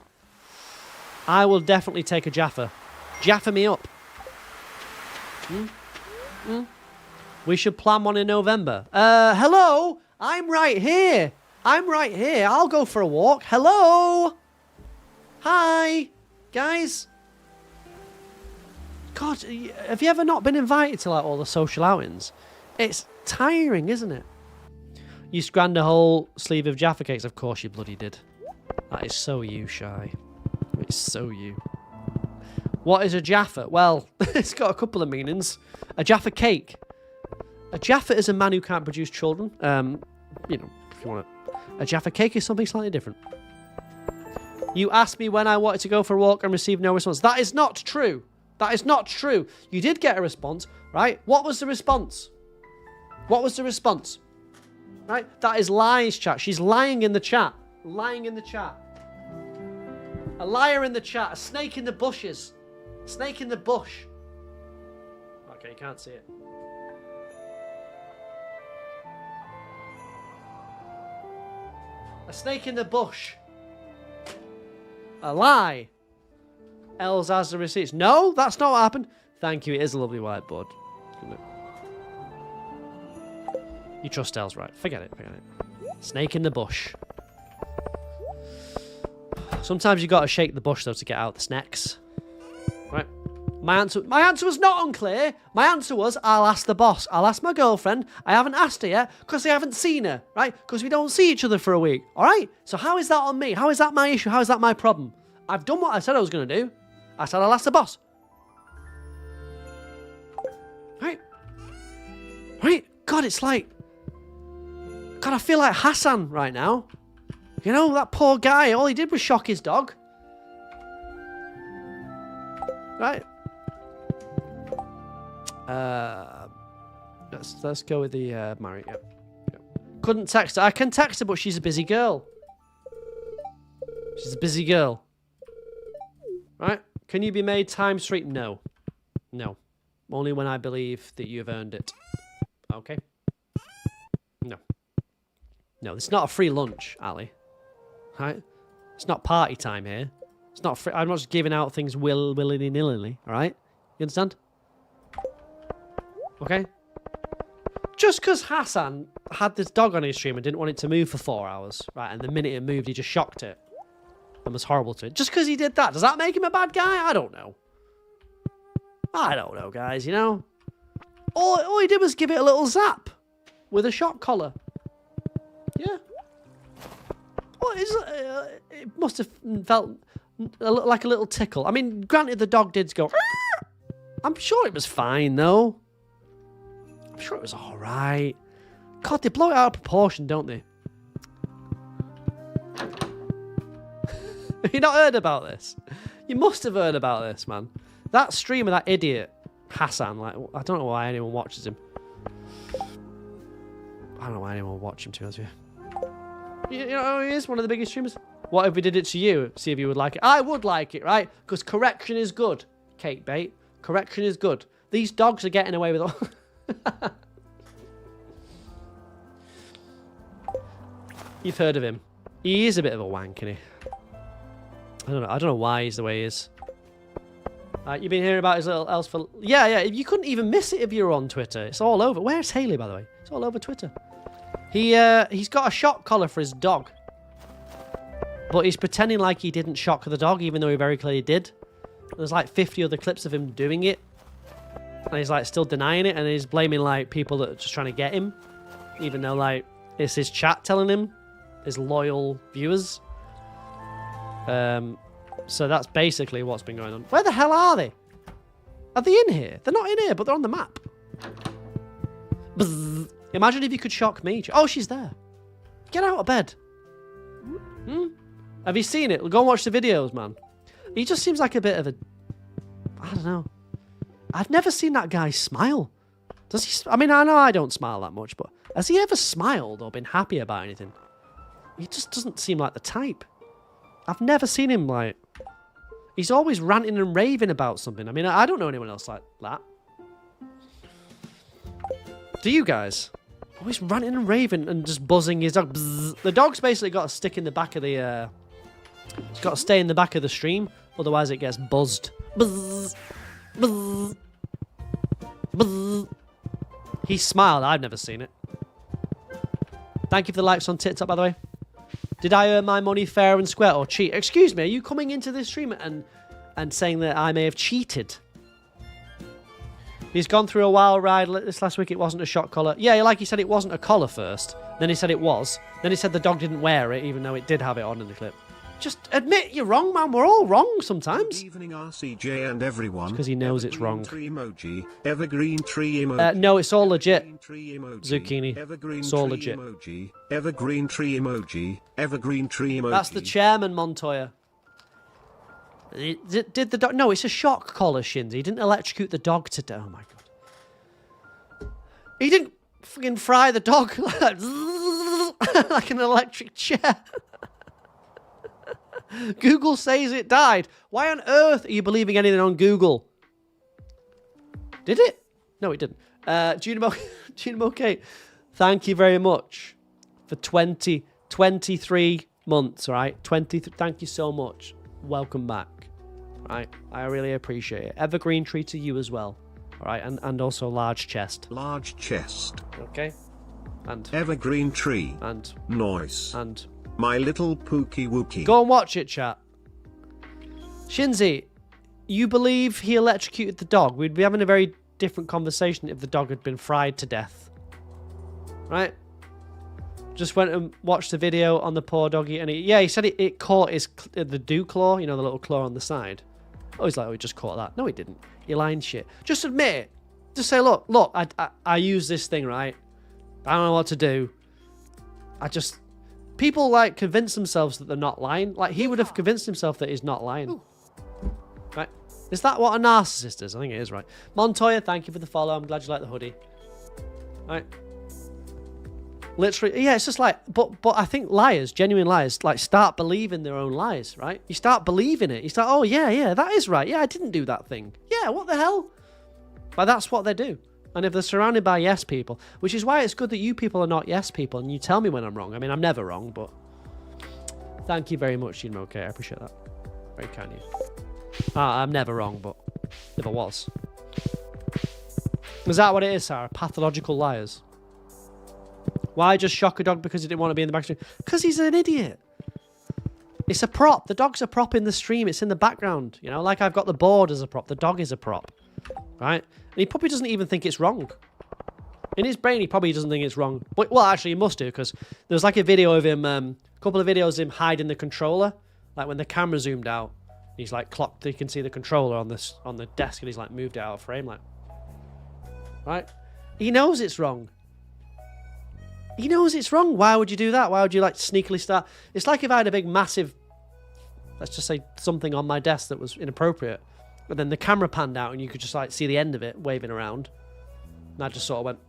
I will definitely take a Jaffa. Jaffa me up. We should plan one in November. Hello? I'm right here. I'm right here. I'll go for a walk. Hello? Hi, guys. God, have you ever not been invited to like all the social outings? It's tiring, isn't it? You scanned a whole sleeve of Jaffa cakes. Of course you bloody did. That is so you, Shy. It's so you. What is a Jaffa? Well, it's got a couple of meanings. A Jaffa cake. A Jaffa is a man who can't produce children. You know, if you want to. A Jaffa cake is something slightly different. You asked me when I wanted to go for a walk and received no response. That is not true. That is not true. You did get a response, right? What was the response? What was the response? Right? That is lies, chat. She's lying in the chat. Lying in the chat. A liar in the chat. A snake in the bushes. A snake in the bush. Okay, you can't see it. A snake in the bush. A lie. Els has the receipts. No, that's not what happened. Thank you. It is a lovely whiteboard. You trust Els, right? Forget it. Forget it. Snake in the bush. Sometimes you got to shake the bush though to get out the snakes. Right? My answer was not unclear. My answer was I'll ask the boss. I'll ask my girlfriend. I haven't asked her yet because I haven't seen her. Right? Because we don't see each other for a week. All right? So how is that on me? How is that my issue? How is that my problem? I've done what I said I was going to do. I said I'll ask the boss. Right? Right? God, it's like... God, I feel like Hassan right now. You know, that poor guy, all he did was shock his dog. Right? Let's go with the Mary. Yep. Couldn't text her. I can text her, but she's a busy girl. She's a busy girl. Right? Can you be made time street? No. No. Only when I believe that you've earned it. Okay? No. No, it's not a free lunch, Ali. Right? It's not party time here. It's not free. I'm not just giving out things willy-nilly, alright? You understand? Okay? Just because Hassan had this dog on his stream and didn't want it to move for 4 hours, right, and the minute it moved, he just shocked it and was horrible to it. Just because he did that, does that make him a bad guy? I don't know. I don't know, guys, you know? All he did was give it a little zap with a shock collar. Yeah. Well, it must have felt like a little tickle. I mean, granted, the dog did go... I'm sure it was fine, though. I'm sure it was alright. God, they blow it out of proportion, don't they? Have you not heard about this? You must have heard about this, man. That streamer, that idiot, Hassan, like, I don't know why anyone watches him. I don't know why anyone would watch him, to be honest with you. You know, he is one of the biggest streamers. What if we did it to you? See if you would like it. I would like it, right? Because correction is good, Kate Bait. Correction is good. These dogs are getting away with all... You've heard of him. He is a bit of a wank, isn't he? I don't know why he's the way he is. You've been hearing about his little elf for... Yeah. You couldn't even miss it if you were on Twitter. It's all over. Where's Haley, by the way? It's all over Twitter. He's got a shock collar for his dog. But he's pretending like he didn't shock the dog, even though he very clearly did. There's like 50 other clips of him doing it. And he's like still denying it, and he's blaming like people that are just trying to get him. Even though like it's his chat telling him, his loyal viewers. So that's basically what's been going on. Where the hell are they? Are they in here? They're not in here, but they're on the map. Bzz. Imagine if you could shock me. Oh, she's there. Get out of bed. Have you seen it? Go and watch the videos, man. He just seems like a bit of a... I don't know. I've never seen that guy smile. Does he... I mean, I know I don't smile that much, but has he ever smiled or been happy about anything? He just doesn't seem like the type. I've never seen him like... He's always ranting and raving about something. I mean, I don't know anyone else like that. Do you guys? Always ranting and raving and just buzzing his dog. Bzz. The dog's basically got to stick in the back of the... It's got to stay in the back of the stream, otherwise it gets buzzed. Bzz. Bzz. Bzz. He smiled. I've never seen it. Thank you for the likes on TikTok, by the way. Did I earn my money fair and square or cheat? Excuse me, are you coming into this stream and saying that I may have cheated? He's gone through a wild ride this last week. It wasn't a shock collar. Yeah, like he said, it wasn't a collar first. Then he said it was. Then he said the dog didn't wear it, even though it did have it on in the clip. Just admit you're wrong, man. We're all wrong sometimes. Good evening, RCJ and everyone. Because he knows it's wrong. Tree emoji. Evergreen tree emoji. No, it's all legit. Tree emoji. Zucchini. Evergreen it's all tree legit. Emoji. Evergreen tree emoji. Evergreen tree emoji. That's the chairman, Montoya. Did the dog... No, it's a shock collar, Shinzy. He didn't electrocute the dog to death. Oh, my God. He didn't fucking fry the dog like an electric chair. Google says it died. Why on earth are you believing anything on Google? Did it? No, it didn't. Junimo Kate, thank you very much for 23 months, all right? Thank you so much. Welcome back. All right? I really appreciate it. Evergreen tree to you as well. All right? And also large chest. Large chest. Okay? And evergreen tree. And noise. And my little pookie wookie. Go and watch it, chat. Shinzy, you believe he electrocuted the dog? We'd be having a very different conversation if the dog had been fried to death. Right? Just went and watched the video on the poor doggy, and he said it caught the dew claw, you know, the little claw on the side. Oh, he's like, he just caught that. No, he didn't. You're lying shit. Just admit it. Just say, look, I use this thing, right? I don't know what to do. People, like, convince themselves that they're not lying. Like, he would have convinced himself that he's not lying. Ooh. Right? Is that what a narcissist is? I think it is, right? Montoya, thank you for the follow. I'm glad you like the hoodie. Right. Literally, yeah, it's just like, but I think liars, genuine liars, like start believing their own lies, right? You start believing it. You start, oh yeah, that is right. Yeah, I didn't do that thing. Yeah, what the hell? Like, that's what they do. And if they're surrounded by yes people, which is why it's good that you people are not yes people and you tell me when I'm wrong. I mean, I'm never wrong, but thank you very much, okay, I appreciate that. Very kind of you. I'm never wrong, but if I was. Is that what it is, Sarah? Pathological liars. Why just shock a dog because he didn't want to be in the background? Because he's an idiot. It's a prop. The dog's a prop in the stream. It's in the background. You know, like I've got the board as a prop. The dog is a prop. Right? And he probably doesn't even think it's wrong. In his brain, he probably doesn't think it's wrong. But, well, actually, he must do, because there's like a video of him, a couple of videos of him hiding the controller. Like when the camera zoomed out, he's like clocked. You can see the controller on the desk, and he's like moved it out of frame. Like, right? He knows it's wrong. He knows it's wrong. Why would you do that? Why would you like sneakily start? It's like if I had a big, massive, let's just say something on my desk that was inappropriate, but then the camera panned out and you could just like see the end of it waving around. And I just sort of went,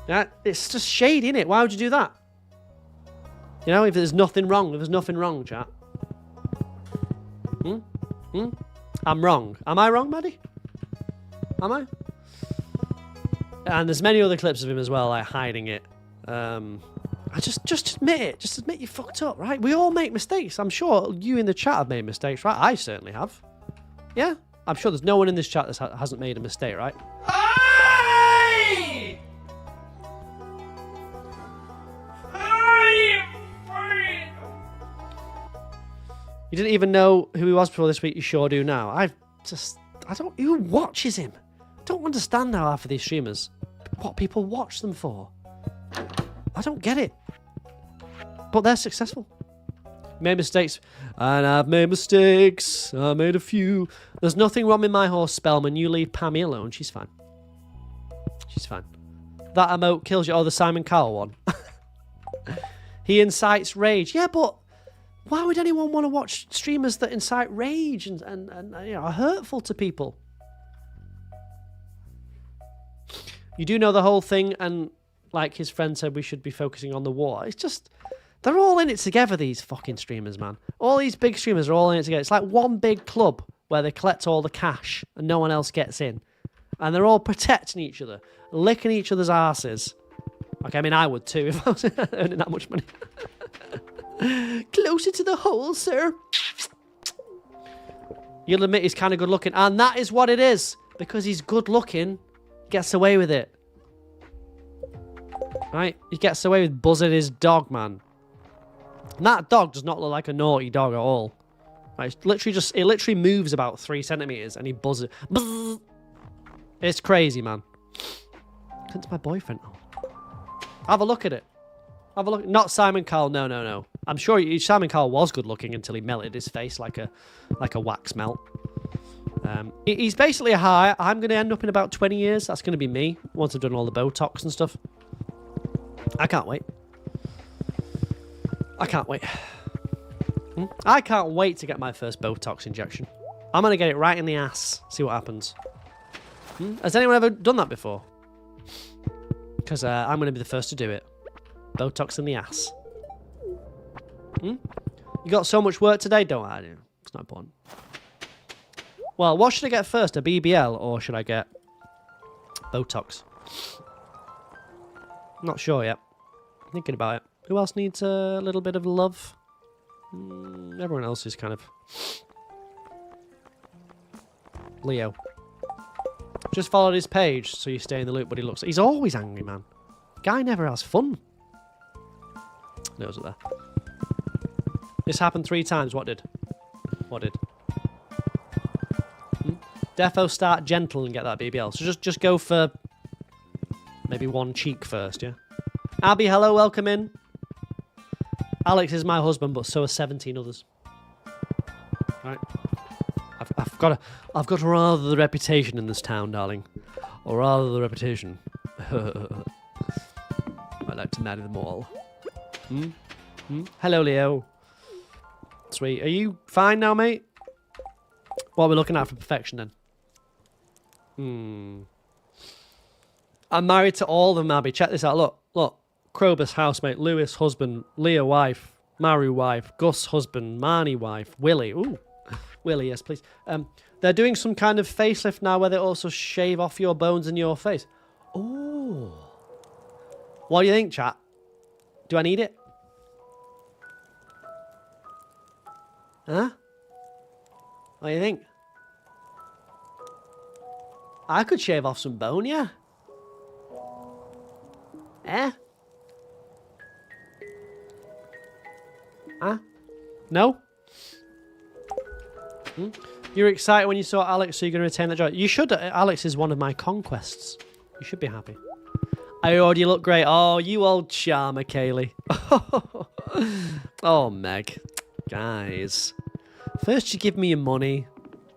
yeah, it's just shade, innit? Why would you do that? You know, if there's nothing wrong, chat. I'm wrong. Am I wrong, Maddie? Am I? And there's many other clips of him as well, like hiding it. I just admit it. Just admit you fucked up, right? We all make mistakes. I'm sure you in the chat have made mistakes, right? I certainly have. Yeah? I'm sure there's no one in this chat that hasn't made a mistake, right? You didn't even know who he was before this week. You sure do now. I don't... Who watches him? I don't understand how half of these streamers, what people watch them for. I don't get it. But they're successful. Made mistakes. And I've made mistakes. I made a few. There's nothing wrong with my horse, Spellman. You leave Pammy alone. She's fine. She's fine. That emote kills you. Oh, the Simon Cowell one. He incites rage. Yeah, but why would anyone want to watch streamers that incite rage and you know, are hurtful to people? You do know the whole thing, and like his friend said, we should be focusing on the war. It's just, they're all in it together, these fucking streamers, man. All these big streamers are all in it together. It's like one big club where they collect all the cash and no one else gets in. And they're all protecting each other, licking each other's asses. Okay, I mean, I would too if I was earning that much money. Closer to the hole, sir. You'll admit he's kind of good looking. And that is what it is. Because he's good looking, he gets away with it. Right? He gets away with buzzing his dog, man. And that dog does not look like a naughty dog at all. Right? It literally moves about 3 centimeters and he buzzes. Buzz. It's crazy, man. Sent to my boyfriend. Have a look at it. Have a look. Not Simon Cowell. No. I'm sure Simon Cowell was good looking until he melted his face like a wax melt. He's basically a high. I'm going to end up in about 20 years. That's going to be me once I've done all the Botox and stuff. I can't wait. I can't wait. I can't wait to get my first Botox injection. I'm going to get it right in the ass. See what happens. Has anyone ever done that before? Because I'm going to be the first to do it. Botox in the ass. You got so much work today? Don't I? It's not important. Well, what should I get first? A BBL or should I get Botox? Not sure yet. Thinking about it. Who else needs a little bit of love? Everyone else is kind of... Leo. Just followed his page so you stay in the loop, but he looks... He's always angry, man. Guy never has fun. Nose up there. This happened 3 times. What did? Defo start gentle and get that BBL. So just go for maybe one cheek first, yeah? Abby, hello, welcome in. Alex is my husband, but so are 17 others. Right. I've got rather the reputation in this town, darling. Or rather the reputation. I'd like to marry them all. Hello, Leo. Sweet. Are you fine now, mate? What are we looking at for perfection then? I'm married to all of them, Abby. Check this out. Look. Krobus, housemate. Lewis, husband. Leah, wife. Maru, wife. Gus, husband. Marnie, wife. Willie. Ooh. Willie, yes, please. They're doing some kind of facelift now where they also shave off your bones in your face. Ooh. What do you think, chat? Do I need it? Huh? What do you think? I could shave off some bone, yeah. Eh? Huh? No? You're excited when you saw Alex, so you're going to retain that joy. You should. Alex is one of my conquests. You should be happy. I already look great. Oh, you old charmer, Kaylee. Oh, Meg. Guys. First you give me your money,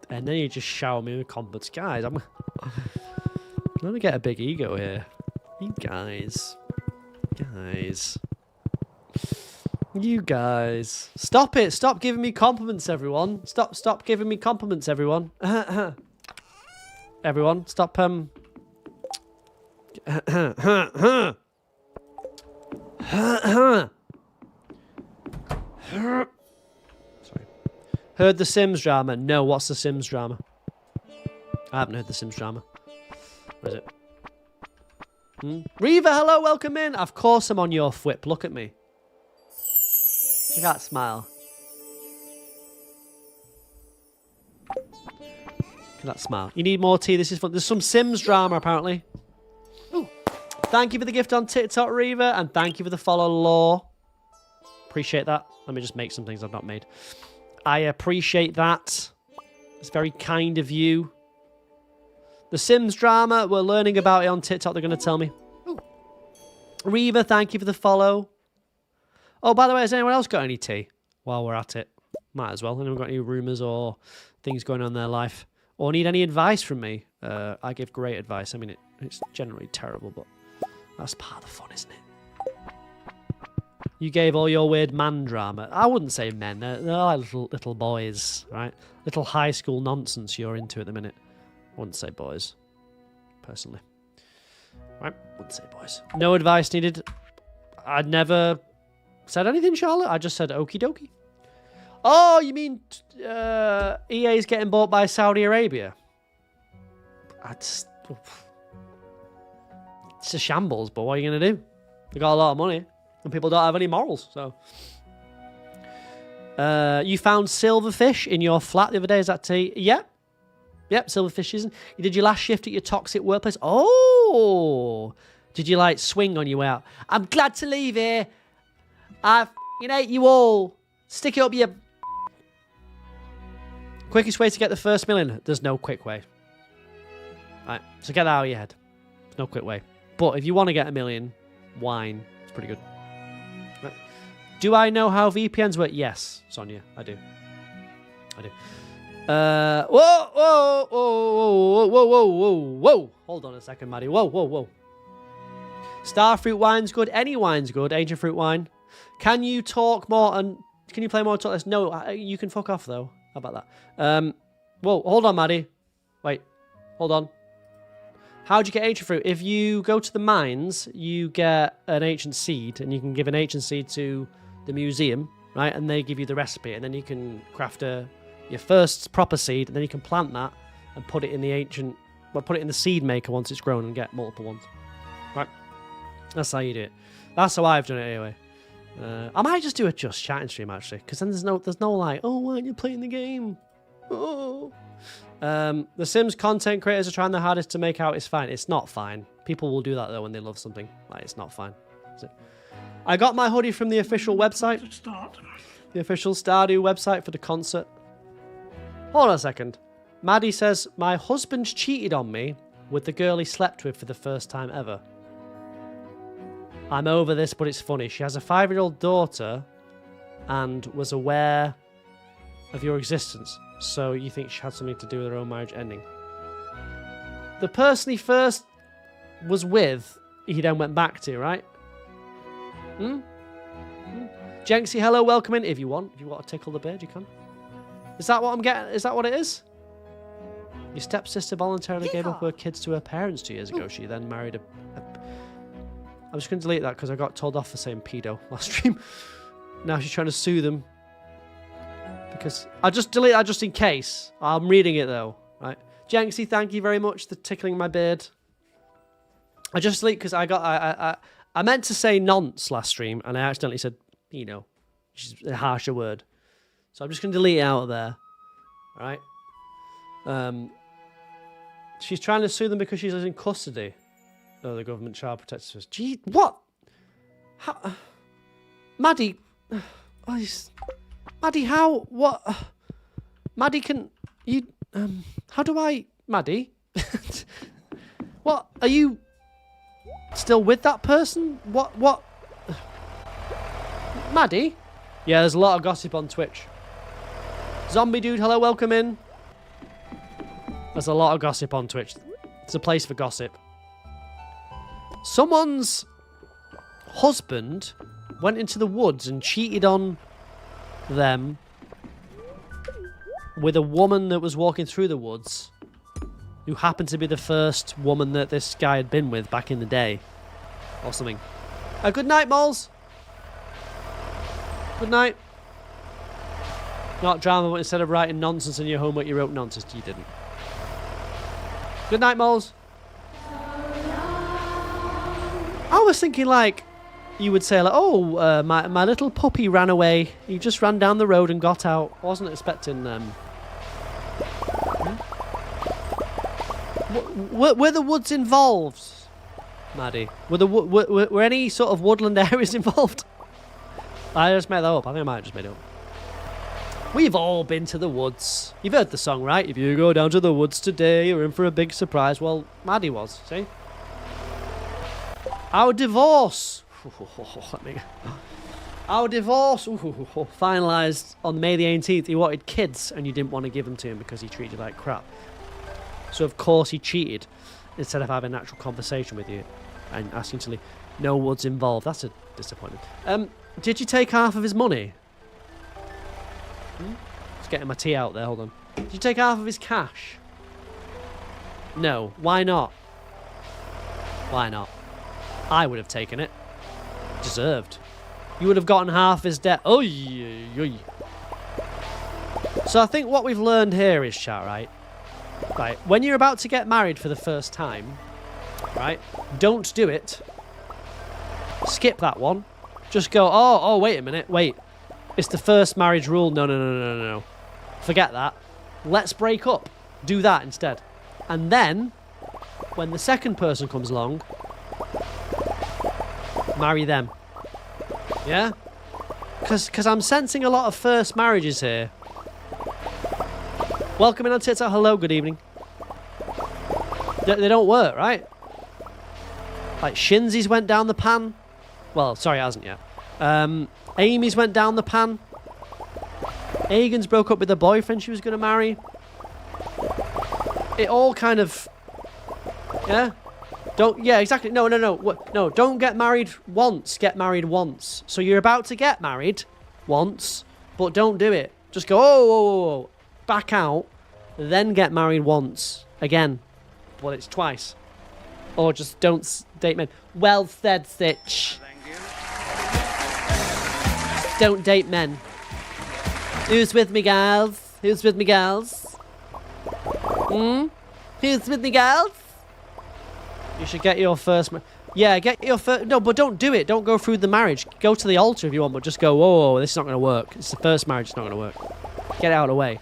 and then you just shower me with compliments. Guys, I'm going to get a big ego here. You guys. You guys. Stop it. Stop giving me compliments, everyone. Stop giving me compliments, everyone. Everyone, stop, Sorry. Heard the Sims drama? No, what's the Sims drama? I haven't heard the Sims drama. Where is it? Reva, hello, welcome in. Of course I'm on your flip. Look at me. Look at that smile. Look at that smile. You need more tea. This is fun. There's some Sims drama, apparently. Ooh. Thank you for the gift on TikTok, Reva, and thank you for the follow, Law. Appreciate that. Let me just make some things I've not made. I appreciate that. It's very kind of you. The Sims drama, we're learning about it on TikTok. They're going to tell me. Ooh. Reva, thank you for the follow. Oh, by the way, has anyone else got any tea while we're at it? Might as well. Anyone got any rumours or things going on in their life? Or need any advice from me? I give great advice. I mean, it's generally terrible, but that's part of the fun, isn't it? You gave all your weird man drama. I wouldn't say men. They're like little boys, right? Little high school nonsense you're into at the minute. I wouldn't say boys, personally. Right? Wouldn't say boys. No advice needed. I'd never said anything, Charlotte. I just said okie dokie. Oh, you mean EA's getting bought by Saudi Arabia? It's a shambles, but what are you going to do? They got a lot of money, and people don't have any morals, so... you found silverfish in your flat the other day, is that tea? Yep. Yep, silverfish season. You did your last shift at your toxic workplace. Oh! Did you, like, swing on your way out? I'm glad to leave here. I hate you all. Stick it up your... Quickest way to get the first million? There's no quick way. Right, so get that out of your head. There's no quick way. But if you want to get a million, wine. It's pretty good. Right. Do I know how VPNs work? Yes, Sonia, I do. Whoa, whoa, whoa, whoa, whoa, whoa, whoa, whoa. Hold on a second, Maddie. Whoa, whoa, whoa. Starfruit wine's good. Any wine's good. Ancient fruit wine. Can you talk more and can you play more talk less? No, you can fuck off though. How about that? Whoa, hold on, Maddie. Wait, hold on. How'd you get ancient fruit? If you go to the mines, you get an ancient seed, and you can give an ancient seed to the museum, right? And they give you the recipe, and then you can craft your first proper seed, and then you can plant that and put it in put it in the seed maker once it's grown and get multiple ones. Right? That's how you do it. That's how I've done it anyway. I might just do a just chatting stream actually, because then there's no like, oh, why aren't you playing the game? Oh. The Sims content creators are trying their hardest to make out it's fine. It's not fine. People will do that though when they love something. Like, it's not fine. Is it? I got my hoodie from the official website. The official Stardew website for the concert. Hold on a second. Maddie says, my husband cheated on me with the girl he slept with for the first time ever. I'm over this, but it's funny. She has a 5-year-old daughter and was aware of your existence. So you think she had something to do with her own marriage ending? The person he first was with, he then went back to, right? Jenksy, hello, welcome in. If you want to tickle the bird, you can. Is that what I'm getting? Is that what it is? Your stepsister voluntarily gave up her kids to her parents 2 years ago. She then married I'm just going to delete that because I got told off for saying pedo last stream. Now she's trying to sue them. Because I just delete that just in case. I'm reading it though. Right. Jenksy, thank you very much for tickling my beard. I just delete because I meant to say nonce last stream and I accidentally said pedo, which is a harsher word. So I'm just going to delete it out of there. Right. She's trying to sue them because she's in custody. Oh, the government child protector says, gee, what? How? Maddie. Oh, Maddie, how? What? Maddie, can you... how do I... Maddie? What? Are you still with that person? What? Maddie? Yeah, there's a lot of gossip on Twitch. Zombie dude, hello, welcome in. There's a lot of gossip on Twitch. It's a place for gossip. Someone's husband went into the woods and cheated on them with a woman that was walking through the woods who happened to be the first woman that this guy had been with back in the day or something. Good night, Moles. Good night. Not drama, but instead of writing nonsense in your homework, you wrote nonsense. You didn't. Good night, Moles. I was thinking like you would say like, oh, my little puppy ran away. He just ran down the road and got out. I wasn't expecting Were the woods involved, Maddie? Were any sort of woodland areas involved? I just made that up. I think I might have just made it up. We've all been to the woods. You've heard the song, right? If you go down to the woods today, you're in for a big surprise. Well, Maddie was, see? Our divorce. Our divorce finalised on May the 18th. He wanted kids and you didn't want to give them to him because he treated you like crap. So of course he cheated instead of having an actual conversation with you and asking to leave. No woods involved. That's a disappointment. Did you take half of his money? Just getting my tea out there. Hold on. Did you take half of his cash? No. Why not? Why not? I would have taken it. Deserved. You would have gotten half his debt. Oh, so I think what we've learned here is, chat, right? Right. When you're about to get married for the first time, right? Don't do it. Skip that one. Just go, oh, wait a minute. Wait. It's the first marriage rule. No. Forget that. Let's break up. Do that instead. And then, when the second person comes along, marry them. Yeah? Because I'm sensing a lot of first marriages here. Welcome in on TikTok. Hello, good evening. They don't work, right? Like Shinzy's went down the pan. Well, sorry, it hasn't yet. Amy's went down the pan. Aegon's broke up with the boyfriend she was going to marry. It all kind of... Yeah? Yeah, exactly. No. No, don't get married once. Get married once. So you're about to get married once, but don't do it. Just go, whoa. Back out, then get married once. Again. Well, it's twice. Or just don't date men. Well said, Stitch. Don't date men. Who's with me, gals? Who's with me, gals? Who's with me, gals? You should get your first... Yeah, get your first... No, but don't do it. Don't go through the marriage. Go to the altar if you want, but just go, whoa, this is not going to work. It's the first marriage. It's not going to work. Get it out of the way.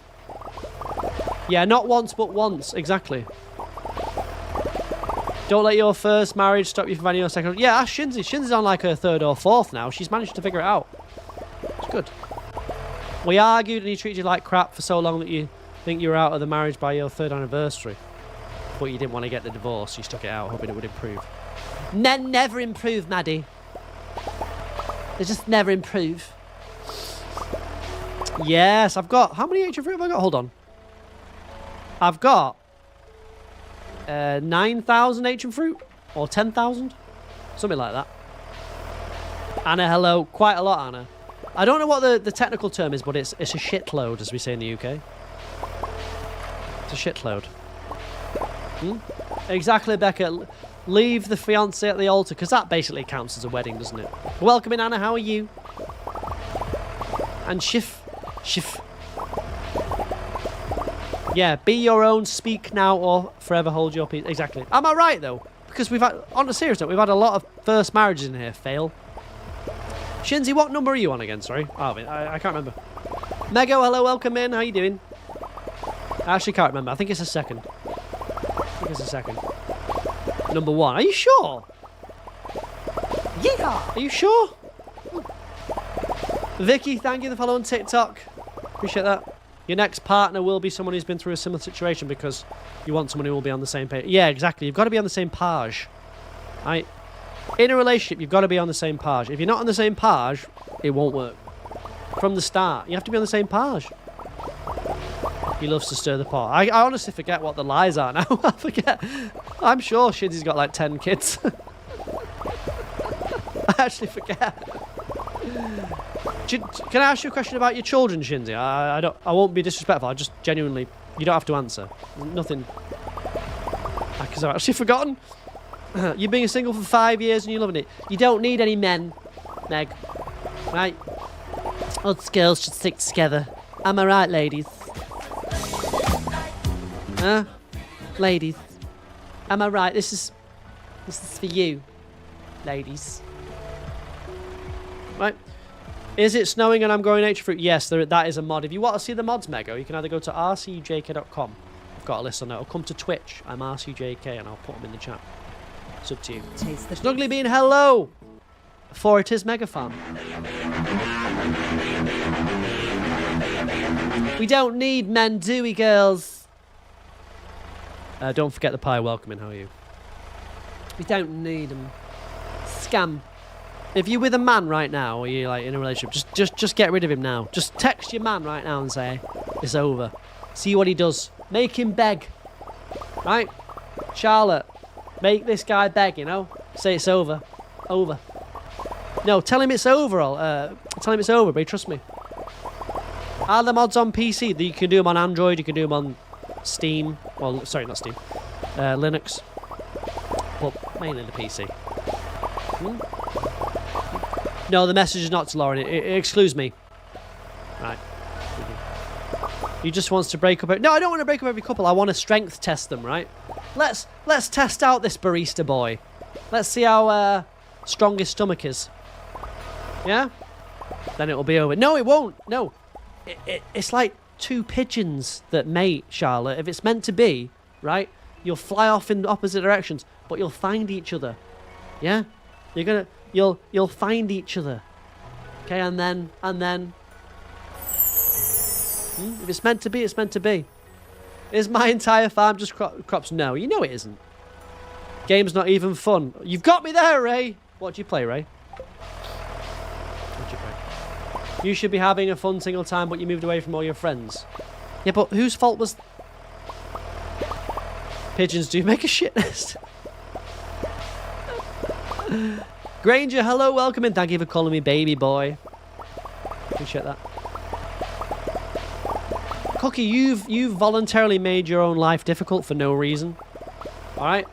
Yeah, not once, but once. Exactly. Don't let your first marriage stop you from finding your second... Yeah, ask Shinzy. Shinzy's on like her third or fourth now. She's managed to figure it out. It's good. We argued and he treated you like crap for so long that you think you were out of the marriage by your third anniversary. But you didn't want to get the divorce. You stuck it out, hoping it would improve. Men never improve, Maddie. They just never improve. Yes, I've got... How many ancient fruit have I got? Hold on. I've got 9,000 ancient fruit. Or 10,000. Something like that. Anna, hello. Quite a lot, Anna. I don't know what the technical term is, but it's a shitload, as we say in the UK. It's a shitload. Exactly, Becca. Leave the fiancé at the altar, because that basically counts as a wedding, doesn't it? Welcome in, Anna. How are you? And Shif. Yeah, be your own, speak now, or forever hold your peace. Exactly. Am I right, though? Because we've had, on a serious note, we've had a lot of first marriages in here fail. Shinzi, what number are you on again? Sorry. Oh, I can't remember. Mego, hello, welcome in. How you doing? I actually can't remember. I think it's a second. Number 1. Are you sure? Yeah. Are you sure? Vicky, thank you for following TikTok. Appreciate that. Your next partner will be someone who's been through a similar situation because you want someone who will be on the same page. Yeah, exactly. You've got to be on the same page. Right? In a relationship, you've got to be on the same page. If you're not on the same page, it won't work. From the start, you have to be on the same page. He loves to stir the pot. I honestly forget what the lies are now. I forget. I'm sure Shinzy's got like 10 kids. I actually forget. Can I ask you a question about your children, Shinzy? I won't be disrespectful. I just genuinely, you don't have to answer. Nothing. Because I've actually forgotten. You've been single for 5 years and you're loving it. You don't need any men, Meg. Right? Us girls should stick together. Am I right, ladies? Huh? Ladies. Am I right? This is for you, ladies. Right? Is it snowing and I'm growing nature fruit? Yes, that is a mod. If you want to see the mods, Mego, you can either go to rcjk.com. I've got a list on there. Or come to Twitch. I'm rcjk and I'll put them in the chat. It's up to you. Snuggly Bean, hello! For it is Mega Farm. We don't need men, do we, girls? Don't forget the pie welcoming. How are you? We don't need them. Scam. If you're with a man right now, or you're like in a relationship, just get rid of him now. Just text your man right now and say it's over. See what he does. Make him beg. Right? Charlotte, make this guy beg, you know? Say it's over. Over. No, tell him it's over. Tell him it's over, but trust me. Are the mods on PC? You can do them on Android, you can do them on Steam. Well, sorry, not Steam. Linux. Well, mainly the PC. No, the message is not to Lauren. It excludes me. Right. He just wants to break up. No, I don't want to break up every couple. I want to strength test them, right? Let's test out this barista boy. Let's see how strong his stomach is. Yeah? Then it'll be over. No, it won't. No. It's like two pigeons that mate, Charlotte. If it's meant to be, right? You'll fly off in opposite directions, but you'll find each other. Yeah? You'll find each other. Okay, and then if it's meant to be, it's meant to be. Is my entire farm just crops? No, you know it isn't. Game's not even fun. You've got me there, Ray. What do you play, Ray? What do you play? You should be having a fun single time, but you moved away from all your friends. Yeah, but whose fault was... Pigeons do make a shit nest. Granger, hello, welcome in. Thank you for calling me baby boy. Appreciate that. Cookie, you've voluntarily made your own life difficult for no reason. Alright?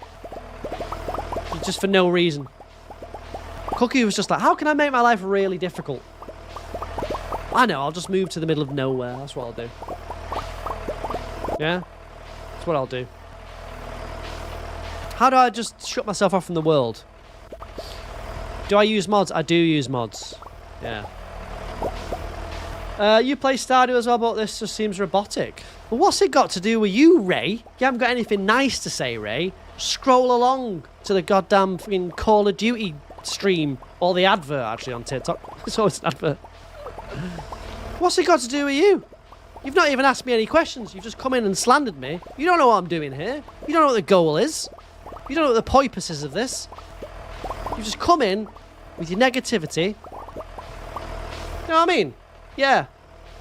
Just for no reason. Cookie was just like, how can I make my life really difficult? I know, I'll just move to the middle of nowhere. That's what I'll do. Yeah? That's what I'll do. How do I just shut myself off from the world? Do I use mods? I do use mods. Yeah. You play Stardew as well, but this just seems robotic. Well, what's it got to do with you, Ray? You haven't got anything nice to say, Ray. Scroll along to the goddamn fucking Call of Duty stream. Or the advert, actually, on TikTok. It's always an advert. What's it got to do with you? You've not even asked me any questions. You've just come in and slandered me. You don't know what I'm doing here. You don't know what the goal is. You don't know what the purpose is of this. You've just come in with your negativity. You know what I mean? Yeah.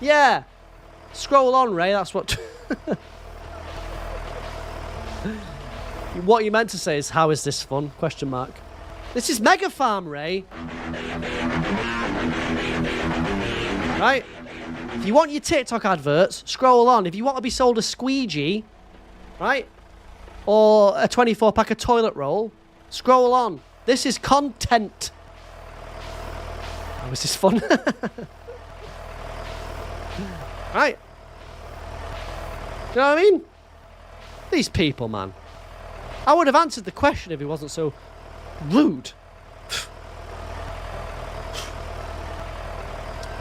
Yeah. Scroll on, Ray. That's what... What you meant to say is, how is this fun? Question mark. This is Mega Farm, Ray. Right? If you want your TikTok adverts, scroll on. If you want to be sold a squeegee, right? or a 24 pack of toilet roll, scroll on. This is content. Oh, is this fun? Right. Do you know what I mean? These people, man. I would have answered the question if he wasn't so rude.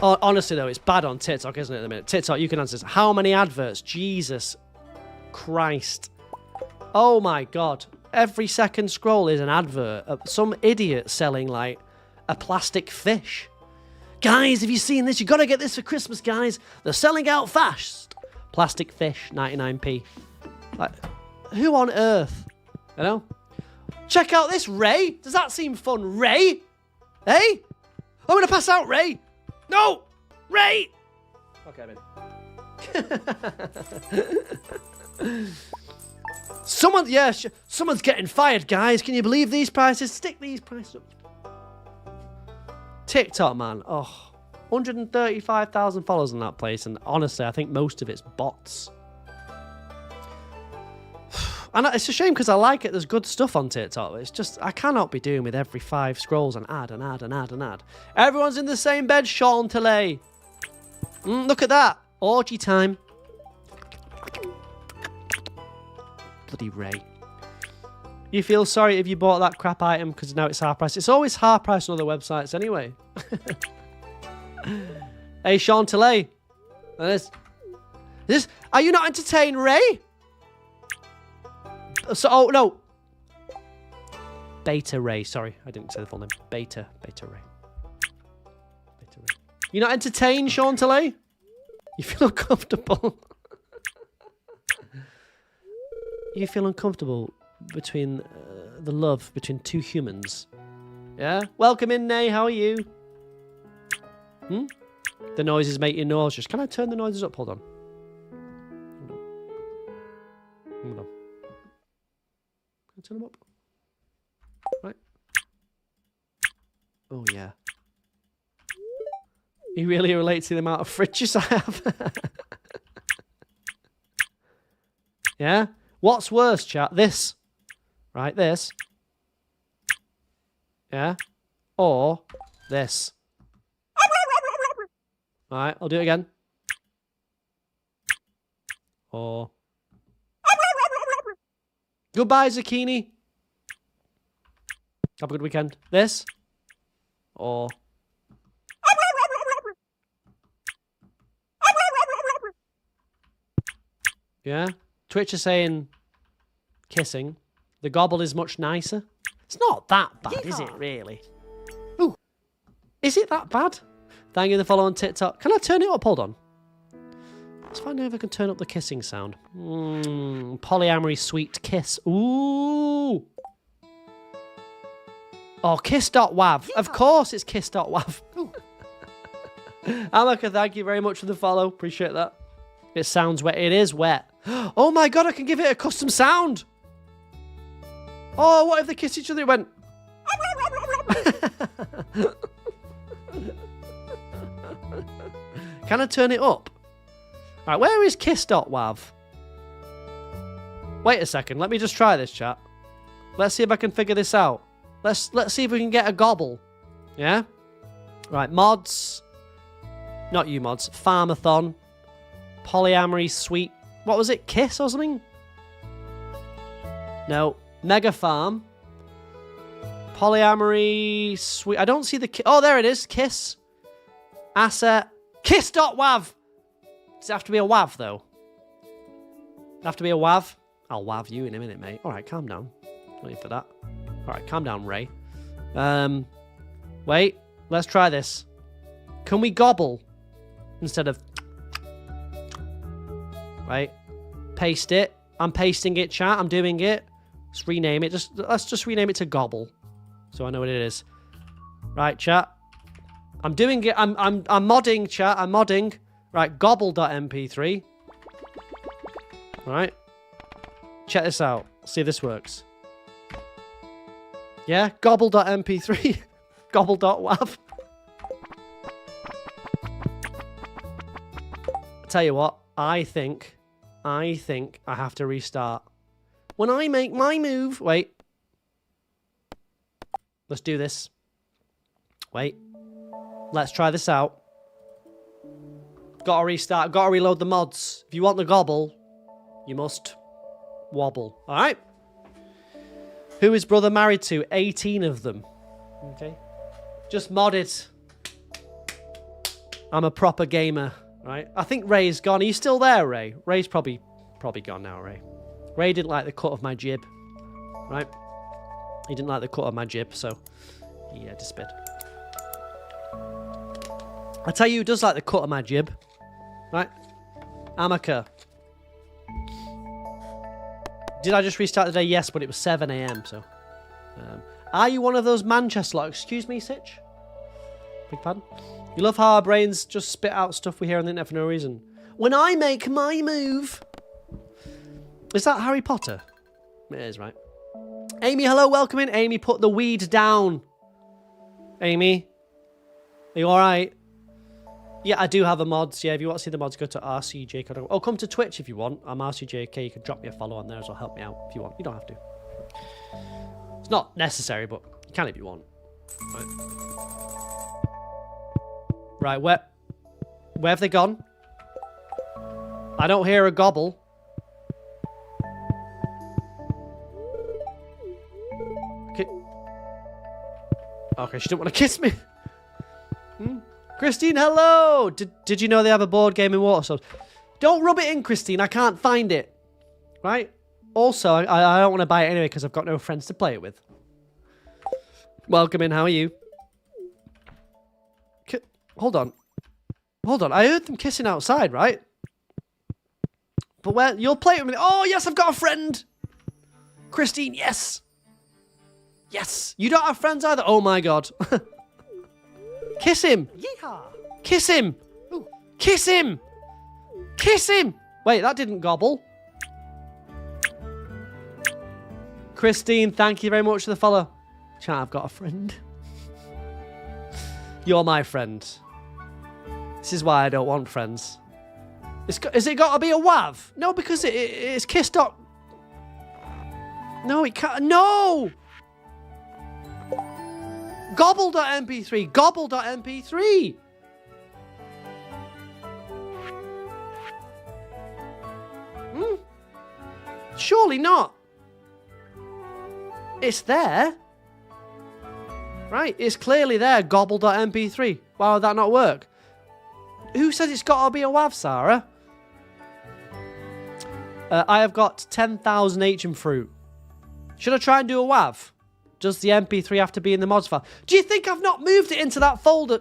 Oh, honestly, though, it's bad on TikTok, isn't it, at the minute? TikTok, you can answer this. How many adverts? Jesus Christ. Oh, my God. Every second scroll is an advert of some idiot selling, like, a plastic fish. Guys, have you seen this? You've got to get this for Christmas, guys. They're selling out fast. Plastic fish, 99p. Like, who on earth? You know? Check out this, Ray. Does that seem fun, Ray? Hey? I'm going to pass out, Ray. No! Ray! Okay, I'm in. Someone's getting fired, guys. Can you believe these prices? Stick these prices up. TikTok, man. Oh, 135,000 followers in that place, and honestly, I think most of it's bots. And it's a shame because I like it. There's good stuff on TikTok. It's just, I cannot be doing with every 5 scrolls an ad, an ad, an ad, an ad. Everyone's in the same bed, Chantilly. Look at that. Orgy time. Bloody Ray. You feel sorry if you bought that crap item because now it's half price. It's always half price on other websites anyway. Hey, Chantilly. Are you not entertained, Ray? So, oh, no. Beta Ray. Sorry, I didn't say the full name. Beta Ray. Beta Ray. You're not entertained, Chantilly? You feel uncomfortable? You feel uncomfortable between the love between 2 humans? Yeah? Welcome in, Nay. How are you? The noises make you nauseous. Can I turn the noises up? Hold on. Hold on. Can I turn them up? Right. Oh, yeah. You really relate to the amount of fridges I have? Yeah? What's worse, chat? This. Right, this. Yeah? Or this. Alright, I'll do it again. Or... Goodbye, Zucchini. Have a good weekend. This. Or... Yeah? Twitch is saying... Kissing. The gobble is much nicer. It's not that bad, is it, really? Ooh. Is it that bad? Thank you for the follow on TikTok. Can I turn it up? Hold on. Let's find out if I can turn up the kissing sound. Polyamory sweet kiss. Ooh. Oh, kiss.wav. Of course it's kiss.wav. Amaka, thank you very much for the follow. Appreciate that. It sounds wet. It is wet. Oh my god, I can give it a custom sound. Oh, what if they kiss each other? It went... Can I turn it up? Right, where is kiss.wav? Wait a second, let me just try this, chat. Let's see if I can figure this out. Let's see if we can get a gobble. Yeah? Right, mods. Not you mods. Farmathon. Polyamory sweet. What was it? Kiss or something? No. Mega Farm. Polyamory sweet. I don't see the... Oh, there it is. Kiss. Asset. Kiss.wav. Does it have to be a WAV, though? Does it have to be a WAV? I'll WAV you in a minute, mate. Alright, calm down. No need for that. Alright, calm down, Ray. Wait. Let's try this. Can we gobble? Instead of... Wait. Paste it. I'm pasting it, chat. I'm doing it. Let's rename it. Let's just rename it to gobble. So I know what it is. Right, chat. I'm doing it. I'm modding, chat. I'm modding. Right, gobble.mp3. Right. Check this out. See if this works. Yeah, gobble.mp3. Gobble.wav. Tell you what, I think I have to restart. When I make my move... Wait. Let's do this. Wait. Let's try this out. Gotta restart. Gotta reload the mods. If you want the gobble, you must wobble. Alright? Who is brother married to? 18 of them. Okay. Just mod it. I'm a proper gamer. Right? I think Ray's gone. Are you still there, Ray? Ray's probably gone now, Ray. Ray didn't like the cut of my jib. Right? He didn't like the cut of my jib, so he disappeared. I tell you who does like the cut of my jib. Right? Amaka. Did I just restart the day? Yes, but it was 7 a.m, so... are you one of those Manchester lot? Excuse me, Sitch? Big pardon? You love how our brains just spit out stuff we hear on the internet for no reason. When I make my move... Is that Harry Potter? It is, right? Amy, hello, welcome in. Amy, put the weed down. Amy? Are you alright? Yeah, I do have a mods. Yeah, if you want to see the mods, go to RCJK. Oh, come to Twitch if you want. I'm RCJK. You can drop me a follow on there as well. Help me out if you want. You don't have to. It's not necessary, but you can if you want. Right, where have they gone? I don't hear a gobble. Okay, she didn't want to kiss me. Christine, hello! Did you know they have a board game in Waterstones? Don't rub it in, Christine. I can't find it. Right? Also, I don't want to buy it anyway because I've got no friends to play it with. Welcome in. How are you? Hold on. Hold on. I heard them kissing outside, right? But where... You'll play it with me. Oh, yes, I've got a friend. Christine, yes. Yes. You don't have friends either? Oh, my God. Kiss him. Yeehaw. Kiss him. Ooh. Kiss him. Kiss him. Wait, that didn't gobble. Christine, thank you very much for the follow. Chat, I've got a friend. You're my friend. This is why I don't want friends. Is it got to be a WAV? No, because it's kiss dot... No, it can't... No! Gobble.mp3. Gobble.mp3. Surely not. It's there. Right, it's clearly there. Gobble.mp3. Why would that not work? Who says it's got to be a WAV, Sarah? I have got 10,000 HM fruit. Should I try and do a WAV? Does the MP3 have to be in the mods file? Do you think I've not moved it into that folder?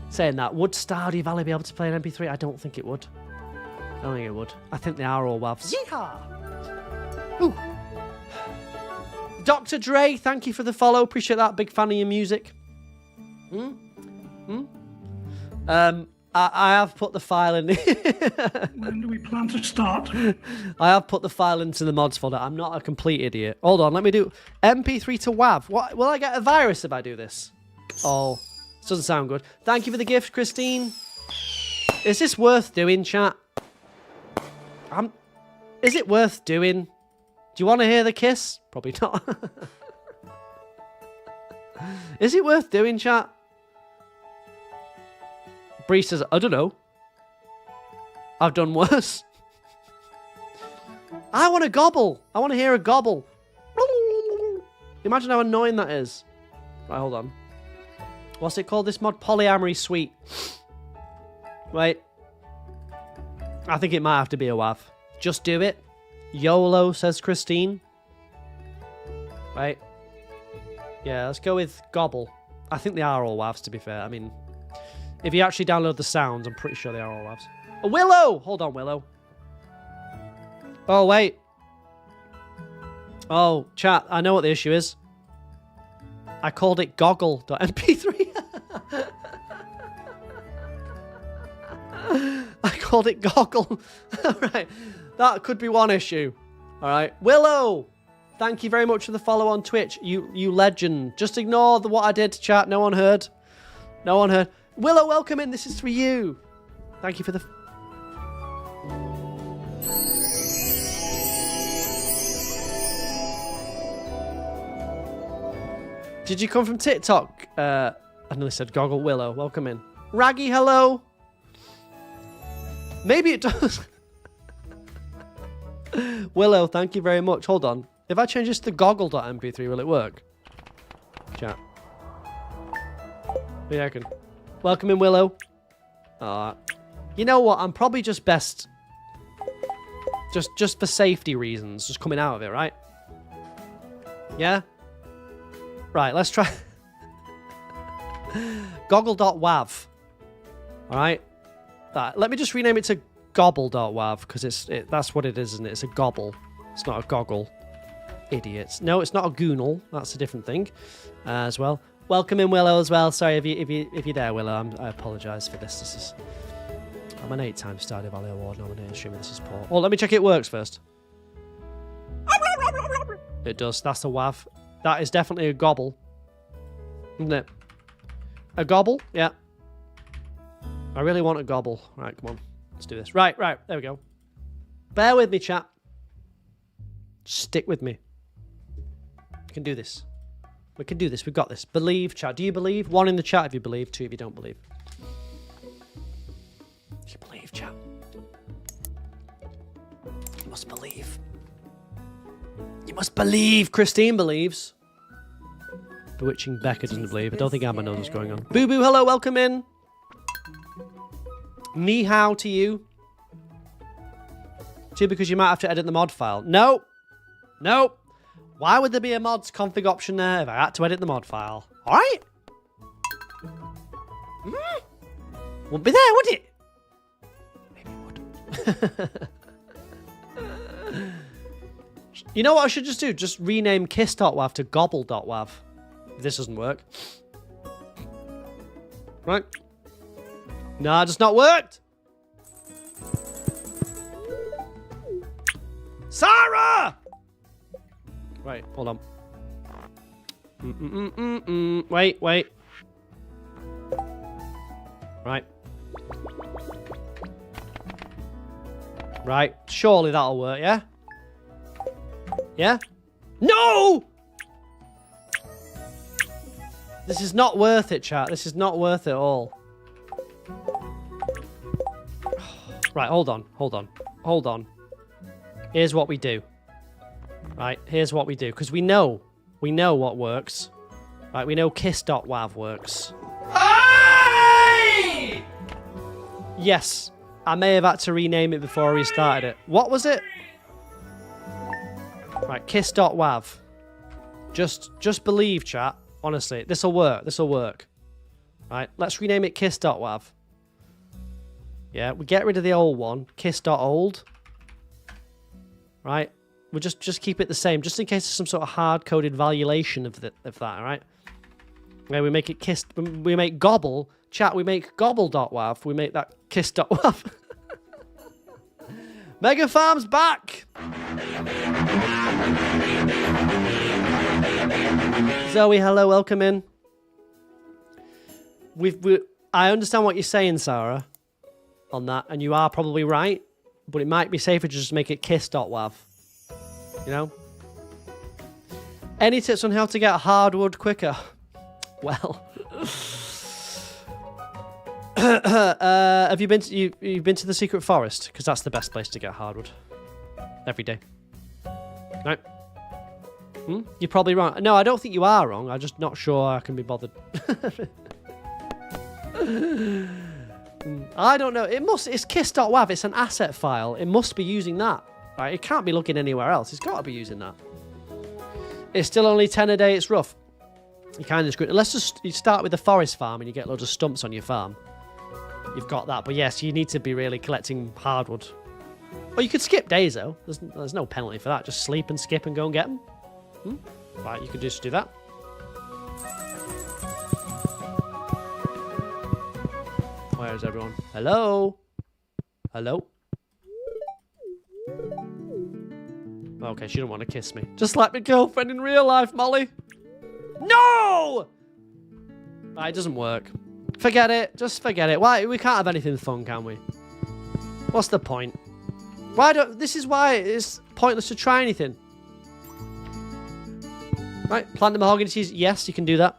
Saying that, would Stardew Valley be able to play an MP3? I don't think it would. I don't think it would. I think they are all WAVs. Yeehaw! Ooh. Dr. Dre, thank you for the follow. Appreciate that. Big fan of your music. I have put the file in. When do we plan to start? I have put the file into the mods folder. I'm not a complete idiot. Hold on, let me do MP3 to WAV. What, will I get a virus if I do this? Oh, this doesn't sound good. Thank you for the gift, Christine. Is this worth doing, chat? Is it worth doing? Do you want to hear the kiss? Probably not. Is it worth doing, chat? Bree says, I don't know. I've done worse. I want to gobble. I want to hear a gobble. Imagine how annoying that is. Right, hold on. What's it called, this mod? Polyamory Suite. Wait. I think it might have to be a WAV. Just do it. YOLO, says Christine. Right. Yeah, let's go with gobble. I think they are all WAVs, to be fair. I mean... If you actually download the sounds, I'm pretty sure they are all WAVs. Oh, Willow! Hold on, Willow. Oh, wait. Oh, chat, I know what the issue is. I called it goggle.mp3. I called it goggle. Alright, that could be one issue. Alright, Willow! Thank you very much for the follow on Twitch. You legend. Just ignore what I did, chat. No one heard. No one heard. Willow, welcome in. This is for you. Thank you for the... Did you come from TikTok? I nearly said Goggle. Willow, welcome in. Raggy, hello. Maybe it does. Willow, thank you very much. Hold on. If I change this to goggle.mp3, will it work? Chat. Yeah, I can. Welcome in, Willow. You know what? I'm probably just best... Just for safety reasons, just coming out of it, right? Yeah? Right, let's try... Goggle.wav. Alright? Let me just rename it to gobble.wav, because that's what it is, isn't it? It's a gobble. It's not a goggle. Idiots. No, it's not a goonal. That's a different thing as well. Welcome in, Willow, as well. Sorry if you're there, Willow. I apologise for this. I'm an 8-time Stardew Valley Award nominated streamer. This is poor. Oh, let me check it works first. It does. That's a wav. That is definitely a gobble. Isn't it? A gobble? Yeah. I really want a gobble. Right, come on. Let's do this. Right. There we go. Bear with me, chat. Stick with me. We can do this. We can do this. We've got this. Believe, chat. Do you believe? 1 in the chat if you believe. 2 if you don't believe. Do you believe, chat? You must believe. You must believe. Christine believes. Bewitching Becca doesn't believe. I don't think Amber knows what's going on. Boo Boo, hello, welcome in. Ni hao to you. 2 because you might have to edit the mod file. No. Why would there be a mods config option there if I had to edit the mod file? Alright? Wouldn't be there, would it? Maybe it would. You know what I should just do? Just rename kiss.wav to gobble.wav. If this doesn't work. Right. No, it's not worked. Sarah! Wait, hold on. Wait. Right, surely that'll work, yeah? Yeah? No! This is not worth it, chat. This is not worth it at all. Right, hold on. Here's what we do. Right, here's what we do. Because we know what works. Right, we know kiss.wav works. Hey! Yes, I may have had to rename it before I restarted it. What was it? Right, kiss.wav. Just believe, chat. Honestly, this'll work. Right, let's rename it kiss.wav. Yeah, we get rid of the old one, kiss.old. Right? We'll just keep it the same, just in case there's some sort of hard-coded valuation of that, right? Yeah, we make it we make gobble, chat, we make gobble.wav, we make that kiss.wav. Mega Farm's back! Zoe, hello, welcome in. I understand what you're saying, Sarah, on that, and you are probably right, but it might be safer to just make it kiss.wav. You know? Any tips on how to get hardwood quicker? Well, have you been to the secret forest? Because that's the best place to get hardwood. Every day. Right? You're probably wrong. No, I don't think you are wrong. I'm just not sure I can be bothered. I don't know. It's kiss.wav. It's an asset file. It must be using that. Right? It can't be looking anywhere else. It's got to be using that. It's still only 10 a day. It's rough. You kind of screw it. Unless you start with a forest farm and you get loads of stumps on your farm. You've got that. But yes, you need to be really collecting hardwood. Or you could skip days, though. There's no penalty for that. Just sleep and skip and go and get them. Right, you could just do that. Where is everyone? Hello? Hello? Okay, she didn't want to kiss me. Just like my girlfriend in real life, Molly. No! It doesn't work. Forget it. Just forget it. Why? We can't have anything fun, can we? What's the point? This is why it's pointless to try anything. Right, plant the mahogany trees. Yes, you can do that.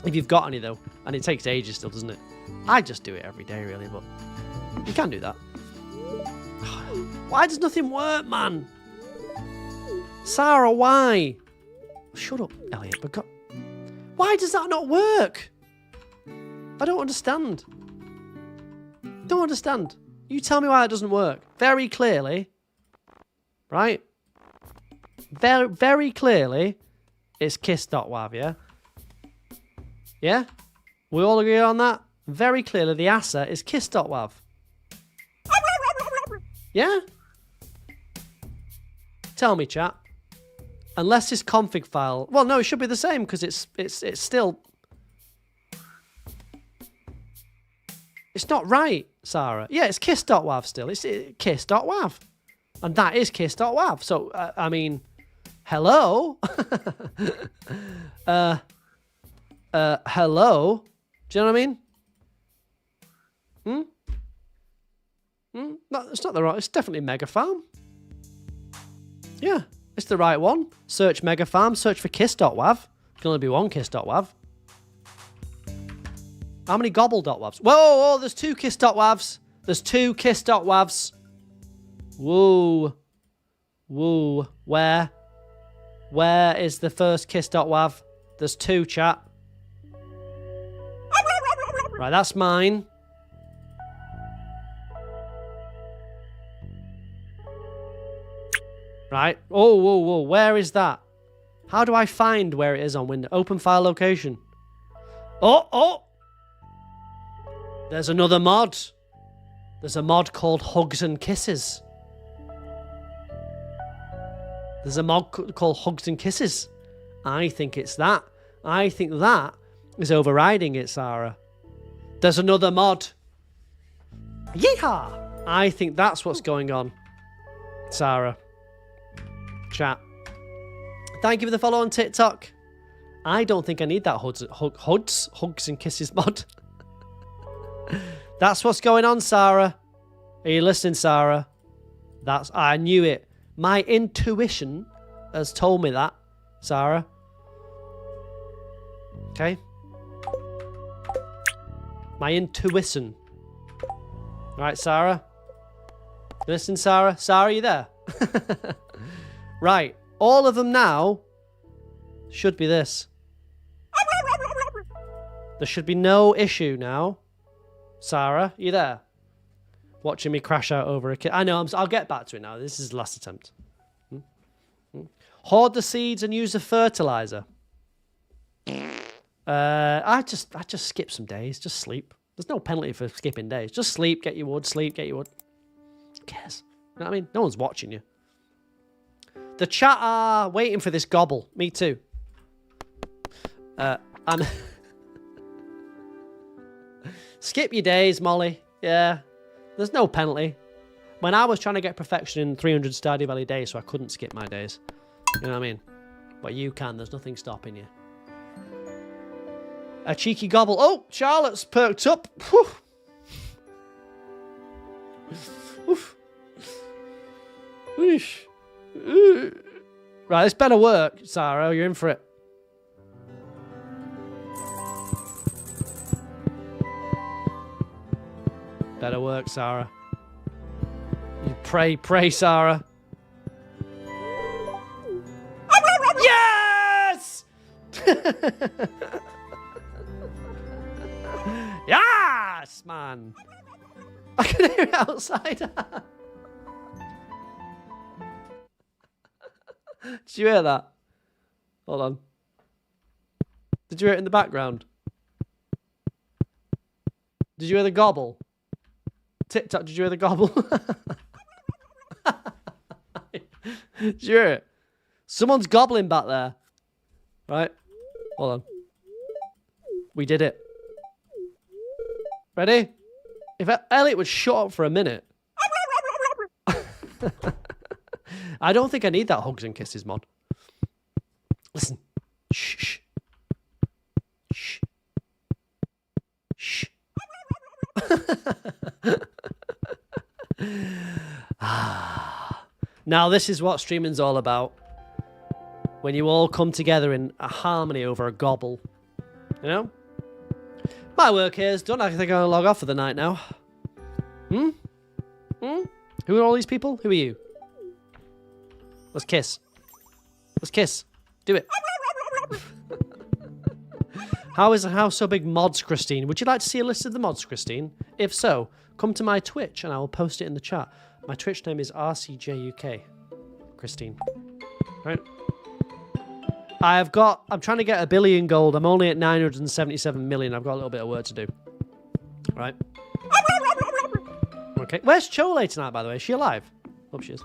If you've got any, though. And it takes ages still, doesn't it? I just do it every day, really, but you can do that. Why does nothing work, man? Sarah, why? Shut up, Elliot. Why does that not work? I don't understand. Don't understand. You tell me why it doesn't work. Very clearly. Right? Very, very clearly, it's kiss.wav, yeah? Yeah? We all agree on that? Very clearly, the asset is kiss.wav. Yeah? Tell me, chat. Unless this config file... Well, no, it should be the same, because it's still... It's not right, Sarah. Yeah, it's kiss.wav still. It's kiss.wav. And that is kiss.wav. So, I mean, hello? Hello? Do you know what I mean? No, it's not the right... It's definitely Mega Farm. Yeah, it's the right one. Search Mega Farm. Search for kiss.wav. There can only be one kiss.wav. How many gobble.wavs? Whoa, there's 2 kiss.wavs. There's 2 kiss.wavs. Whoa. Whoa. Where? Where is the first kiss.wav? There's 2, chat. Right, that's mine. Right. Oh, whoa. Where is that? How do I find where it is on window? Open file location. Oh. There's another mod. There's a mod called Hugs and Kisses. There's a mod called Hugs and Kisses. I think it's that. I think that is overriding it, Sarah. There's another mod. Yeehaw! I think that's what's going on, Sarah. Chat. Thank you for the follow on TikTok. I don't think I need that Hugs and Kisses mod. That's what's going on, Sarah. Are you listening, Sarah? I knew it. My intuition has told me that, Sarah. Okay? My intuition. Right, Sarah? Listen, Sarah? Sarah, are you there? Right. All of them now should be this. There should be no issue now. Sarah, you there? Watching me crash out over a kid. I know, I'll get back to it now. This is the last attempt. Hoard the seeds and use the fertilizer. I just skip some days. Just sleep. There's no penalty for skipping days. Just sleep, get your wood, sleep, get your wood. Who cares? You know what I mean? No one's watching you. The chat are waiting for this gobble. Me too. Skip your days, Molly. Yeah. There's no penalty. When I was trying to get perfection in 300 Stardew Valley days, so I couldn't skip my days. You know what I mean? But you can. There's nothing stopping you. A cheeky gobble. Oh, Charlotte's perked up. Whew. Oof. Oosh. Right, this better work, Sarah. You're in for it. Better work, Sarah. You pray, Sarah. Yes! Yes, man. I can hear it outside. Did you hear that? Hold on. Did you hear it in the background? Did you hear the gobble? TikTok, did you hear the gobble? Did you hear it? Someone's gobbling back there. Right? Hold on. We did it. Ready? If Elliot would shut up for a minute. I don't think I need that Hugs and Kisses mod. Listen. Shh. Shh. Shh. Now this is what streaming's all about. When you all come together in a harmony over a gobble. You know? My work here is done. I think I'm going to log off for the night now. Hmm? Who are all these people? Who are you? Let's kiss. Let's kiss. Do it. How is a house so big mods, Christine? Would you like to see a list of the mods, Christine? If so, come to my Twitch and I will post it in the chat. My Twitch name is RCJUK. Christine. Right. I'm trying to get 1 billion gold. I'm only at 977 million. I've got a little bit of work to do. Right. Okay. Where's Chole tonight, by the way? Is she alive? Hope she is.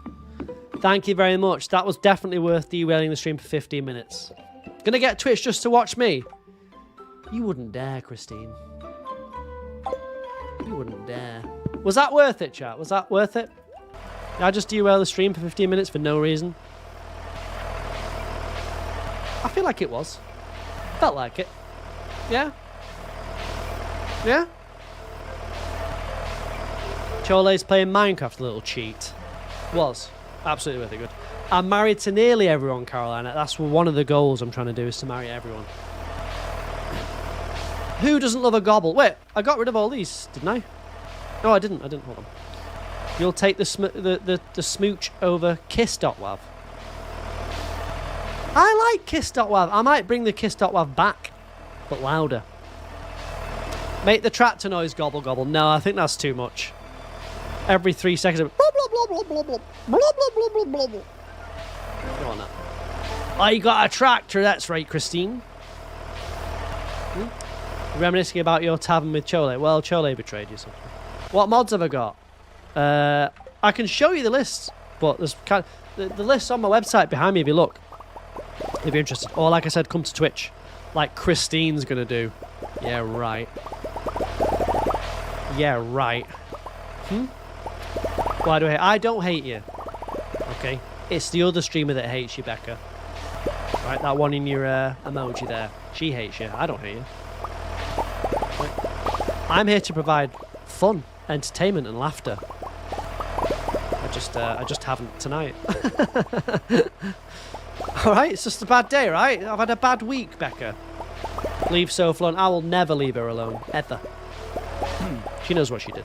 Thank you very much. That was definitely worth derailing the stream for 15 minutes. Gonna get Twitch just to watch me. You wouldn't dare, Christine. You wouldn't dare. Was that worth it, chat? Was that worth it? Did I just derail the stream for 15 minutes for no reason? I feel like it was. Felt like it. Yeah? Yeah? Chole's playing Minecraft, a little cheat. Was. Absolutely worth it, good. I'm married to nearly everyone, Carolina. That's one of the goals I'm trying to do, is to marry everyone. Who doesn't love a gobble? Wait, I got rid of all these, didn't I? No, I didn't. Hold on. You'll take the smooch over kiss.wav. I like kiss.wav. I might bring the kiss.wav back, but louder. Make the tractor noise gobble gobble. No, I think that's too much. Every 3 seconds. Blah, blah, blah, blah, blah, blah, blah, blah, blah, blah. Go on now. Oh, you got a tractor. That's right, Christine. Reminiscing about your tavern with Chole. Well, Chole betrayed you. So. What mods have I got? I can show you the list, but there's the list's on my website behind me if you look. If you're interested. Or like I said, come to Twitch. Like Christine's gonna do. Yeah, right. Yeah, right. Why do I hate? I don't hate you. Okay? It's the other streamer that hates you, Becca. Right, that one in your emoji there. She hates you. I don't hate you. Right. I'm here to provide fun, entertainment, and laughter. I just haven't tonight. Alright, it's just a bad day, right? I've had a bad week, Becca. Leave Sophie alone. I will never leave her alone. Ever. She knows what she did.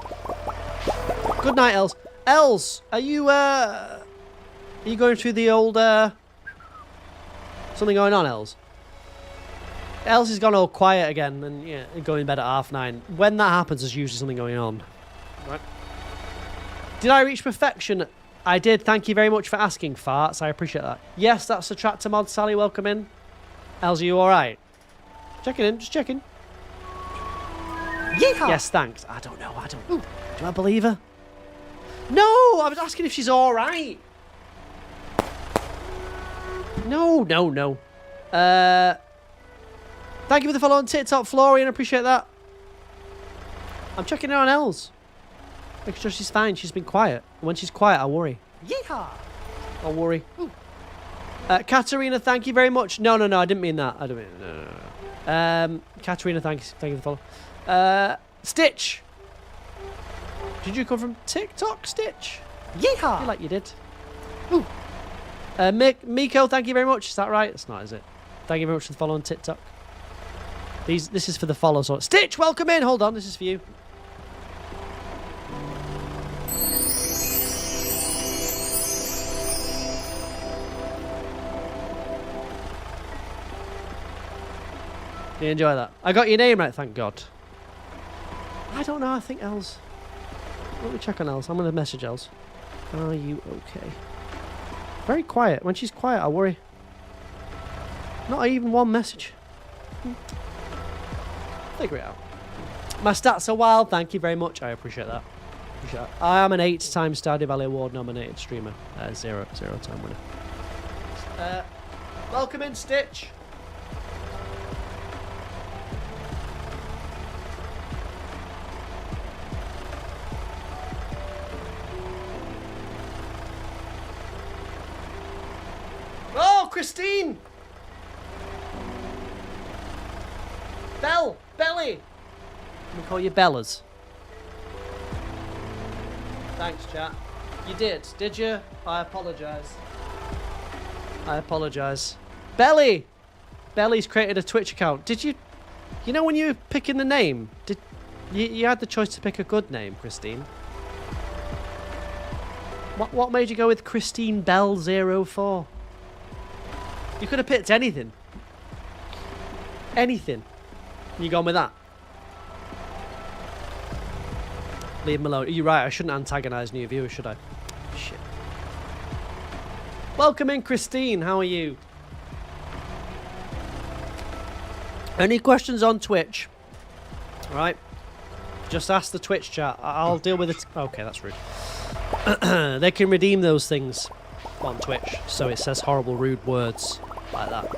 Good night, Els. Els, are you going through the old, something going on, Els? Els has gone all quiet again and yeah, going to bed at 9:30. When that happens, there's usually something going on. Right. Did I reach perfection? I did. Thank you very much for asking, Farts. I appreciate that. Yes, that's the tractor mod. Sally, welcome in. Els, are you alright? Checking in. Just checking. Yeehaw! Yes, thanks. I don't know. Do I believe her? No! I was asking if she's alright. No. Thank you for the follow on TikTok, Florian. I appreciate that. I'm checking in on Els. Making sure she's fine. She's been quiet. And when she's quiet, I worry. Yeehaw! I'll worry. Katarina, thank you very much. No. I didn't mean that. I didn't mean no. Katarina, thank you for the follow. Stitch! Did you come from TikTok, Stitch? Yeehaw! I feel like you did. Ooh. Miko, thank you very much. Is that right? That's not, is it? Thank you very much for the follow on TikTok. This is for the follow. So Stitch, welcome in. Hold on, this is for you. You enjoy that? I got your name right, thank God. I don't know. I think Els. Let me check on Els. I'm going to message Els. Are you okay? Very quiet. When she's quiet, I worry. Not even one message. Figure it out. My stats are wild. Thank you very much. I appreciate that. I am an 8-time Stardew Valley Award nominated streamer. 0-time winner. Welcome in, Stitch. Oh, Christine! Belly! Let me call you Bellas. Thanks, chat. You did you? I apologise. I apologise. Belly! Belly's created a Twitch account. Did you... You know when you were picking the name? Did you had the choice to pick a good name, Christine? What made you go with Christine Bell 04? You could have picked anything. Anything. You gone with that? Leave him alone. You're right, I shouldn't antagonise new viewers, should I? Shit. Welcome in, Christine. How are you? Any questions on Twitch? Right. Just ask the Twitch chat. I'll deal with it. Okay, that's rude. They can redeem those things on Twitch, so it says horrible, rude words like that.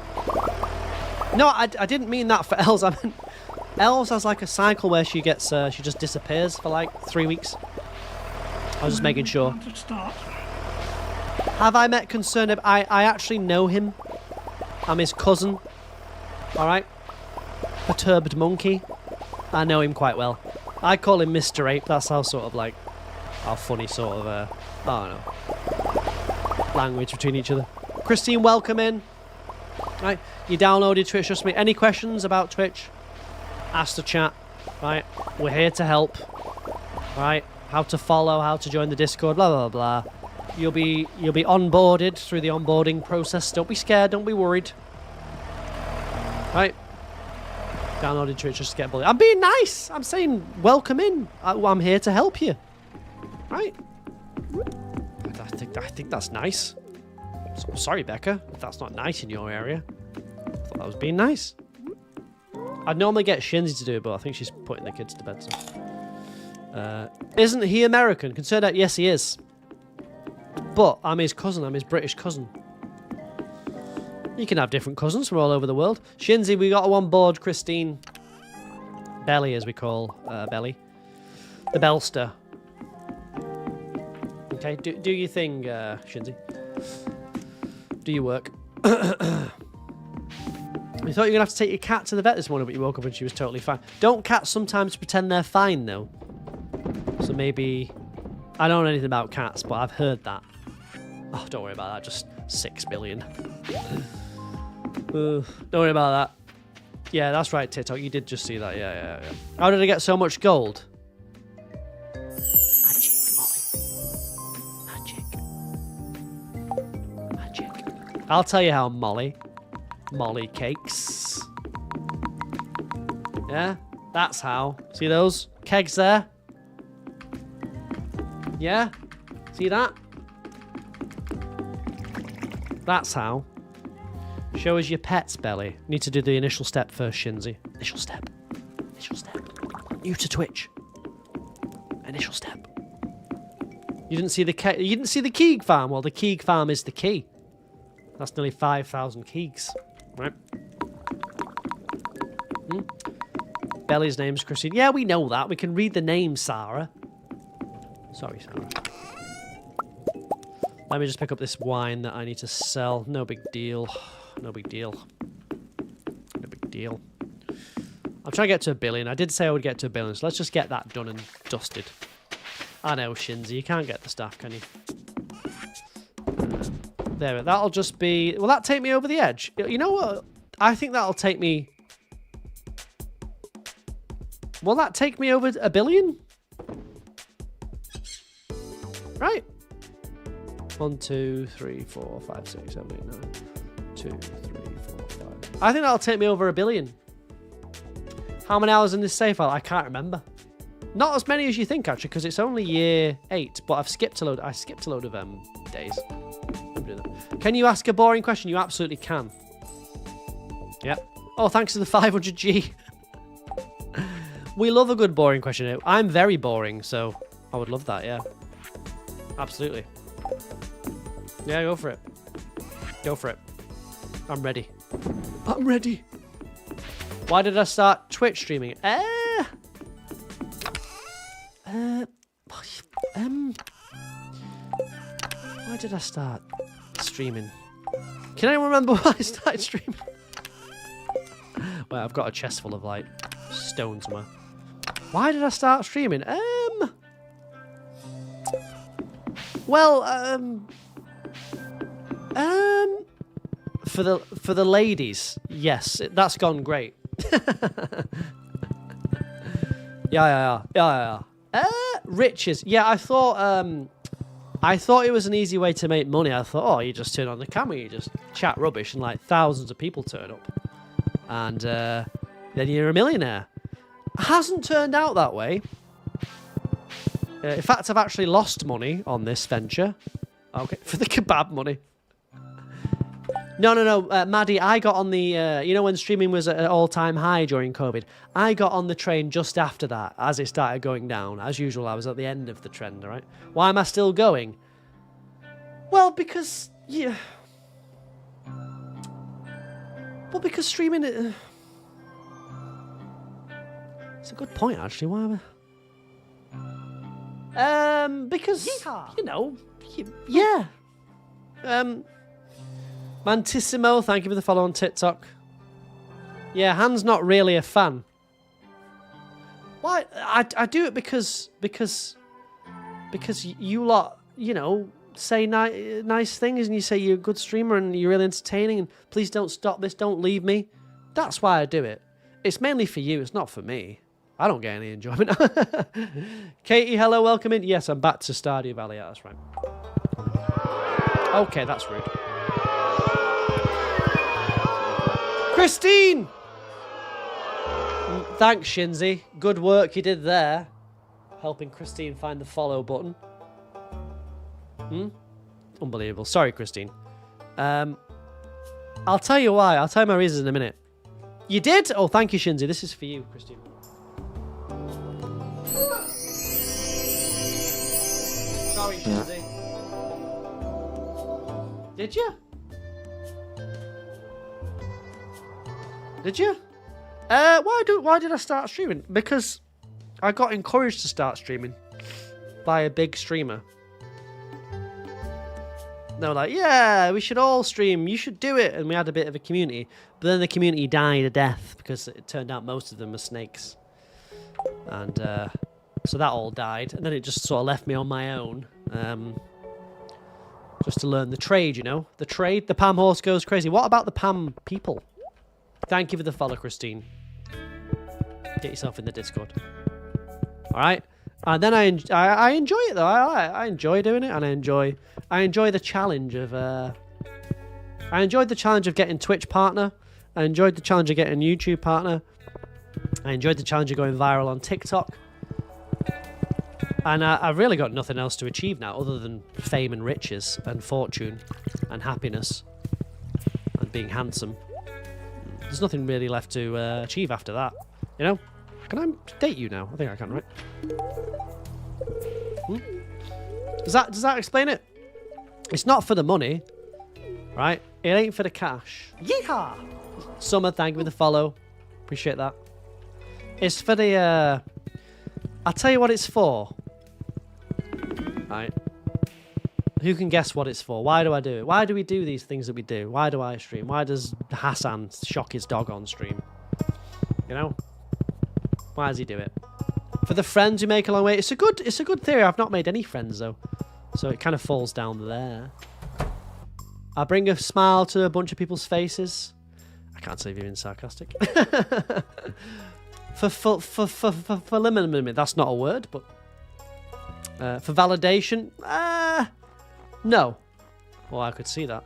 No, I didn't mean that for Els. I meant Els has like a cycle where she gets, she just disappears for like 3 weeks. I was just making sure. Have I met Concerned? I actually know him. I'm his cousin. All right. Perturbed monkey. I know him quite well. I call him Mr. Ape. That's how sort of like, how funny sort of, I don't know, language between each other. Christine, welcome in. Right, you downloaded Twitch, just me. Any questions about Twitch? Ask the chat. Right, we're here to help. Right, how to follow, how to join the Discord, blah blah blah. You'll be onboarded through the onboarding process. Don't be scared. Don't be worried. Right. Downloaded Twitch just to get bullied. I'm being nice. I'm saying welcome in. I'm here to help you. Right. I think that's nice. Sorry, Becca, if that's not nice in your area. I thought that was being nice. I'd normally get Shinzy to do it, but I think she's putting the kids to bed. So. Isn't he American? Consider that. Yes, he is. But I'm his cousin. I'm his British cousin. You can have different cousins from all over the world. Shinzy, we got to on board Christine Belly, as we call Belly. The Bellster. Okay, do your thing, Shinzy. Do your work. You thought you were going to have to take your cat to the vet this morning, but you woke up and she was totally fine. Don't cats sometimes pretend they're fine, though? So maybe... I don't know anything about cats, but I've heard that. Oh, don't worry about that. Just 6 billion. Don't worry about that. Yeah, that's right, TikTok. You did just see that. Yeah. How did I get so much gold? Magic. I'll tell you how, Molly. Molly cakes. Yeah, that's how. See those kegs there? Yeah? See that? That's how. Show us your pet's belly. Need to do the initial step first, Shinzy. Initial step. New to Twitch. Initial step. You didn't see the Keeg farm? Well, the Keeg farm is the key. That's nearly 5,000 Keegs. Right. Belly's name's Christine. Yeah, we know that. We can read the name, Sarah. Sorry, Sarah. Let me just pick up this wine that I need to sell. No big deal. No big deal. I'm trying to get to 1 billion. I did say I would get to 1 billion, so let's just get that done and dusted. I know, Shinzy. You can't get the staff, can you? There, that'll just be... Will that take me over the edge? You know what? I think that'll take me... Will that take me over 1 billion? Right. 1, 2, 3, 4, 5, 6, 7, 8, 9. 2, 3, 4, 5. I think that'll take me over 1 billion. How many hours in this save file? I can't remember. Not as many as you think, actually, because it's only year 8. But I've skipped a load. I skipped a load of days. Can you ask a boring question? You absolutely can. Yep. Oh, thanks to the 500G. We love a good boring question. I'm very boring, so I would love that. Yeah. Absolutely. Yeah, go for it. Go for it. I'm ready. I'm ready. Why did I start Twitch streaming? Why did I start streaming? Can anyone remember why I started streaming? Well, I've got a chest full of like stones somewhere. Why did I start streaming? Well, for the ladies, yes, that's gone great. Yeah. Riches. Yeah, I thought it was an easy way to make money. I thought, oh, you just turn on the camera, you just chat rubbish, and like thousands of people turn up, and then you're a millionaire. Hasn't turned out that way. In fact, I've actually lost money on this venture. Okay, for the kebab money. No, Maddie, I got on the, you know when streaming was at an all-time high during COVID? I got on the train just after that, as it started going down. As usual, I was at the end of the trend, all right? Why am I still going? Well, because, yeah. Well, because streaming... It's a good point, actually. Why am I... because, you know, yeah. Mantissimo, thank you for the follow on TikTok. Yeah, Han's not really a fan. Why? I do it because you lot, you know, say nice things, and you say you're a good streamer and you're really entertaining, and please don't stop this, don't leave me. That's why I do it. It's mainly for you, it's not for me. I don't get any enjoyment. Katie, hello, welcome in. Yes, I'm back to Stardew Valley. Yeah, that's right. Okay, that's rude. Christine! Thanks, Shinzy. Good work you did there. Helping Christine find the follow button. Unbelievable. Sorry, Christine. I'll tell you why. I'll tell you my reasons in a minute. You did? Oh, thank you, Shinzy. This is for you, Christine. Sorry, Shinzy. Did you? Did you? Why did I start streaming? Because I got encouraged to start streaming by a big streamer. They were like, yeah, we should all stream. You should do it. And we had a bit of a community. But then the community died a death because it turned out most of them were snakes. And so that all died. And then it just sort of left me on my own. Just to learn the trade, you know. The trade. The Pam horse goes crazy. What about the Pam people? Thank you for the follow, Christine. Get yourself in the Discord. All right. And then I enjoy it though. I enjoy doing it, and I enjoy the challenge of. I enjoyed the challenge of getting Twitch partner. I enjoyed the challenge of getting YouTube partner. I enjoyed the challenge of going viral on TikTok. And I've really got nothing else to achieve now other than fame and riches and fortune and happiness and being handsome. There's nothing really left to achieve after that. You know? Can I date you now? I think I can, right? Does that explain it? It's not for the money, right? It ain't for the cash. Yeehaw! Summer, thank you for the follow. Appreciate that. It's for the... I'll tell you what it's for. Right. Who can guess what it's for? Why do I do it? Why do we do these things that we do? Why do I stream? Why does Hassan shock his dog on stream? You know? Why does he do it? For the friends you make along the way. It's a good theory. I've not made any friends though. So it kind of falls down there. I bring a smile to a bunch of people's faces. I can't say if you're being sarcastic. For limit, that's not a word, but for validation, no. Well, I could see that.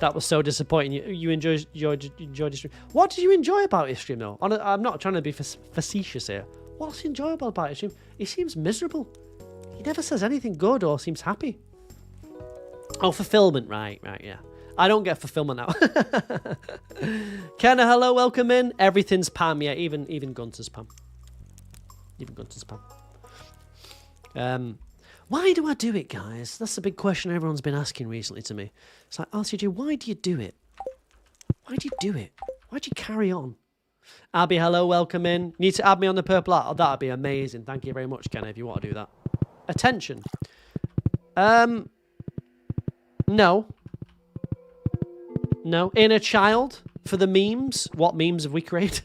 That was so disappointing. You enjoyed your stream. What did you enjoy about his stream, though? I'm not trying to be facetious here. What's enjoyable about his stream? He seems miserable. He never says anything good or seems happy. Oh, fulfillment, right, yeah. I don't get fulfillment now. Kenna, hello, welcome in. Everything's Pam, yeah, even Gunter's Pam. Why do I do it, guys? That's a big question everyone's been asking recently to me. It's like, RCG, why do you do it? Why do you do it? Why do you carry on? Abby, hello, welcome in. Need to add me on the purple art. Oh, that'd be amazing. Thank you very much, Kenna, if you want to do that. Attention. No. Inner child for the memes. What memes have we created?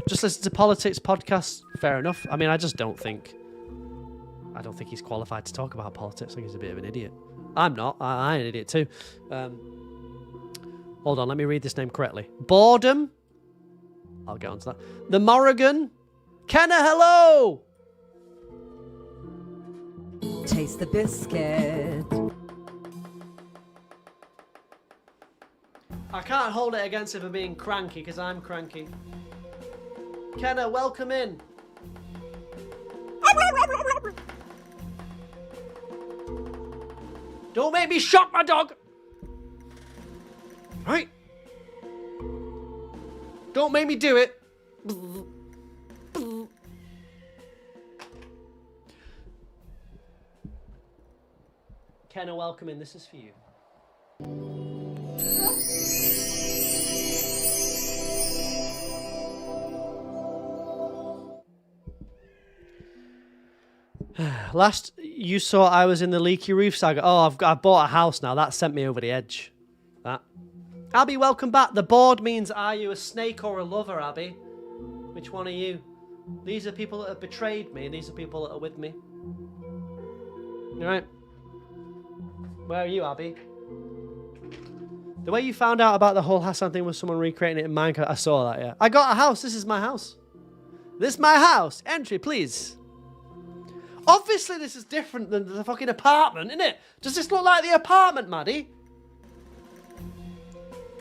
Just listen to politics podcasts. Fair enough. I mean, I just don't think I don't think he's qualified to talk about politics. I think he's a bit of an idiot. I'm not. I'm an idiot too. Hold on, let me read this name correctly. Boredom. I'll get onto that. The Morrigan. Kenna, hello! Taste the biscuit. I can't hold it against him for being cranky, because I'm cranky. Kenna, welcome in. Don't make me shock my dog! Right? Don't make me do it. Kenna, welcome in. This is for you. Last you saw, I was in the Leaky Roof saga. Oh, I've bought a house now. That sent me over the edge. That. Abby, welcome back. The board means, are you a snake or a lover, Abby? Which one are you? These are people that have betrayed me. These are people that are with me. You right? Where are you, Abby? The way you found out about the whole Hassan thing was someone recreating it in Minecraft. I saw that, yeah. I got a house. This is my house. This is my house. Entry, please. Obviously, this is different than the fucking apartment, isn't it? Does this look like the apartment, Maddie?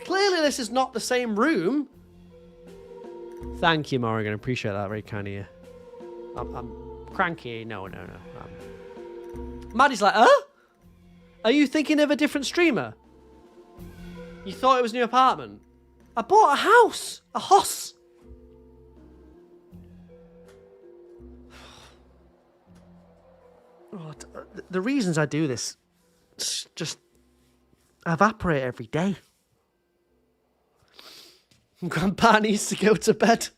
Clearly, this is not the same room. Thank you, Morrigan. I appreciate that. Very kind of you. I'm cranky. No. Maddie's like, huh? Are you thinking of a different streamer? You thought it was a new apartment? I bought a house. A house. Oh, the reasons I do this just evaporate every day. Grandpa needs to go to bed.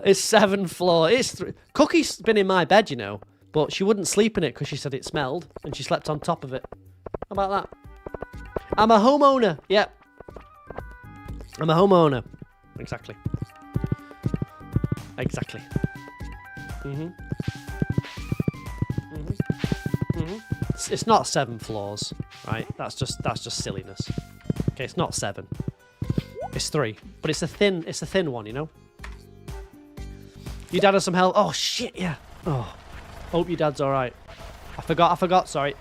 It's 7th floor. It's Cookie's been in my bed, you know, but she wouldn't sleep in it because she said it smelled, and she slept on top of it. How about that? I'm a homeowner. Yep. I'm a homeowner. Exactly. Exactly. It's not 7 floors, right? That's just silliness. Okay, it's not 7. It's 3, but it's a thin one, you know. Your dad has some help. Oh shit, yeah. Oh, hope your dad's all right. I forgot. Sorry.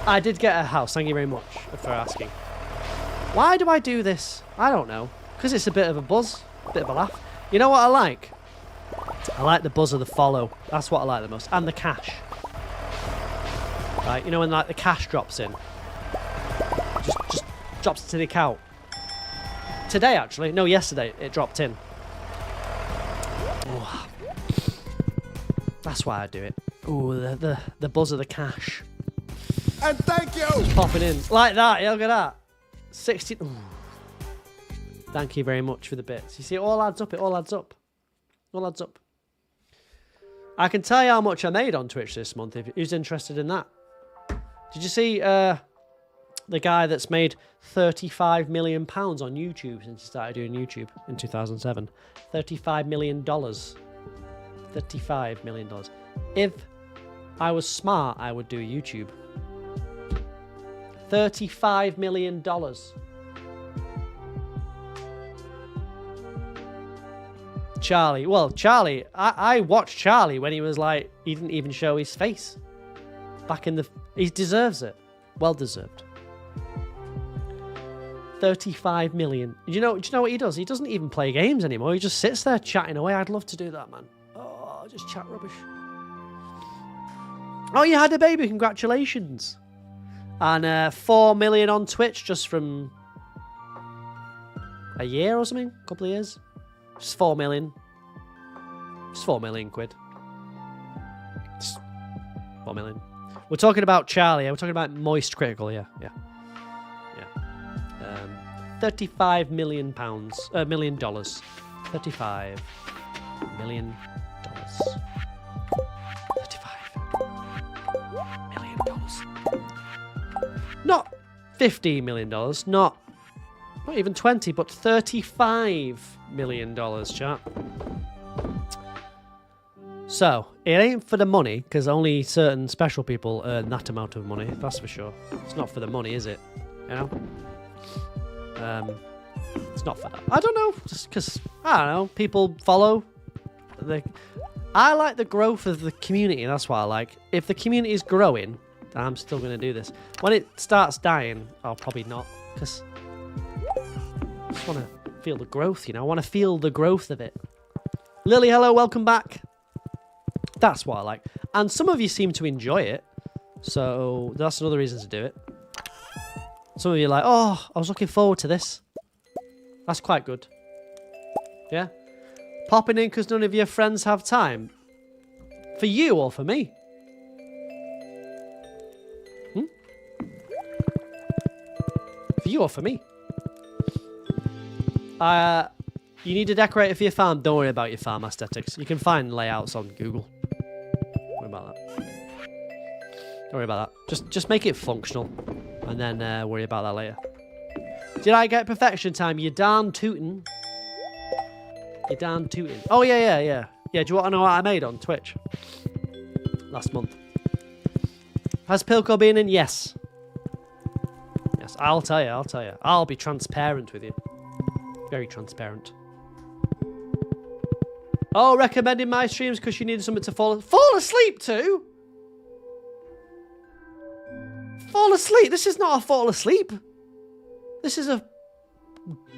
I did get a house. Thank you very much for asking. Why do I do this? I don't know. Because it's a bit of a buzz, a bit of a laugh. You know what I like? I like the buzz of the follow. That's what I like the most. And the cash. Right, you know when like the cash drops in? Just drops to the account. Today, actually. No, yesterday it dropped in. Oh. That's why I do it. Ooh, the buzz of the cash. And thank you! Just popping in. Like that, yeah, look at that. 16. Ooh. Thank you very much for the bits. You see, it all adds up. It all adds up. All adds up. I can tell you how much I made on Twitch this month. If who's interested in that? Did you see the guy that's made £35 million on YouTube since he started doing YouTube in 2007? $35 million. $35 million. If I was smart, I would do YouTube. $35 million. Charlie. Well, Charlie, I watched Charlie when he was like, he didn't even show his face. Back in the... He deserves it. Well deserved. 35 million. Do you know what he does? He doesn't even play games anymore. He just sits there chatting away. I'd love to do that, man. Oh, just chat rubbish. Oh, you had a baby. Congratulations. And 4 million on Twitch just from a year or something. A couple of years. Just 4 million. Just 4 million quid. Just 4 million. We're talking about Charlie. We're talking about Moist Critical. Yeah. 35 million pounds. $35 million. $35 million. Not $15 million. Not Not even 20, but $35 million, chat. So, it ain't for the money, because only certain special people earn that amount of money, that's for sure. It's not for the money, is it? You know? It's not for that. I don't know, just because, I don't know, people follow. I like the growth of the community, that's what I like. If the community is growing, then I'm still going to do this. When it starts dying, I'll probably not, because I just want to feel the growth, you know? I want to feel the growth of it. Lily, hello, welcome back. That's what I like. And some of you seem to enjoy it, so that's another reason to do it. Some of you are like, oh, I was looking forward to this. That's quite good. Yeah? Popping in because none of your friends have time. For you or for me? For you or for me? You need a decorator for your farm. Don't worry about your farm aesthetics. You can find layouts on Google. Don't worry about that. Don't worry about that. Just make it functional. And then worry about that later. Did I get perfection time? You darn tootin'. You darn tootin'. Oh, yeah. Yeah, do you want to know what I made on Twitch? Last month. Has Pilko been in? Yes. Yes, I'll tell you. I'll be transparent with you. Very transparent. Oh, recommending my streams because you needed something to fall asleep to? Fall asleep? This is not a fall asleep. This is a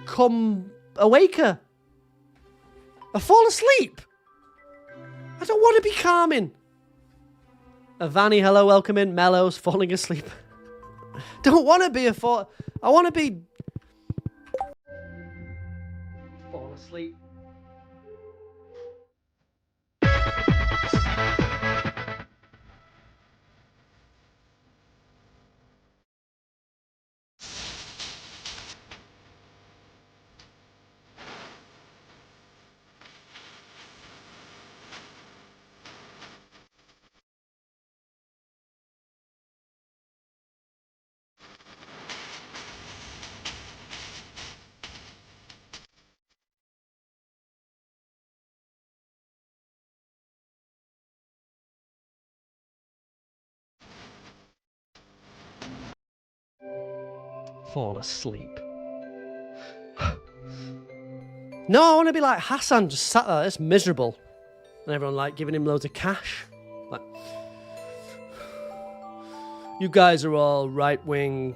come awaker. A fall asleep. I don't want to be calming. Avani, hello, welcome in. Mellows, falling asleep. Don't want to be a fall. I want to be fall asleep. Fall asleep. No, I want to be like Hassan, just sat there, it's miserable. And everyone like giving him loads of cash. Like, you guys are all right-wing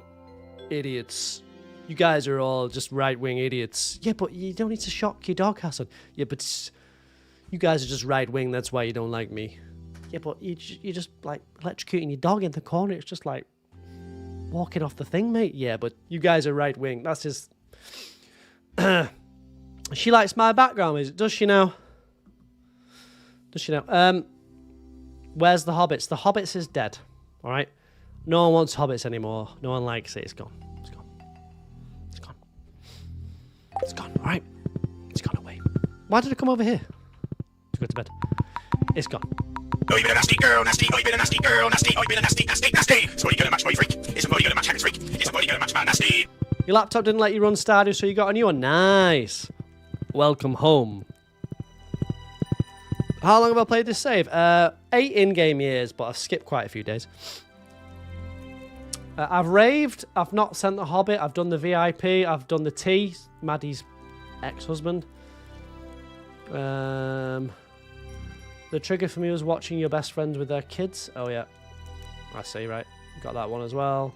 idiots. You guys are all just right-wing idiots. Yeah, but you don't need to shock your dog, Hassan. Yeah, but you guys are just right-wing, that's why you don't like me. Yeah, but you're just like electrocuting your dog in the corner. It's just like walking off the thing, mate. Yeah, but you guys are right wing. That's just. She likes my background, does she now? Does she now? Where's the Hobbits? The Hobbits is dead. All right. No one wants Hobbits anymore. No one likes it. It's gone. It's gone. It's gone. It's gone. All right. It's gone away. Why did it come over here? To go to bed. It's gone. Oh, you been a nasty girl, nasty. Oh, you been a nasty girl, nasty. Oh, you been a nasty, nasty, nasty. Somebody gonna match my freak. Is somebody gonna match Haggard's freak? Is somebody gonna match my nasty? Your laptop didn't let you run Stardew, so you got a new one. Nice. Welcome home. How long have I played this save? 8 in-game years, but I've skipped quite a few days. I've raved. I've not sent the Hobbit. I've done the VIP. I've done the T. Maddie's ex-husband. The trigger for me was watching your best friends with their kids. Oh, yeah. I see, right. Got that one as well.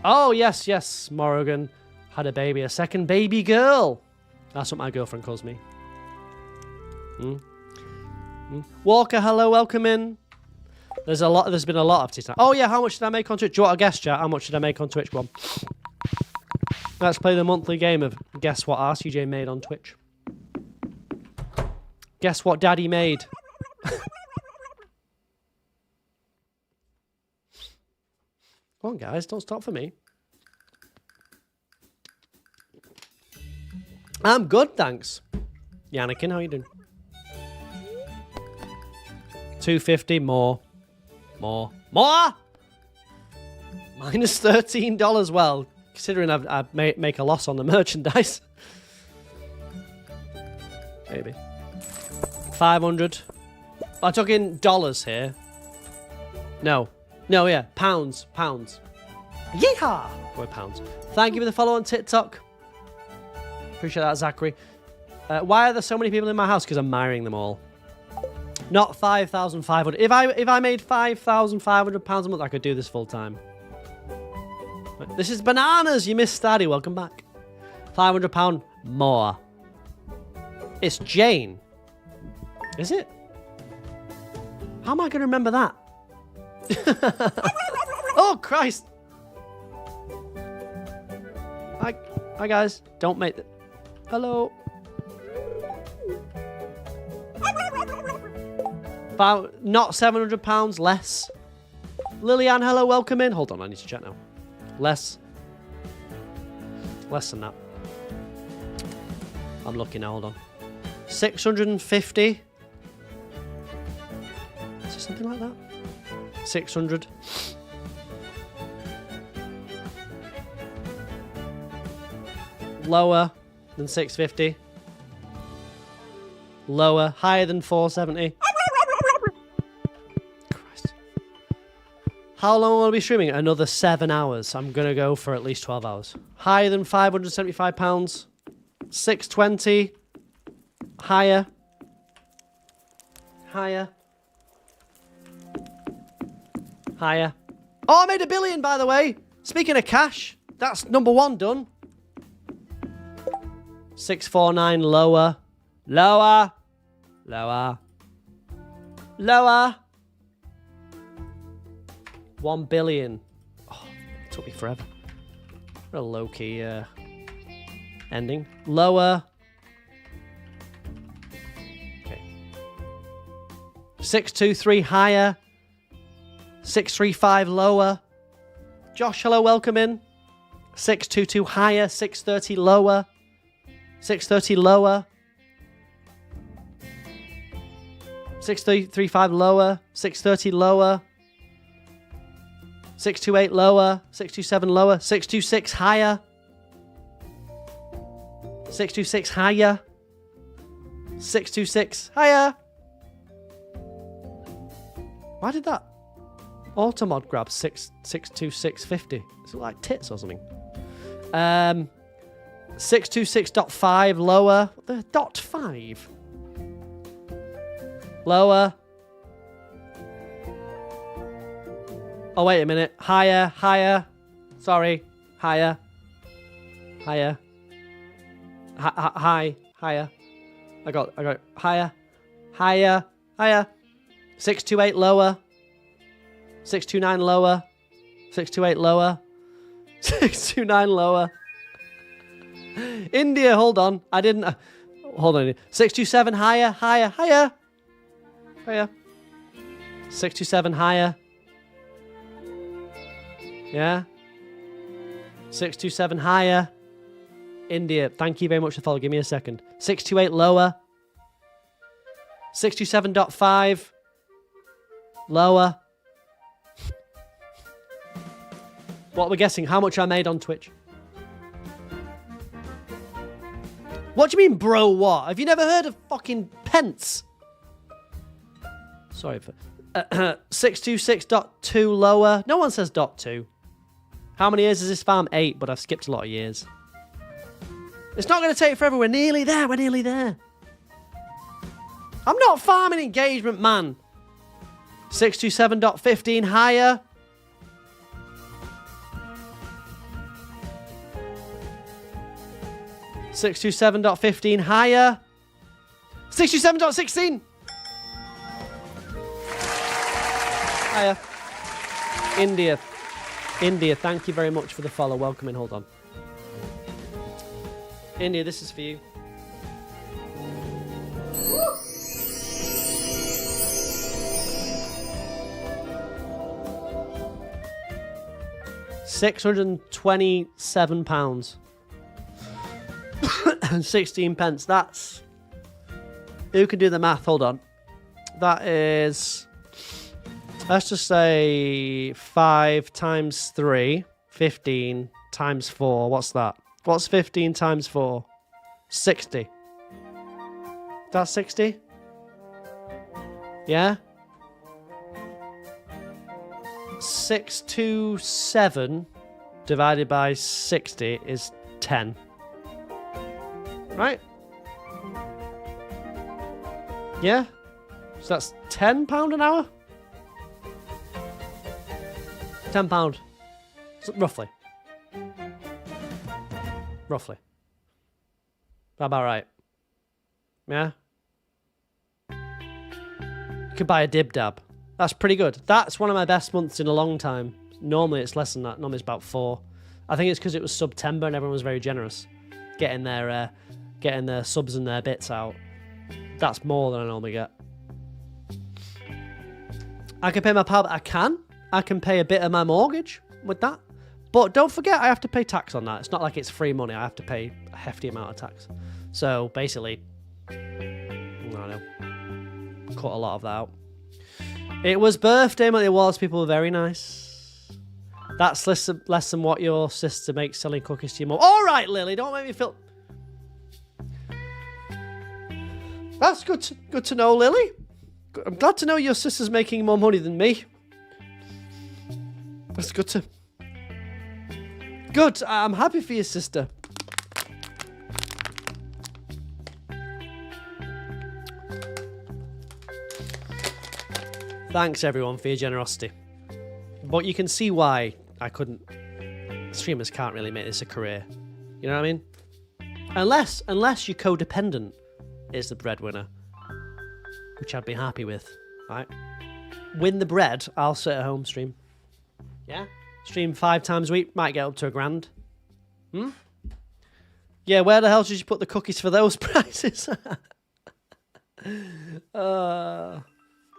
Oh, yes. Morrigan had a baby. A second baby girl. That's what my girlfriend calls me. Walker, hello. Welcome in. There's been a lot of tea time. Oh, yeah. How much did I make on Twitch? Do you want to guess, chat? How much did I make on Twitch? Go on. Let's play the monthly game of guess what RCJ made on Twitch. Guess what Daddy made. Come on, guys, don't stop for me. I'm good, thanks. Yannikin, how you doing? 250 more. Minus $13. Well, Considering I'd make a loss on the merchandise. Maybe. 500. I took in dollars here. No, yeah, pounds. Yeehaw! We're pounds. Thank you for the follow on TikTok. Appreciate that, Zachary. Why are there so many people in my house? Because I'm marrying them all. Not 5,500. If I made 5,500 pounds a month, I could do this full time. This is bananas. You missed Stardew. Welcome back. £500 more. It's Jane. Is it? How am I going to remember that? Oh, Christ. Hi, guys. Don't make that. Hello. About not £700, less. Lillian, hello, welcome in. Hold on, I need to check now. Less than that. I'm looking now, hold on. 650. Is it something like that? 600. Lower than 650. Lower. Higher than 470. Christ. How long will I be streaming? Another 7 hours. I'm going to go for at least 12 hours. Higher than £575. 620. Higher. Higher. Higher. Oh, I made $1 billion, by the way. Speaking of cash, that's number 1 done. 649, lower. Lower. Lower. Lower. 1 billion. Oh, it took me forever. What a low-key ending. Lower. Okay. 623, higher. 635, lower. Josh, hello, welcome in. 622, higher. 630, lower. 630, lower. 635, lower. 630, lower. 628, lower. 627, lower. 626, higher. 626, higher. 626, higher. Why did that automod grab 62650? Is it like tits or something? 626.5, lower. What the dot 5? Lower. Oh, wait a minute. Higher, higher. Sorry. Higher. Higher. High. Higher. I got it. Higher. Higher. Higher. 628 lower. 629 lower. 628 lower. 629 lower. India, hold on. I didn't... hold on. 627 higher, higher, higher. Higher. 627 higher. Yeah. 627 higher. India, thank you very much for the follow. Give me a second. 628 lower. 627.5. Lower. What are we guessing? How much I made on Twitch? What do you mean, bro, what? Have you never heard of fucking pence? Sorry for... 626.2 lower. No one says dot 2. How many years is this farm? 8, but I've skipped a lot of years. It's not going to take forever. We're nearly there. We're nearly there. I'm not farming engagement, man. 627.15 higher. $627.15 higher. 627.16 higher. India, thank you very much for the follow. Welcome in. Hold on. India, this is for you. £627 and 16 pence. That's... Who can do the math? Hold on. That is... Let's just say 5 times 3, 15 times 4. What's that? What's 15 times 4? 60. That's 60? Yeah? 627 divided by 60 is 10. Right? Yeah? So that's £10 an hour? £10. So roughly. Roughly. About right. Yeah? You could buy a dib dab. That's pretty good. That's one of my best months in a long time. Normally it's less than that. Normally it's about 4. I think it's because it was September and everyone was very generous. Getting their subs and their bits out. That's more than I normally get. I can pay my pal. I can pay a bit of my mortgage with that. But don't forget, I have to pay tax on that. It's not like it's free money. I have to pay a hefty amount of tax. So basically, I don't know, cut a lot of that out. It was birthday month. It was. People were very nice. That's less than what your sister makes selling cookies to your mum. All right, Lily, don't make me feel... That's good to know, Lily. I'm glad to know your sister's making more money than me. That's good to... Good, I'm happy for your sister. Thanks, everyone, for your generosity. But you can see why I couldn't... Streamers can't really make this a career. You know what I mean? Unless your codependent is the breadwinner, which I'd be happy with, right? Win the bread, I'll sit at home stream. Yeah? Stream 5 times a week, might get up to £1,000. Yeah, where the hell did you put the cookies for those prices? My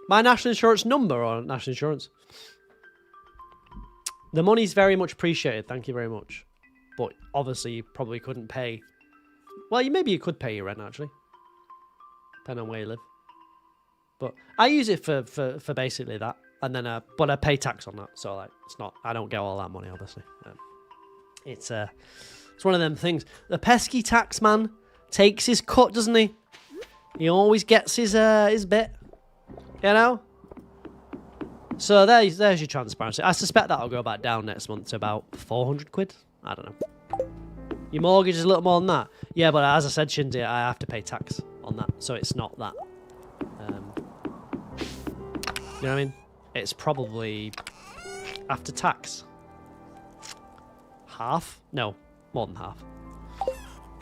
national insurance number or national insurance? The money's very much appreciated, thank you very much. But obviously you probably couldn't pay... Well, maybe you could pay your rent, actually. Depending on where you live. But I use it for basically that. And then, but I pay tax on that. So, like, it's not... I don't get all that money, obviously. It's one of them things. The pesky tax man takes his cut, doesn't he? He always gets his bit. You know? So there's your transparency. I suspect that'll go back down next month to about 400 quid. I don't know. Your mortgage is a little more than that. Yeah, but as I said, Shindy, I have to pay tax on that. So it's not that. You know what I mean? It's probably after tax. Half? No, more than half.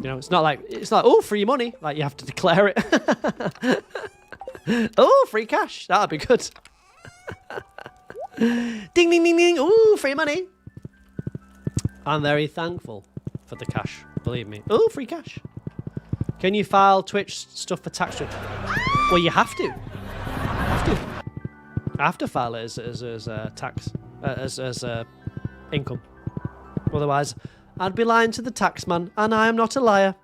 You know, it's not like, oh, free money. Like, you have to declare it. Oh, free cash. That'd be good. Ding, ding, ding, ding. Ooh, free money. I'm very thankful for the cash. Believe me. Ooh, free cash. Can you file Twitch stuff for tax? Well, you have to. I have to file it as tax, as income. Otherwise, I'd be lying to the taxman, and I am not a liar.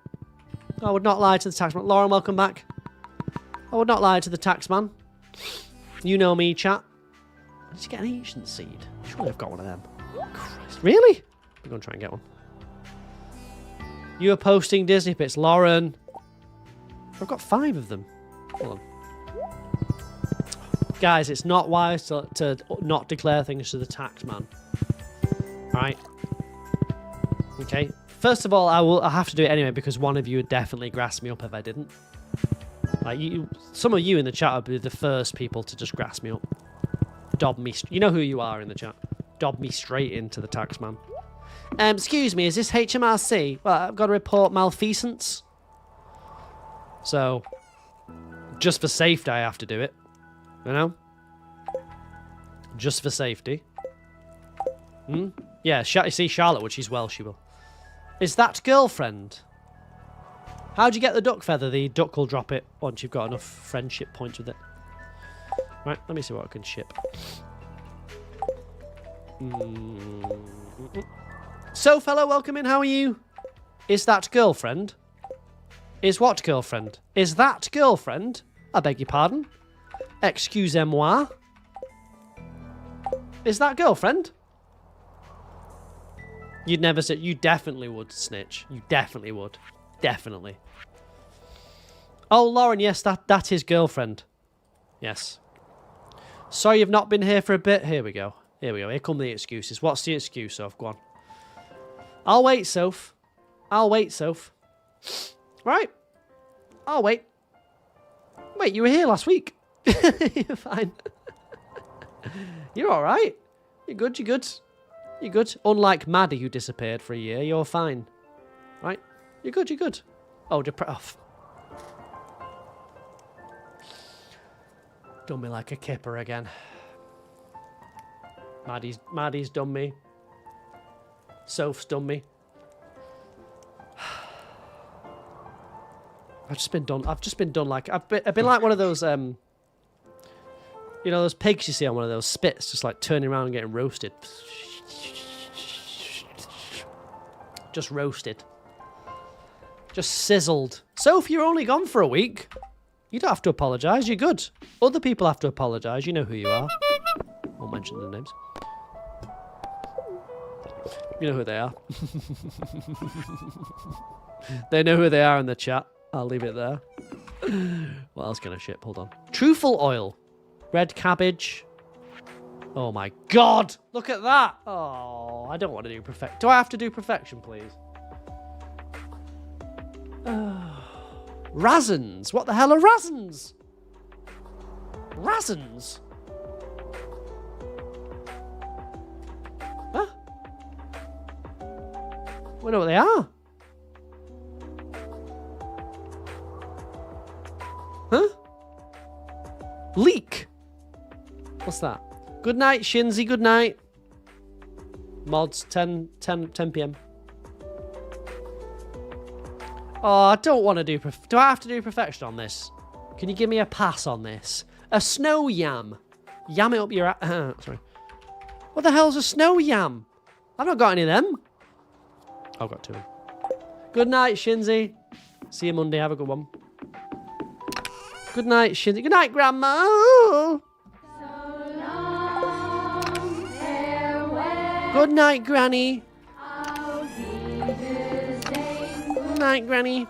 I would not lie to the taxman. Lauren, welcome back. I would not lie to the taxman. You know me, chat. Did you get an ancient seed? Surely I've got one of them. Christ, really? I'm going to try and get one. You are posting Disney bits, Lauren. I've got 5 of them. Hold on. Guys, it's not wise to not declare things to the taxman. Right? Okay. First of all, I have to do it anyway because one of you would definitely grass me up if I didn't. Like some of you in the chat would be the first people to just grass me up. Dob me. You know who you are in the chat. Dob me straight into the taxman. Excuse me, is this HMRC? Well, I've got to report malfeasance. So, just for safety, I have to do it. You know? Just for safety. Yeah, see, Charlotte would. She's Welsh, she will. Is that girlfriend? How'd you get the duck feather? The duck will drop it once you've got enough friendship points with it. Right, let me see what I can ship. So, fellow, welcome in. How are you? Is that girlfriend? Is what girlfriend? Is that girlfriend? I beg your pardon? Excusez-moi. Is that girlfriend? You'd never say. You definitely would snitch. You definitely would. Definitely. Oh, Lauren, yes, that's his girlfriend. Yes. Sorry you've not been here for a bit. Here we go. Here we go. Here come the excuses. What's the excuse, Soph? Go on. I'll wait, Soph. I'll wait, Soph. Right. I'll wait. Wait, you were here last week. You're fine. You're all right. You're good, you're good. You're good. Unlike Maddie, who disappeared for a year, you're fine. Right? You're good, you're good. Oh, off. Done me like a kipper again. Maddie's done me. Soph's done me. I've just been done like I've been like one of those you know those pigs you see on one of those spits, just like turning around and getting roasted. Just roasted. Just sizzled. Soph, you're only gone for a week. You don't have to apologise, you're good. Other people have to apologise, you know who you are. Won't mention their names. You know who they are. They know who they are in the chat. I'll leave it there. What else can I ship? Hold on. Truffle oil. Red cabbage. Oh my god! Look at that! Oh, I don't want to do perfect. Do I have to do perfection, please? Razzins. What the hell are razzins? Razzins? Huh? We know what they are. Huh? Leek. What's that? Good night, Shinzy. Good night. Mods, 10 p.m. Oh, I don't want to do... Do I have to do perfection on this? Can you give me a pass on this? A snow yam. Yam it up your... sorry. What the hell's a snow yam? I've not got any of them. I've got two. Good night, Shinzy. See you Monday. Have a good one. Good night, Shinzy. Good night, Grandma. Good night, Granny. Good night, Granny.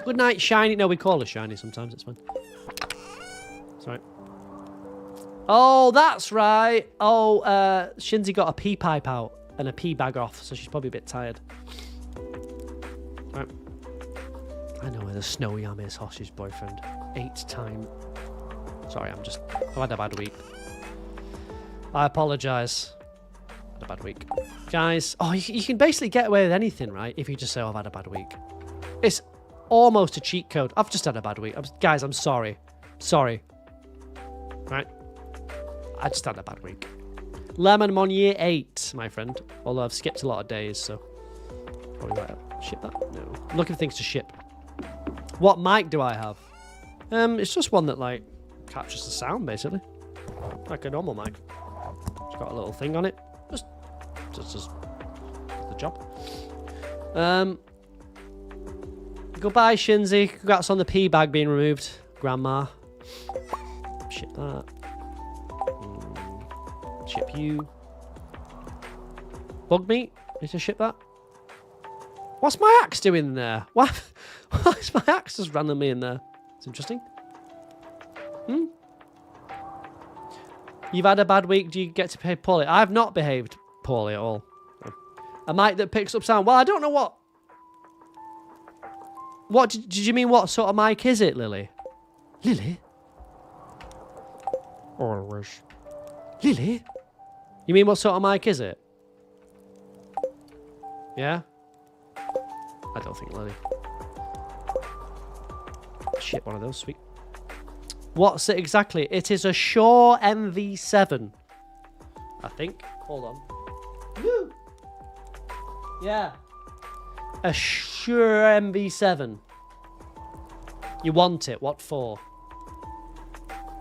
Good night, Shiny. No, we call her Shiny sometimes. It's fine. Sorry. Oh, that's right. Oh, Shinzy got a pee pipe out and a pee bag off, so she's probably a bit tired. Right. I know where the snow yam is, Hosh's boyfriend. 8 time. Sorry, I've had a bad week. I apologise. Had a bad week. Guys, oh, you can basically get away with anything, right? If you just say, oh, I've had a bad week. It's almost a cheat code. I've just had a bad week. Guys, I'm sorry. Sorry. Right? I just had a bad week. Lemon, I'm on year 8, my friend. Although I've skipped a lot of days, so... Probably right. Ship that? No. I'm looking for things to ship. What mic do I have? It's just one that, like, captures the sound, basically. Like a normal mic. It's got a little thing on it. Just the job. Goodbye, Shinzy. Congrats on the pee bag being removed, Grandma. Ship that. Ship you. Bug meat. Need to ship that. What's my axe doing there? Why is my axe just randomly in there? It's interesting. You've had a bad week. Do you get to behave poorly? I've not behaved poorly at all. A mic that picks up sound. Well, I don't know what. What did you mean? What sort of mic is it, Lily? Lily? Always. Lily? You mean what sort of mic is it? Yeah? I don't think Lily. Shit, one of those, sweet. What's it exactly? It is a Shure MV7. I think. Hold on. Woo! Yeah. A Shure MV7. You want it. What for?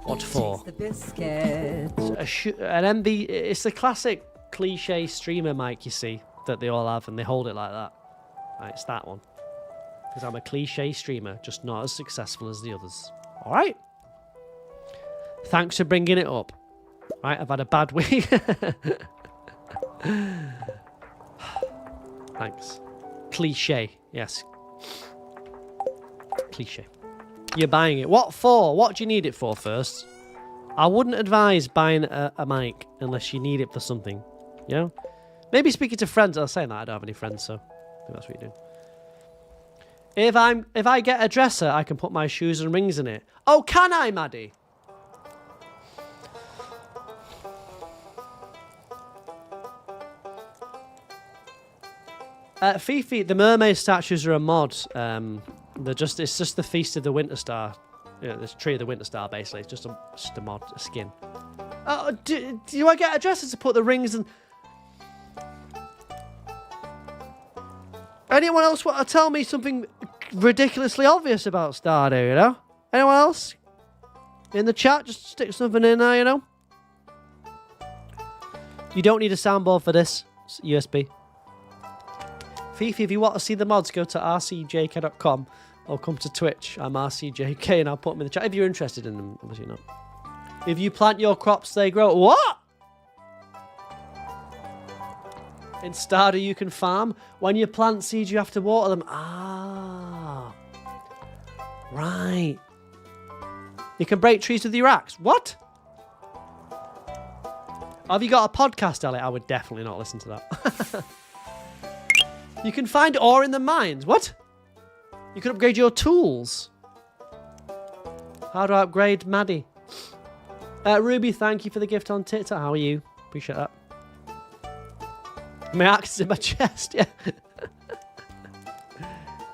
What for? Taste the biscuit. An MV... It's the classic cliche streamer mic, you see, that they all have, and they hold it like that. Right, it's that one. Because I'm a cliche streamer, just not as successful as the others. All right? Thanks for bringing it up. Right, I've had a bad week. Thanks. Cliche. Yes. Cliche. You're buying it. What for? What do you need it for first? I wouldn't advise buying a mic unless you need it for something. You know? Maybe speaking to friends. I was saying that I don't have any friends, so I think that's what you're doing. If I get a dresser, I can put my shoes and rings in it. Oh, can I, Maddie? Fifi, the mermaid statues are a mod. It's just the Feast of the Winter Star. Yeah, this Tree of the Winter Star, basically. It's just a mod, a skin. Do I get a dresser to put the rings and... Anyone else want to tell me something ridiculously obvious about Stardew, you know? Anyone else? In the chat, just stick something in there, you know? You don't need a soundboard for this. It's USB. Fifi, if you want to see the mods, go to rcjk.com or come to Twitch. I'm rcjk and I'll put them in the chat if you're interested in them. Obviously not. If you plant your crops, they grow. What? In Stardew, you can farm. When you plant seeds, you have to water them. Ah. Right. You can break trees with your axe. What? Have you got a podcast, Elliot? I would definitely not listen to that. You can find ore in the mines. What? You can upgrade your tools. How do I upgrade Maddie? Ruby, thank you for the gift on TikTok. How are you? Appreciate that. My axe is in my chest, yeah.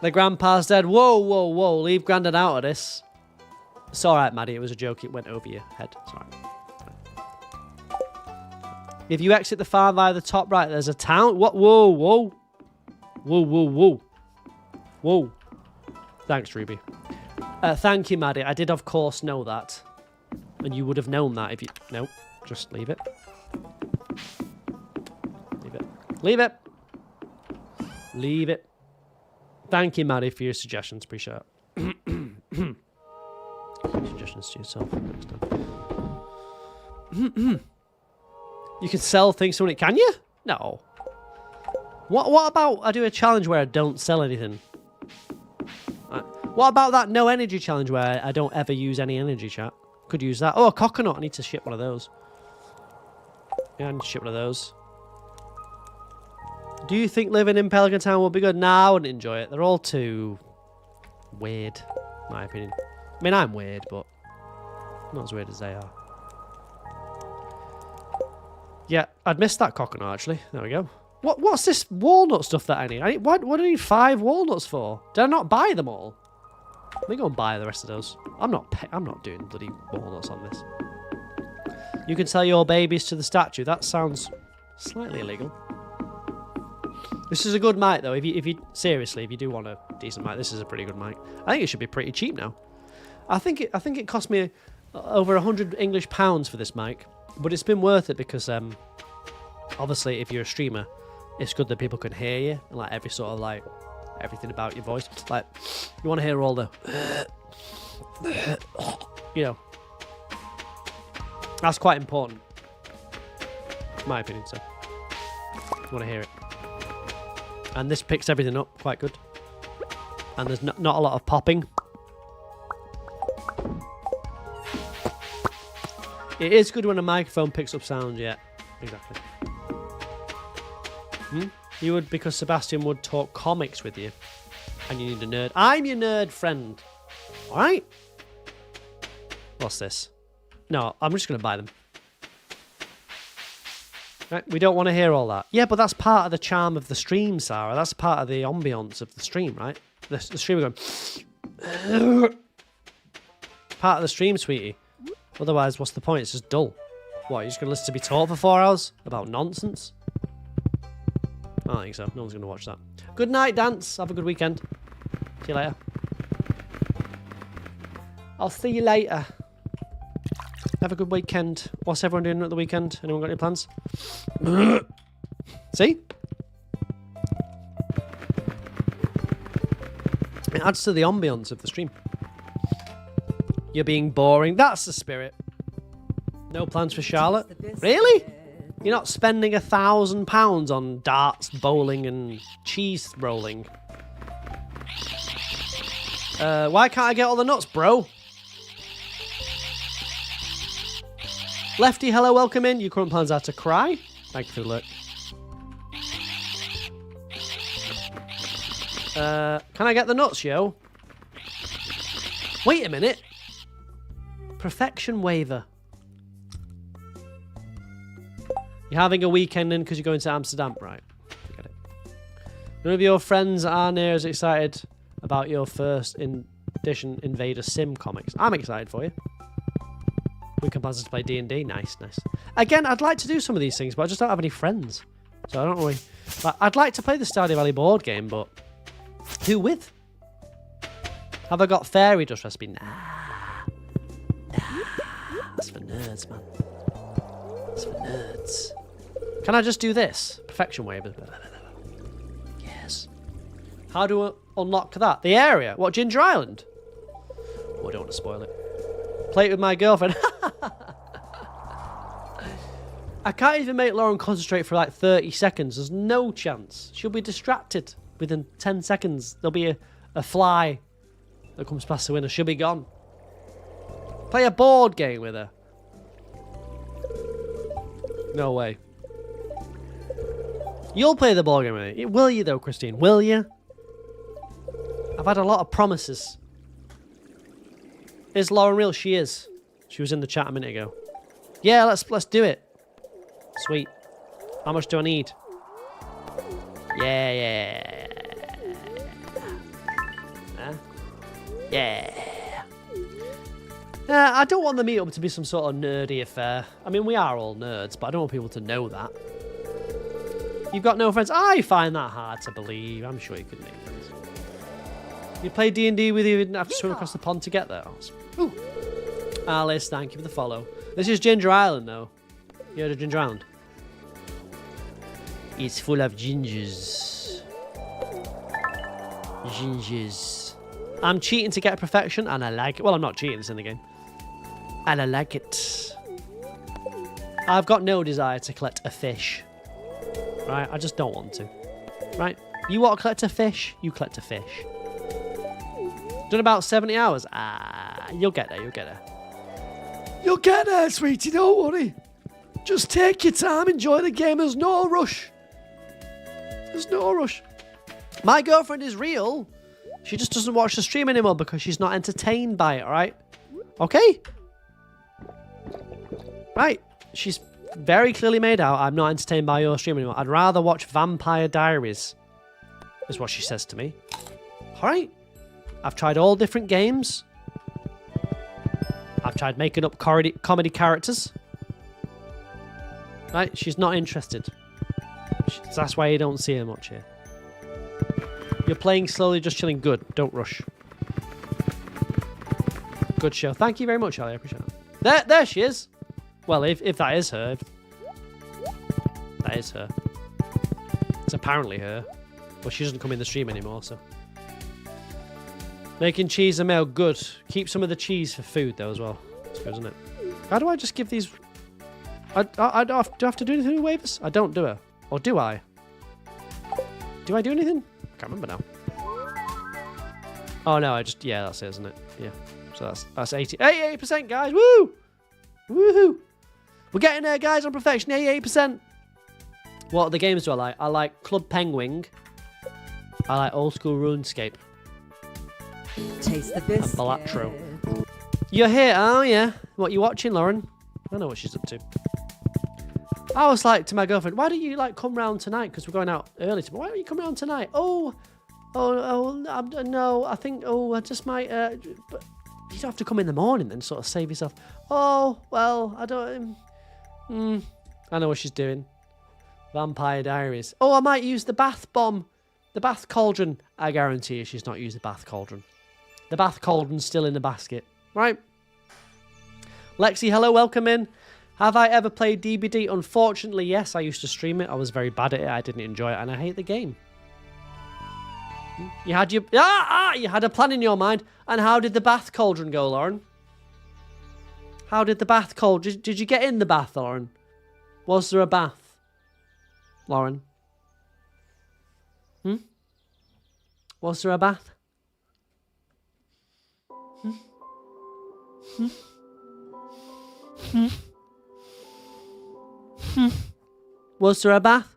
The grandpa's dead. Whoa, whoa, whoa. Leave Grandad out of this. It's alright, Maddie. It was a joke. It went over your head. It's alright. If you exit the farm via the top right, there's a town. What? Whoa, whoa. Whoa, whoa, whoa. Whoa. Thanks, Ruby. Thank you, Maddie. I did, of course, know that. And you would have known that if you... No, just leave it. Leave it. Leave it. Leave it. Thank you, Maddie, for your suggestions. Appreciate it. Suggestions to yourself next time. You can sell things to it. Can you? No. What about I do a challenge where I don't sell anything? What about that no energy challenge where I don't ever use any energy, chat? Could use that. Oh, a coconut. I need to ship one of those. Yeah, I need to ship one of those. Do you think living in Pelican Town will be good? Nah, I wouldn't enjoy it. They're all too weird, in my opinion. I mean, I'm weird, but not as weird as they are. Yeah, I'd missed that coconut, actually. There we go. What's this walnut stuff that I need? What do I need 5 walnuts for? Did I not buy them all? Let me go and buy the rest of those. I'm not doing bloody walnuts on this. You can sell your babies to the statue. That sounds slightly illegal. This is a good mic, though. If you seriously, if you do want a decent mic, this is a pretty good mic. I think it should be pretty cheap now. I think it cost me over £100 English for this mic, but it's been worth it because obviously if you're a streamer, it's good that people can hear you and like every sort of like everything about your voice. Like you want to hear all the you know. That's quite important. In my opinion, so you want to hear it. And this picks everything up quite good. And there's not a lot of popping. It is good when a microphone picks up sound, yeah. Exactly. You would, because Sebastian would talk comics with you. And you need a nerd. I'm your nerd friend. Alright? What's this? No, I'm just going to buy them. Right, we don't want to hear all that. Yeah, but that's part of the charm of the stream, Sarah. That's part of the ambience of the stream, right? The streamer going... part of the stream, sweetie. Otherwise, what's the point? It's just dull. What, you're just going to listen to me talk for 4 hours about nonsense? I don't think so. No one's going to watch that. Good night, Dance. Have a good weekend. See you later. I'll see you later. Have a good weekend. What's everyone doing at the weekend? Anyone got any plans? See? It adds to the ambience of the stream. You're being boring. That's the spirit. No plans for Charlotte? Really? You're not spending £1,000 on darts, bowling, and cheese rolling. Why can't I get all the nuts, bro? Lefty, hello, welcome in. Your current plans are to cry. Thank you for the look. Can I get the nuts, yo? Wait a minute. Perfection waiver. You're having a weekend in because you're going to Amsterdam, right? I get it. None of your friends are near as excited about your first edition Invader Sim comics. I'm excited for you. We can plan to play D&D. Nice, nice. Again, I'd like to do some of these things, but I just don't have any friends. So I don't really... I'd like to play the Stardew Valley board game, but... Who with? Have I got fairy dust recipe? Nah. That's for nerds, man. That's for nerds. Can I just do this? Perfection waiver. Yes. How do I unlock that? The area? What, Ginger Island? Oh, I don't want to spoil it. Play it with my girlfriend. I can't even make Lauren concentrate for like 30 seconds. There's no chance. She'll be distracted within 10 seconds. There'll be a fly that comes past the window. She'll be gone. Play a board game with her. No way. You'll play the board game with me. Will you though, Christine? Will you? I've had a lot of promises. Is Lauren real? She is. She was in the chat a minute ago. Yeah, let's do it. Sweet. How much do I need? Yeah. Huh? Yeah. I don't want the meetup to be some sort of nerdy affair. I mean, we are all nerds, but I don't want people to know that. You've got no friends? I find that hard to believe. I'm sure you could make friends. You play D&D with you, you didn't have to swim across the pond to get there. Ooh. Alice, thank you for the follow. This is Ginger Island, though. You heard of Ginger Island? It's full of gingers. Gingers. I'm cheating to get perfection, and I like it. Well, I'm not cheating, it's in the game. And I like it. I've got no desire to collect a fish. Right? I just don't want to. Right? You want to collect a fish? You collect a fish. Done about 70 hours? You'll get there, you'll get there. You'll get there, sweetie, don't worry. Just take your time, enjoy the game, there's no rush. There's no rush. My girlfriend is real. She just doesn't watch the stream anymore because she's not entertained by it, alright? Okay? Right. She's very clearly made out, I'm not entertained by your stream anymore. I'd rather watch Vampire Diaries, is what she says to me. Alright? I've tried all different games. I've tried making up comedy characters. Right? She's not interested. That's why you don't see her much here. You're playing slowly, just chilling. Good. Don't rush. Good show. Thank you very much, Ali. I appreciate it. There she is. Well, if that is her. That is her. It's apparently her. But she doesn't come in the stream anymore, so. Making cheese and mayo, good. Keep some of the cheese for food, though, as well. That's good, isn't it? How do I just give these... do I have to do anything with waivers? I don't do it. Or do I? Do I do anything? I can't remember now. Oh, no, I just... Yeah, that's it, isn't it? Yeah. So that's 88%, guys. Woo! Woohoo! We're getting there, guys, on perfection. 88%. What other games do I like? I like Club Penguin. I like Old School RuneScape. Taste the biscuit. And Balatro. You're here, oh yeah. What, you watching, Lauren? I know what she's up to. I was like to my girlfriend, why don't you like come round tonight? Because we're going out early tomorrow. Why don't you come round tonight? No, I think, I just might, but you don't have to come in the morning then, sort of save yourself. Oh, well, I don't, I know what she's doing. Vampire Diaries. Oh, I might use the bath bomb. The bath cauldron. I guarantee you she's not used the bath cauldron. The bath cauldron's still in the basket. Right? Lexi, hello, welcome in. Have I ever played DBD? Unfortunately, yes. I used to stream it. I was very bad at it. I didn't enjoy it, and I hate the game. You had your... you had a plan in your mind. And how did the bath cauldron go, Lauren? How did the bath cauldron... Did you get in the bath, Lauren? Was there a bath? Lauren? Was there a bath? Was there a bath?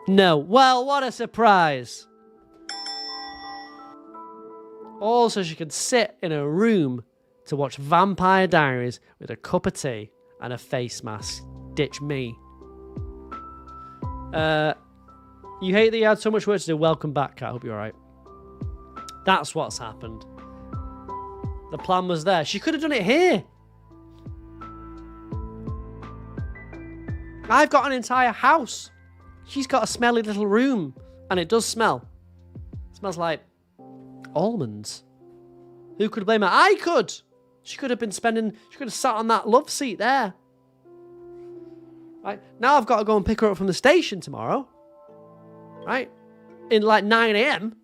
No. Well, what a surprise. Also, she could sit in a room to watch Vampire Diaries with a cup of tea and a face mask. Ditch me. You hate that you had so much work to do. Welcome back, Kat. I hope you're alright. That's what's happened. The plan was there. She could have done it here. I've got an entire house. She's got a smelly little room. And it does smell. It smells like almonds. Who could blame her? I could. She could have sat on that love seat there. Right. Now I've got to go and pick her up from the station tomorrow. Right. In like 9 a.m.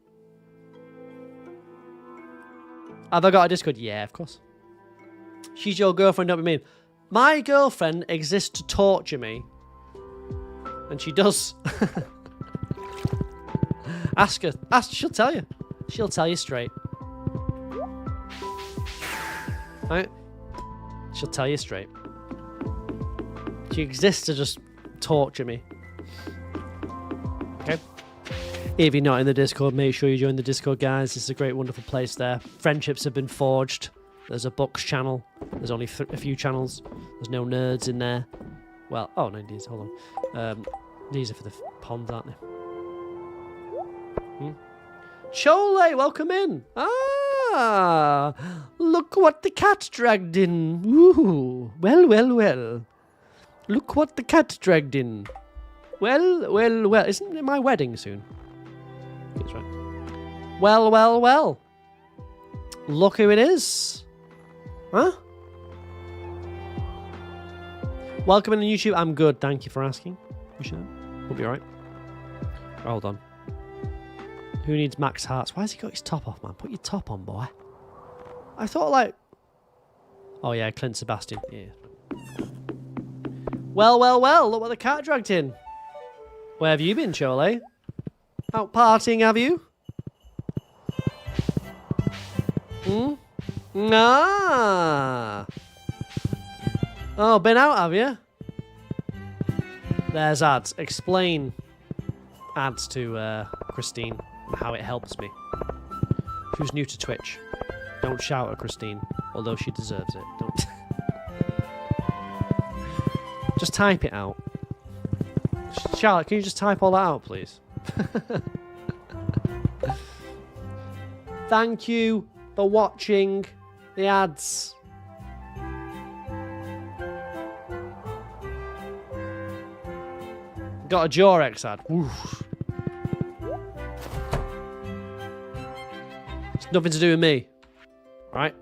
Have I got a Discord? Yeah, of course. She's your girlfriend, don't be mean. My girlfriend exists to torture me. And she does. Ask her. She'll tell you. She'll tell you straight. Right? She'll tell you straight. She exists to just torture me. Okay? If you're not in the Discord, make sure you join the Discord, guys. It's a great, wonderful place there. Friendships have been forged. There's a books channel. There's only a few channels. There's no nerds in there. Well, oh, no, these. Hold on. These are for the ponds, aren't they? Chole, welcome in. Ah, look what the cat dragged in. Ooh, well, well, well. Look what the cat dragged in. Well, well, well. Isn't it my wedding soon? That's right. Well, well, well. Look who it is. Huh? Welcome in on YouTube. I'm good. Thank you for asking. You should. We'll be alright. Hold on. Who needs max hearts? Why has he got his top off, man? Put your top on, boy. I thought, like... Oh, yeah, Clint Sebastian. Yeah. Well, well, well. Look what the cat dragged in. Where have you been, Chole? Out partying, have you? Ah. Oh, been out, have you? There's ads. Explain ads to Christine and how it helps me. Who's new to Twitch? Don't shout at Christine, although she deserves it. Don't. Just type it out. Charlotte, can you just type all that out, please? Thank you for watching the ads. Got a Jorex ad. Oof. It's nothing to do with me. Right?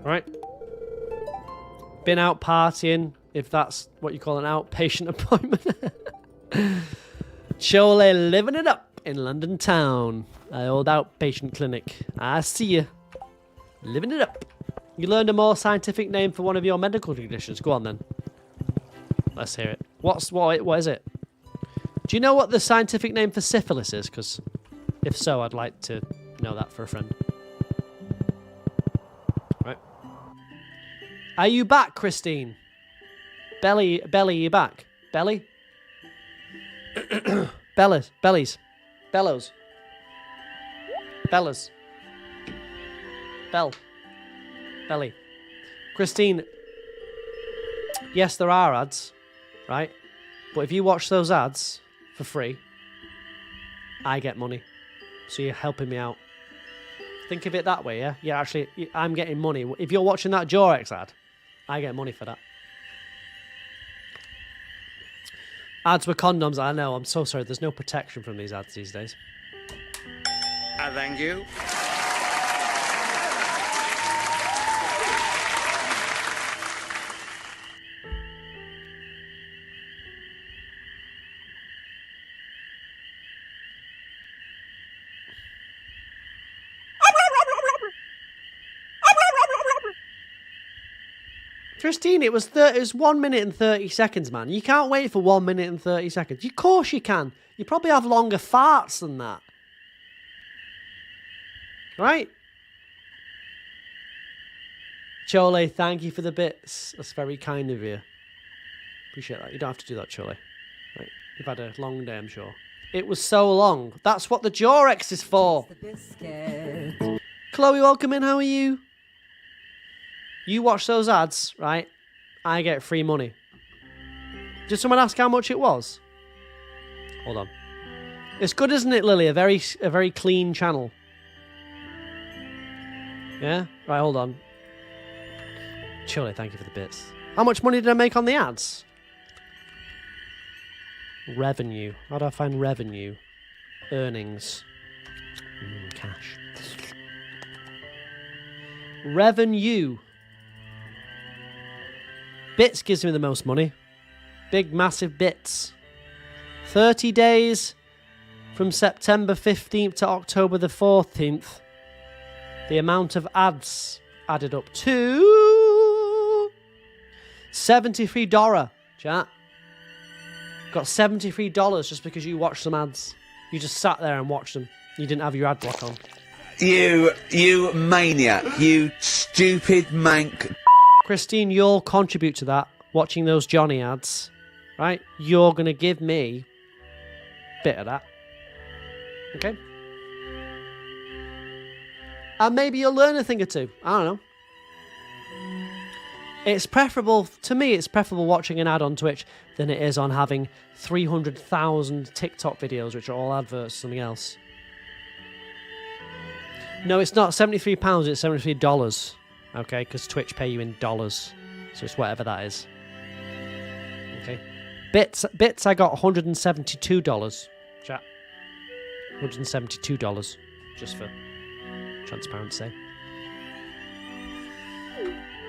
Right? Been out partying, if that's what you call an outpatient appointment. Chole living it up in London town. An old outpatient clinic. I see you. Living it up. You learned a more scientific name for one of your medical conditions. Go on then. Let's hear it. What is it? Do you know what the scientific name for syphilis is? Because if so, I'd like to know that for a friend. Right. Are you back, Christine? Belly, you back? Belly? Bellies. Bellows. Bellas. Belly. Christine, yes, there are ads, right? But if you watch those ads for free, I get money. So you're helping me out. Think of it that way, yeah? Yeah, actually, I'm getting money. If you're watching that Jorex ad, I get money for that. Ads with condoms, I know. I'm so sorry. There's no protection from these ads these days. Thank you. Christine, it was 1 minute and 30 seconds, man. You can't wait for 1 minute and 30 seconds. Of course you can. You probably have longer farts than that. Right? Chole, thank you for the bits. That's very kind of you. Appreciate that. You don't have to do that, Chole. Right. You've had a long day, I'm sure. It was so long. That's what the Jorex is for. The biscuit. Chloe, welcome in. How are you? You watch those ads, right? I get free money. Did someone ask how much it was? Hold on. It's good, isn't it, Lily? A very clean channel. Yeah? Right, hold on. Chile, thank you for the bits. How much money did I make on the ads? Revenue. How do I find revenue? Earnings. Cash. Revenue. Bits gives me the most money. Big, massive bits. 30 days from September 15th to October the 14th. The amount of ads added up to $73, chat. Got $73 just because you watched some ads. You just sat there and watched them. You didn't have your ad block on. You maniac. You stupid mank. Christine, you'll contribute to that, watching those Johnny ads, right? You're going to give me a bit of that. Okay? And maybe you'll learn a thing or two. I don't know. It's preferable, to me, it's preferable watching an ad on Twitch than it is on having 300,000 TikTok videos, which are all adverts, something else. No, it's not £73, it's $73. Okay, because Twitch pay you in dollars. So it's whatever that is. Okay. Bits I got $172. Chat. $172. Just for transparency.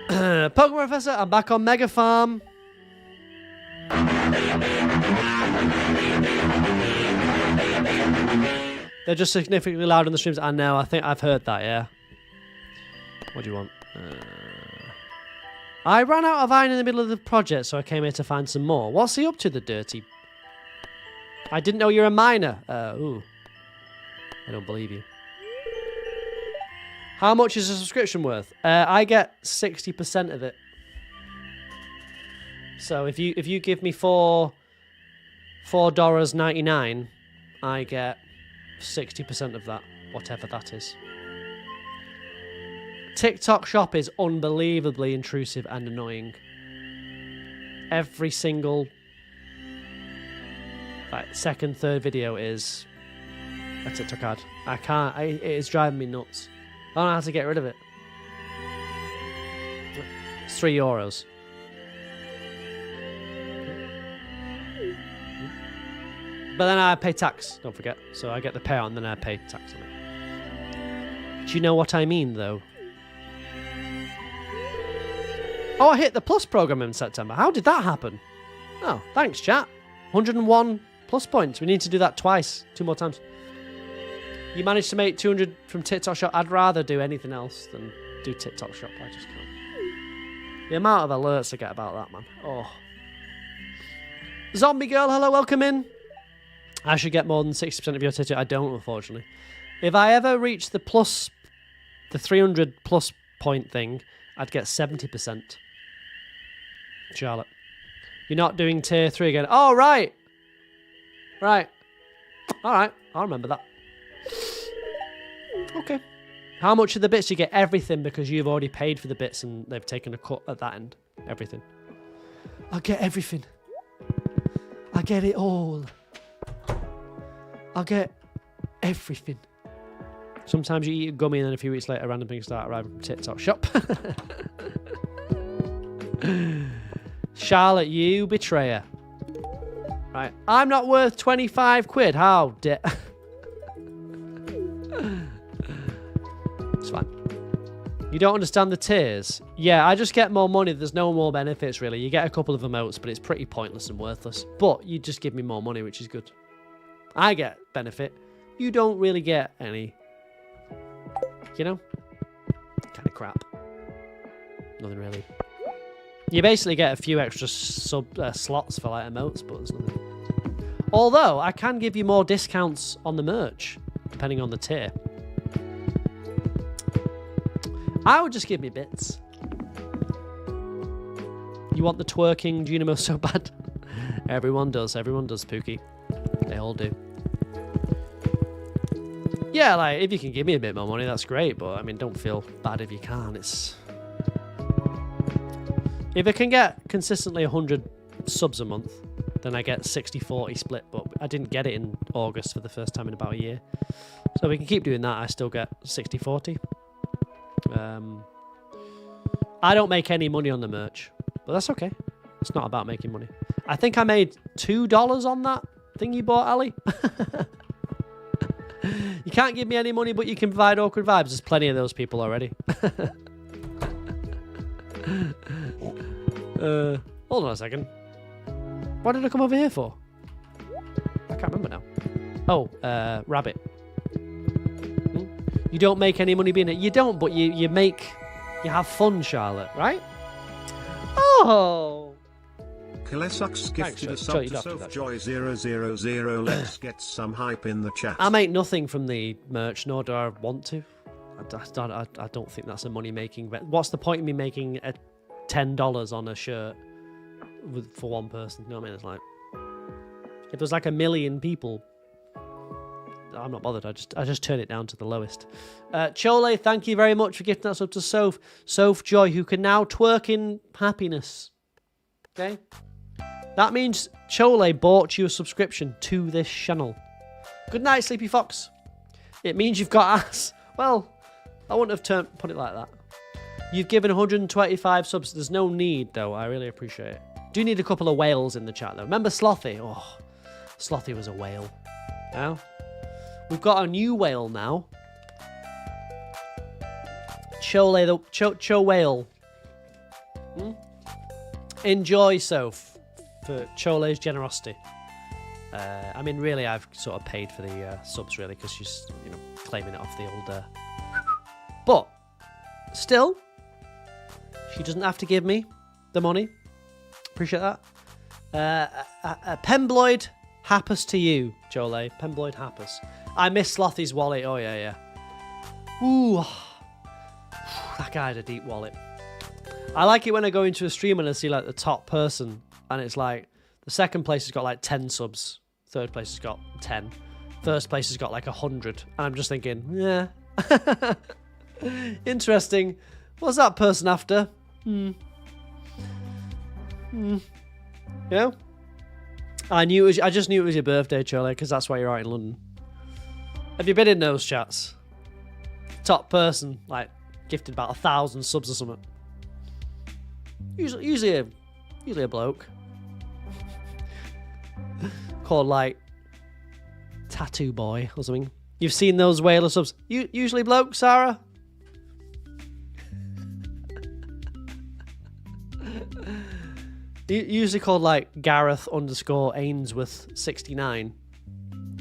Pokemon Professor, I'm back on Mega Farm. They're just significantly loud in the streams. I know, I think I've heard that, yeah. What do you want? I ran out of iron in the middle of the project, so I came here to find some more. What's he up to, the dirty? I didn't know you're a miner. Ooh. I don't believe you. How much is a subscription worth? I get 60% of it. So if you give me $4.99, I get 60% of that, whatever that is. TikTok shop is unbelievably intrusive and annoying. Every single second, third video is a TikTok ad. I can't. It is driving me nuts. I don't know how to get rid of it. It's €3. But then I pay tax, don't forget. So I get the payout and then I pay tax on it. Do you know what I mean, though? Oh, I hit the Plus program in September. How did that happen? Oh, thanks, chat. 101 Plus points. We need to do that twice. 2 more times. You managed to make 200 from TikTok Shop. I'd rather do anything else than do TikTok Shop. I just can't. The amount of alerts I get about that, man. Oh. Zombie Girl, hello, welcome in. I should get more than 60% of your TikTok. I don't, unfortunately. If I ever reach the 300 plus point thing, I'd get 70%. Charlotte. You're not doing tier 3 again. Oh, right. Right. All right. I'll remember that. Okay. How much of the bits? You get everything because you've already paid for the bits and they've taken a cut at that end. Everything. I'll get everything. I get it all. I'll get everything. Sometimes you eat a gummy and then a few weeks later random things start arriving from TikTok Shop. Charlotte, you betrayer. Right. I'm not worth 25 quid. How dare... It's fine. You don't understand the tiers? Yeah, I just get more money. There's no more benefits, really. You get a couple of emotes, but it's pretty pointless and worthless. But you just give me more money, which is good. I get benefit. You don't really get any. You know? Kind of crap. Nothing really You basically get a few extra slots for like emotes, but there's nothing. Although I can give you more discounts on the merch depending on the tier. I would just give me bits. You want the twerking Junimo so bad? Everyone does, Pookie. They all do. Yeah, like, if you can give me a bit more money, that's great, but, I mean, don't feel bad if you can't. It's... If I can get consistently 100 subs a month, then I get 60-40 split, but I didn't get it in August for the first time in about a year. So if we can keep doing that, I still get 60-40. I don't make any money on the merch, but that's okay. It's not about making money. I think I made $2 on that thing you bought, Ali. You can't give me any money, but you can provide awkward vibes. There's plenty of those people already. Hold on a second. What did I come over here for? I can't remember now. Oh, rabbit. You don't make any money being it. You don't, but you have fun, Charlotte, right? Oh. Kilesux gifted a sub to SophJoy000. Let's get some hype in the chat. I make nothing from the merch, nor do I want to. I don't think that's a money-making... What's the point of me making $10 on a shirt for one person? You know what I mean? It's like... If there's like 1 million people... I'm not bothered. I just turn it down to the lowest. Chole, thank you very much for gifting that sub to Soph. Soph Joy, who can now twerk in happiness. Okay? That means Chole bought you a subscription to this channel. Good night, Sleepy Fox. It means you've got ass. Well, I wouldn't have put it like that. You've given 125 subs. There's no need, though. I really appreciate it. Do need a couple of whales in the chat, though. Remember Slothy? Oh, Slothy was a whale. Now, we've got a new whale now. Chole, the Cho whale. Enjoy, Soph, for Chole's generosity. I mean, really, I've sort of paid for the subs, really, because she's, you know, claiming it off the old... But, still, she doesn't have to give me the money. Appreciate that. Pembloid Happus to you, Chole. Pembloid Happus. I miss Slothy's wallet. Oh, yeah. Ooh. That guy had a deep wallet. I like it when I go into a stream and I see like the top person and it's like the second place has got like 10 subs, third place has got 10, first place has got like 100, and I'm just thinking, yeah, interesting. What's that person after? Yeah. I just knew it was your birthday, Charlie, because that's why you're out in London. Have you been in those chats? Top person, like gifted about 1,000 subs or something. Usually a bloke. Called like Tattoo Boy or something. You've seen those whaler subs. Usually bloke, Sarah? Usually called like Gareth _ Ainsworth 69.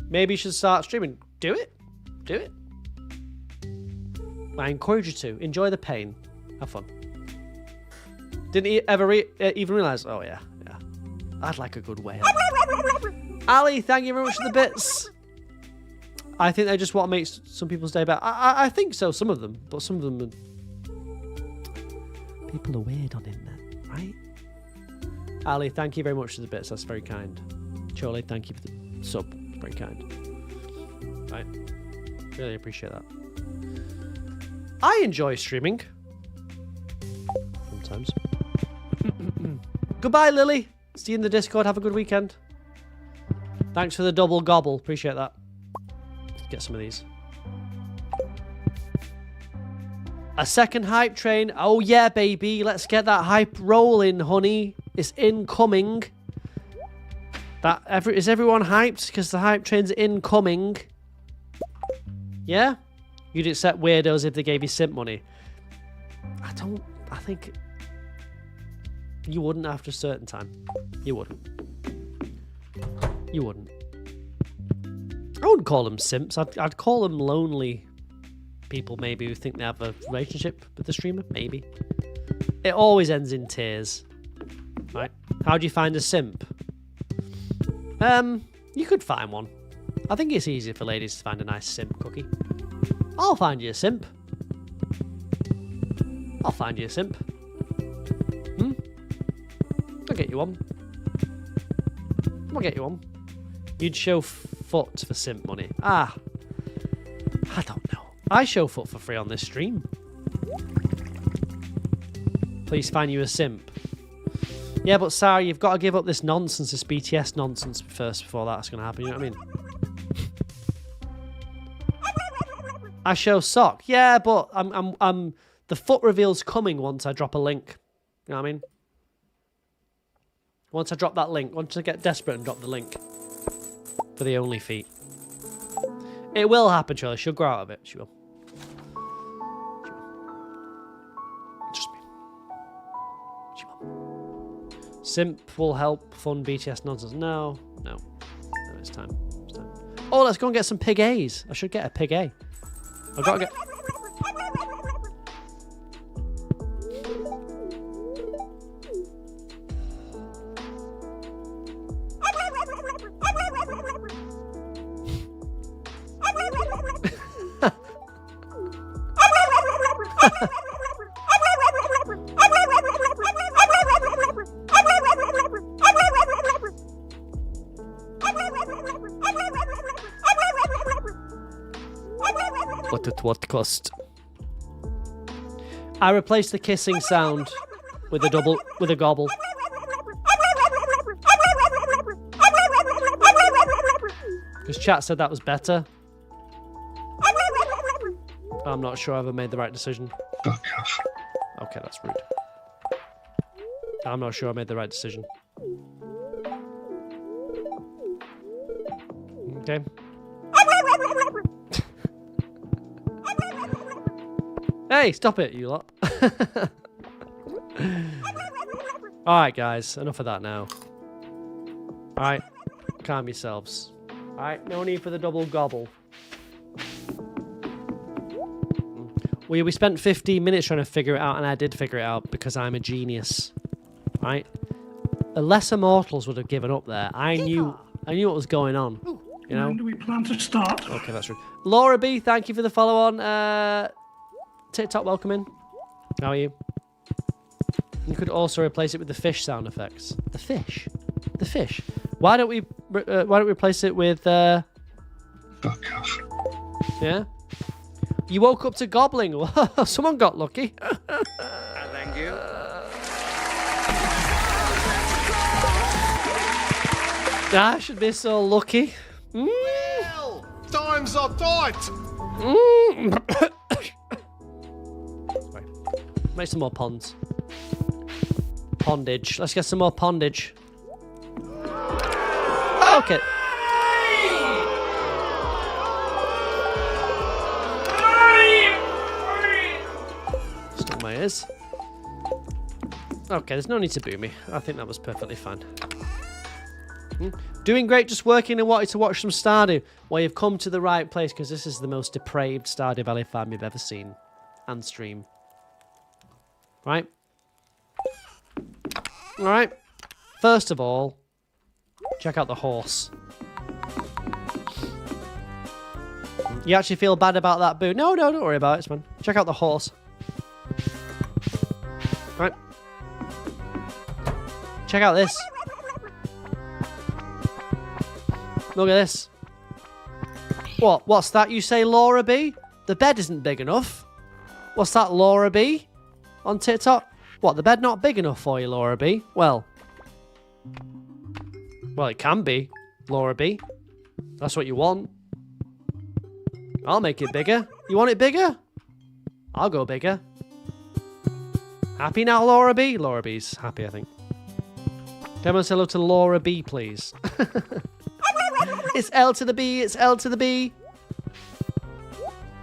Maybe you should start streaming. Do it. I encourage you to. Enjoy the pain. Have fun. Didn't he ever even realise? Oh, yeah. I'd like a good whale. Ali, thank you very much for the bits. I think they just want to make some people's day better. I think so, some of them. But some of them... People are weird on internet, right? Ali, thank you very much for the bits. That's very kind. Charlie, thank you for the sub. Very kind. Right. Really appreciate that. I enjoy streaming. Sometimes. Goodbye, Lily. See you in the Discord. Have a good weekend. Thanks for the double gobble. Appreciate that. Get some of these. A second hype train. Oh, yeah, baby. Let's get that hype rolling, honey. It's incoming. Is everyone hyped? Because the hype train's incoming. Yeah? You'd accept weirdos if they gave you simp money. I think... You wouldn't after a certain time. You wouldn't. I wouldn't call them simps. I'd call them lonely people, maybe, who think they have a relationship with the streamer. Maybe. It always ends in tears. Right. How do you find a simp? You could find one. I think it's easier for ladies to find a nice simp cookie. I'll find you a simp. I'll find you a simp. I'll get you one. I'll get you one. You'd show foot for simp money. I don't know. I show foot for free on this stream. Please find you a simp. Yeah, but Sarah, you've got to give up this nonsense, this BTS nonsense first before that's going to happen. You know what I mean? I show sock. Yeah, but I'm the foot reveal's coming once I drop a link. You know what I mean? Once I drop that link, once I get desperate and drop the link for the only feet. It will happen, Charlie. She'll grow out of it. She will. Trust me. She will. Simp will help fund BTS nonsense. No, it's time. It's time. Oh, let's go and get some pig A's. I should get a pig A. I've got to get... What cost? I replaced the kissing sound with a gobble. Because chat said that was better. I'm not sure I ever made the right decision. Okay, that's rude. I'm not sure I made the right decision. Okay. Hey, stop it, you lot. Alright, guys. Enough of that now. Alright. Calm yourselves. Alright, no need for the double gobble. We spent 15 minutes trying to figure it out, and I did figure it out because I'm a genius. Right? The lesser mortals would have given up there. I knew what was going on. You know? When do we plan to start? Okay, that's rude. Laura B, thank you for the follow on. TikTok, welcome in. How are you? You could also replace it with the fish sound effects. The fish. The fish. Why don't we replace it with Fuck off. Yeah? You woke up to gobbling. Someone got lucky. Thank you. I should be so lucky. Well, times are tight. Sorry. Make some more ponds. Pondage. Let's get some more pondage. Okay. Stuck my ears. Okay, there's no need to boo me. I think that was perfectly fine. Doing great, just working and wanted to watch some Stardew. Well, you've come to the right place because this is the most depraved Stardew Valley farm you've ever seen. And stream. Right? Alright. First of all, check out the horse. You actually feel bad about that boo? No, don't worry about it, it's fine. Check out the horse. Right. Check out this. Look at this. What? What's that you say, Laura B? The bed isn't big enough. What's that, Laura B? On TikTok? What, the bed not big enough for you, Laura B? Well, it can be, Laura B. That's what you want. I'll make it bigger. You want it bigger? I'll go bigger. Happy now, Laura B? Laura B's happy, I think. Come on, say hello to Laura B, please. It's L to the B, it's L to the B.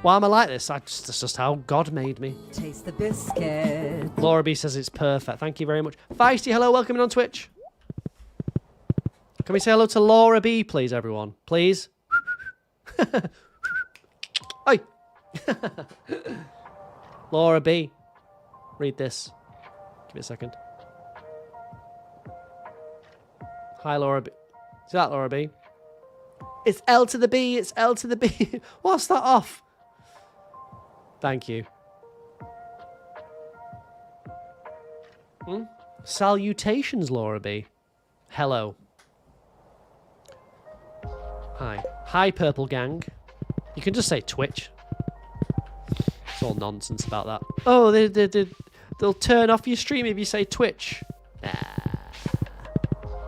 Why am I like this? That's just how God made me. Taste the biscuit. Laura B says it's perfect. Thank you very much. Feisty, hello, welcome in on Twitch. Can we say hello to Laura B, please, everyone? Please? Oi! Laura B. Read this. Give me a second. Hi, Laura B. Is that Laura B? It's L to the B. It's L to the B. What's that off? Thank you. Salutations, Laura B. Hello. Hi. Hi, Purple Gang. You can just say Twitch. It's all nonsense about that. Oh, they'll turn off your stream if you say Twitch.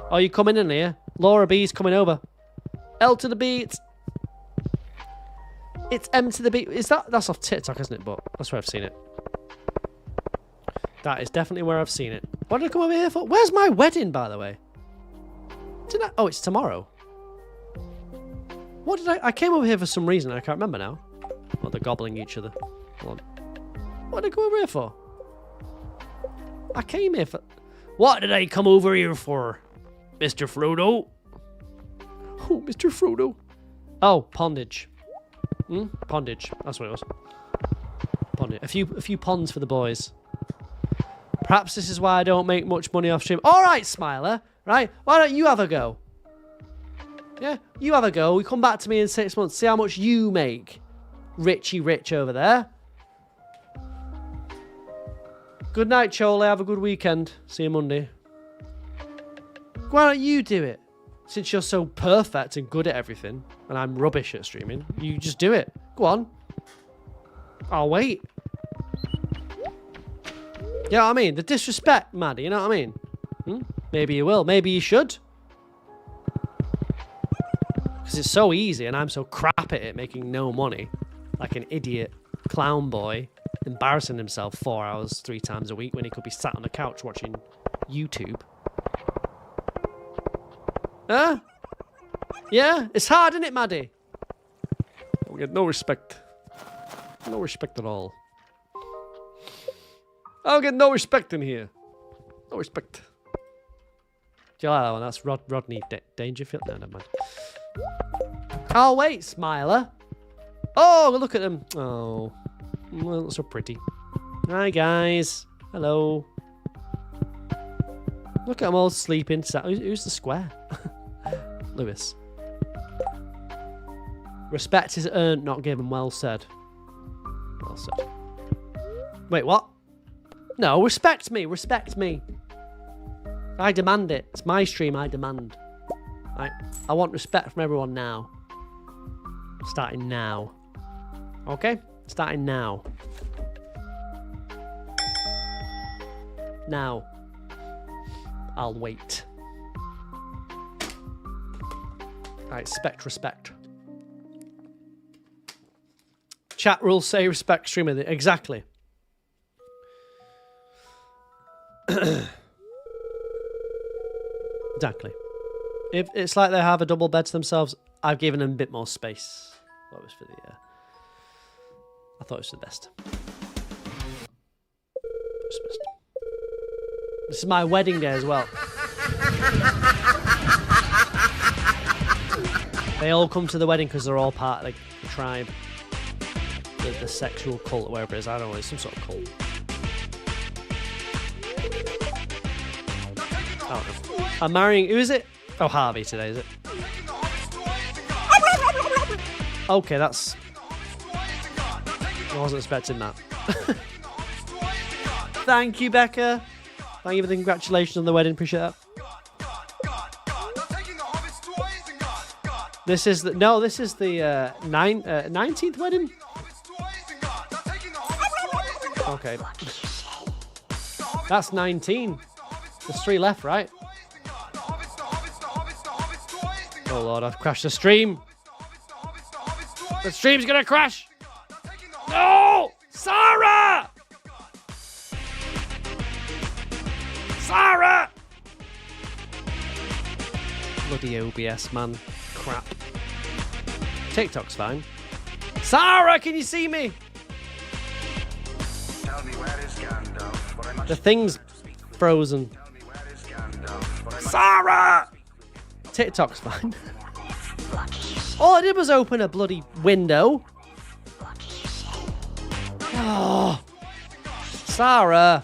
Oh, you coming in here? Laura B's coming over. L to the B. It's M to the B. That's off TikTok, isn't it? But that's where I've seen it. That is definitely where I've seen it. What did I come over here for? Where's my wedding, by the way? Oh, it's tomorrow. What did I came over here for some reason. I can't remember now. Oh, they're gobbling each other. Hold on. What did I come over here for? I came here for... What did I come over here for? Mr. Frodo? Oh, Mr. Frodo. Oh, pondage. Pondage. That's what it was. Pondage. A few ponds for the boys. Perhaps this is why I don't make much money off stream. All right, Smiler. Right? Why don't you have a go? Yeah, you have a go. You come back to me in 6 months. See how much you make. Richie Rich over there. Good night, Chole. Have a good weekend. See you Monday. Why don't you do it? Since you're so perfect and good at everything, and I'm rubbish at streaming, you just do it. Go on. I'll wait. You know what I mean? The disrespect, Maddie, you know what I mean? Maybe you will. Maybe you should. Because it's so easy, and I'm so crap at it, making no money. Like an idiot clown boy, embarrassing himself 4 hours 3 times a week when he could be sat on the couch watching YouTube. Huh? Yeah? It's hard, isn't it, Maddie? We get no respect. No respect at all. I'll get no respect in here. No respect. Do you like that one? That's Rodney Dangerfield. No, never mind. Oh, wait, Smiler. Oh, look at them. Oh, well, so pretty. Hi, guys. Hello. Look at them all sleeping. Who's the square? Lewis. Respect is earned, not given. Well said. Well said. Wait, what? No, respect me. Respect me. I demand it. It's my stream. I demand. I want respect from everyone now. Starting now. Okay? Starting now. Now. I'll wait. I expect respect. Chat rules say respect streamer. Exactly. Exactly. If it's like they have a double bed to themselves, I've given them a bit more space. That was for the. I thought it was the best. This is my wedding day as well. They all come to the wedding because they're all part of the tribe. The sexual cult, or whatever it is. I don't know, it's some sort of cult. I don't know. I'm marrying... Who is it? Oh, Harvey today, is it? Okay, that's... I wasn't expecting that. Thank you, Becca. Thank you for the congratulations on the wedding. Appreciate that. This is the... No, this is the 19th wedding? Okay. That's 19. There's 3 left, right? Oh Lord, I've crashed the stream. The stream's gonna crash. No! Sarah! Sarah! Bloody OBS, man. Crap. TikTok's fine. Sarah, can you see me? The thing's frozen. Sarah! TikTok's fine. All I did was open a bloody window. Oh. Sarah!